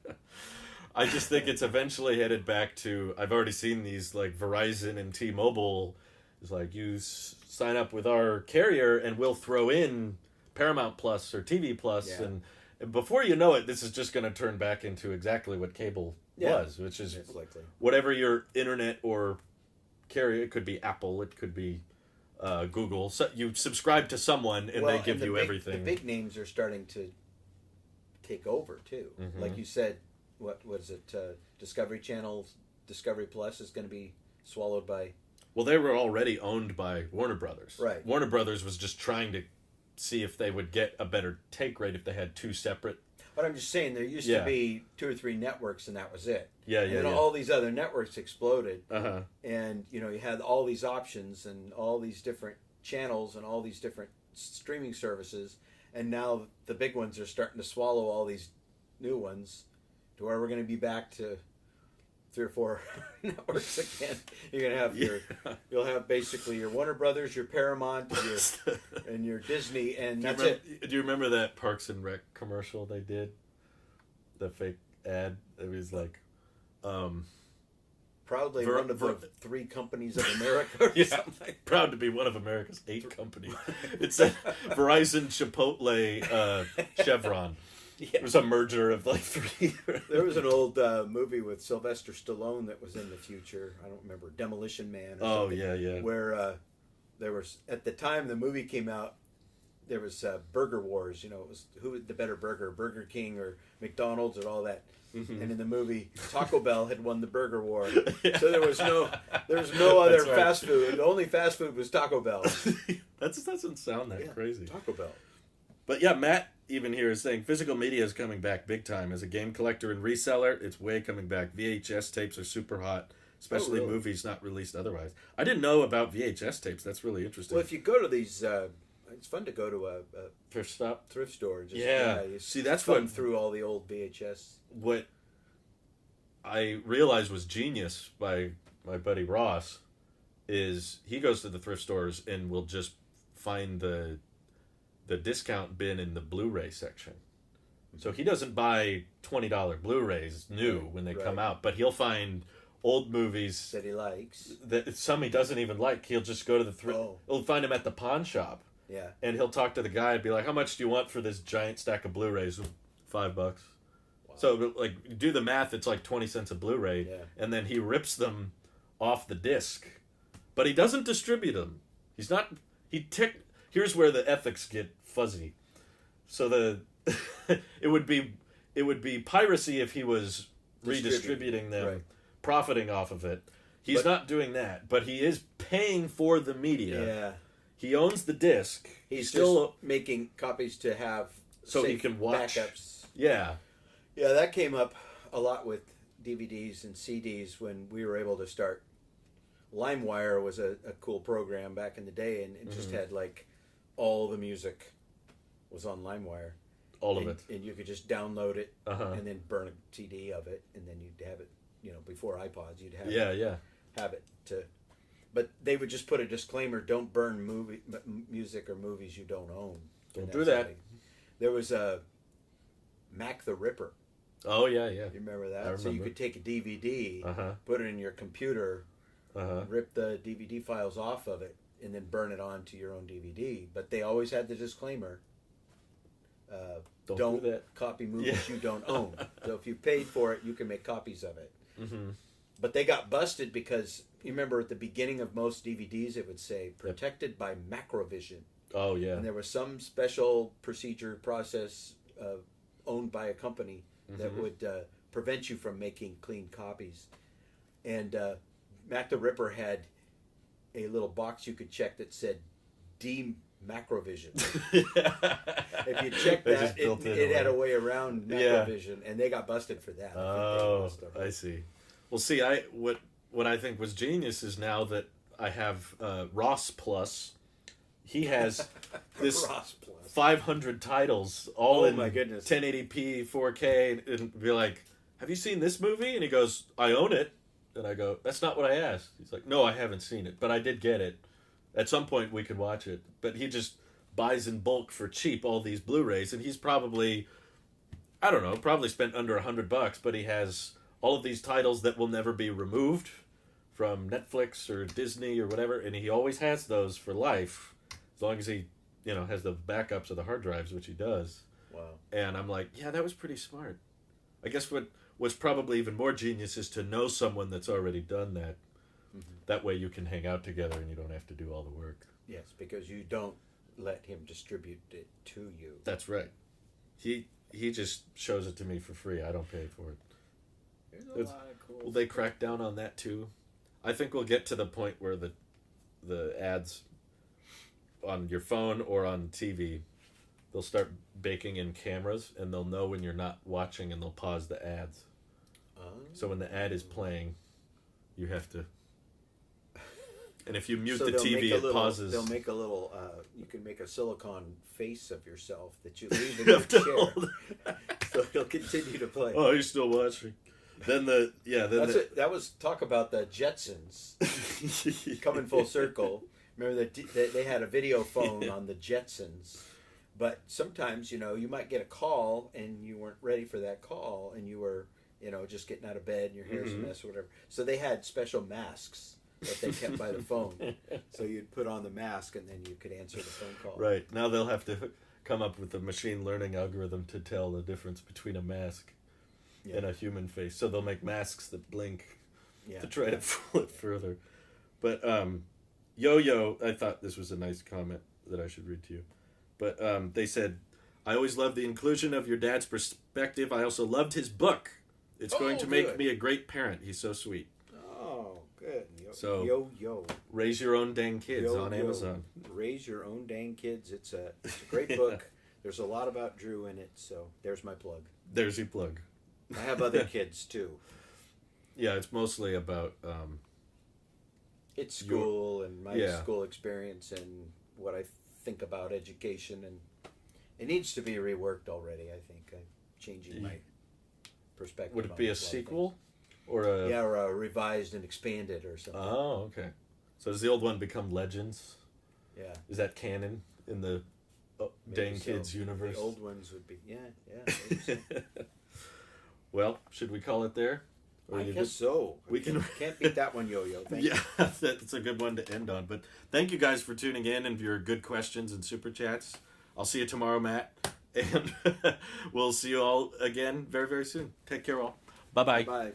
I just think it's eventually headed back to... I've already seen these, like, Verizon and T-Mobile. It's like, you sign up with our carrier, and we'll throw in Paramount Plus or TV Plus. Yeah. And before you know it, this is just going to turn back into exactly what cable was, which is whatever your internet or carrier. It could be Apple, it could be Google. So you subscribe to someone and they give you everything. The big names are starting to take over too. Mm-hmm. Like you said, what was it? Discovery Channel, Discovery Plus is going to be swallowed by. Well, they were already owned by Warner Brothers. Right. Warner Brothers was just trying to see if they would get a better take rate if they had two separate. But I'm just saying, there used to be 2 or 3 networks, and that was it. And then all these other networks exploded, and you had all these options and all these different channels and all these different streaming services, and now the big ones are starting to swallow all these new ones, to where we're going to be back to 3 or 4 networks again. You're going to have you'll have basically your Warner Brothers, your Paramount, and your Disney, and that's it. Do you remember that Parks and Rec commercial they did? The fake ad? It was like... Proudly one of the 3 companies of America or something. Proud to be one of America's 8 companies. It said Verizon, Chipotle, Chevron. It was a merger of like 3. There was an old movie with Sylvester Stallone that was in the future. I don't remember, Demolition Man or something. Yeah. Where there was, at the time the movie came out, there was Burger Wars. It was who had the better burger, Burger King or McDonald's and all that. Mm-hmm. And in the movie, Taco Bell had won the burger war. So there was no other fast food. The only fast food was Taco Bell. That doesn't sound that crazy. Taco Bell. But yeah, Matt even here is saying physical media is coming back big time. As a game collector and reseller, it's way coming back. VHS tapes are super hot, especially movies not released otherwise. I didn't know about VHS tapes. That's really interesting. Well, if you go to these... it's fun to go to a thrift store. Just, you see, that's fun through all the old VHS. What I realized was genius by my buddy Ross is he goes to the thrift stores and will just find the discount bin in the Blu-ray section. So he doesn't buy $20 Blu-rays new when they come out, but he'll find old movies that he likes. That some he doesn't even like. He'll just go to the thrift. He'll find them at the pawn shop. Yeah. And he'll talk to the guy and be like, "How much do you want for this giant stack of Blu-rays?" $5. Wow. So like, do the math. It's like 20 cents a Blu-ray, and then he rips them off the disc, but he doesn't distribute them. He's not. Here's where the ethics get fuzzy. So it would be piracy if he was redistributing them, profiting off of it. He's not doing that, but he is paying for the media. Yeah. He owns the disc. He's still making copies to have so he can watch backups. Yeah. Yeah, that came up a lot with DVDs and CDs when we were able to start. LimeWire was a cool program back in the day, and it just had like all the music was on LimeWire. All of it. And you could just download it and then burn a CD of it, and then you'd have it, before iPods, you'd have have it to... But they would just put a disclaimer, don't burn music or movies you don't own. Don't do that. There was a Mac the Ripper. Oh, yeah. You remember that? I remember. So you could take a DVD, put it in your computer, rip the DVD files off of it, and then burn it onto your own DVD. But they always had the disclaimer, don't copy movies you don't own. So if you paid for it, you can make copies of it. Mm-hmm. But they got busted because, you remember at the beginning of most DVDs, it would say, protected by Macrovision. Oh, yeah. And there was some special process owned by a company that would prevent you from making clean copies. And Mac the Ripper had a little box you could check that said Macrovision. If you checked that, it had a way around Macrovision, and they got busted for that. I see. Well, see, what I think was genius is now that I have Ross Plus, he has this 500 titles all in 1080p, 4K, and be like, "Have you seen this movie?" And he goes, "I own it." And I go, "That's not what I asked." He's like, "No, I haven't seen it, but I did get it. At some point we could watch it." But he just buys in bulk for cheap all these Blu-rays, and he's probably spent under $100, but he has all of these titles that will never be removed from Netflix or Disney or whatever, and he always has those for life, as long as he, has the backups of the hard drives, which he does. Wow. And I'm like, yeah, that was pretty smart. I guess what's probably even more genius is to know someone that's already done that. Mm-hmm. That way you can hang out together and you don't have to do all the work. Yes, because you don't let him distribute it to you. That's right. He just shows it to me for free. I don't pay for it. There's a lot of cool. Will they crack down on that too? I think we'll get to the point where the ads on your phone or on TV, they'll start baking in cameras and they'll know when you're not watching and they'll pause the ads. So when the ad is playing, you have to. And if you mute the TV, it pauses. They'll make a little. You can make a silicone face of yourself that you leave in your chair, so it'll continue to play. Oh, you're still watching. Then that was talk about the Jetsons coming full circle. Remember that they had a video phone on the Jetsons, but sometimes you might get a call and you weren't ready for that call and you were just getting out of bed and your hair's a mess or whatever. So they had special masks that they kept by the phone. So you'd put on the mask and then you could answer the phone call. Right. Now they'll have to come up with a machine learning algorithm to tell the difference between a mask and a human face. So they'll make masks that blink to try to fool it further. But Yo-Yo, I thought this was a nice comment that I should read to you. But they said, I always loved the inclusion of your dad's perspective. I also loved his book. It's going to make me a great parent. He's so sweet. Good. Yo. Raise Your Own Dang Kids on Amazon. Raise Your Own Dang Kids. It's a great book. There's a lot about Drew in it, so there's my plug. There's your plug. I have other kids, too. Yeah, it's mostly about... it's school and my school experience and what I think about education. And it needs to be reworked already, I think. I'm changing my perspective. Would it be a sequel? Or a revised and expanded or something. Oh, okay. So does the old one become Legends? Yeah. Is that canon in the Dang Kids universe? The old ones would be, yeah. Well, should we call it there? Or I guess so. Can't beat that one, Yo-Yo. Thank you. That's a good one to end on. But thank you guys for tuning in and for your good questions and super chats. I'll see you tomorrow, Matt. And we'll see you all again very, very soon. Take care, all. Bye-bye. Bye.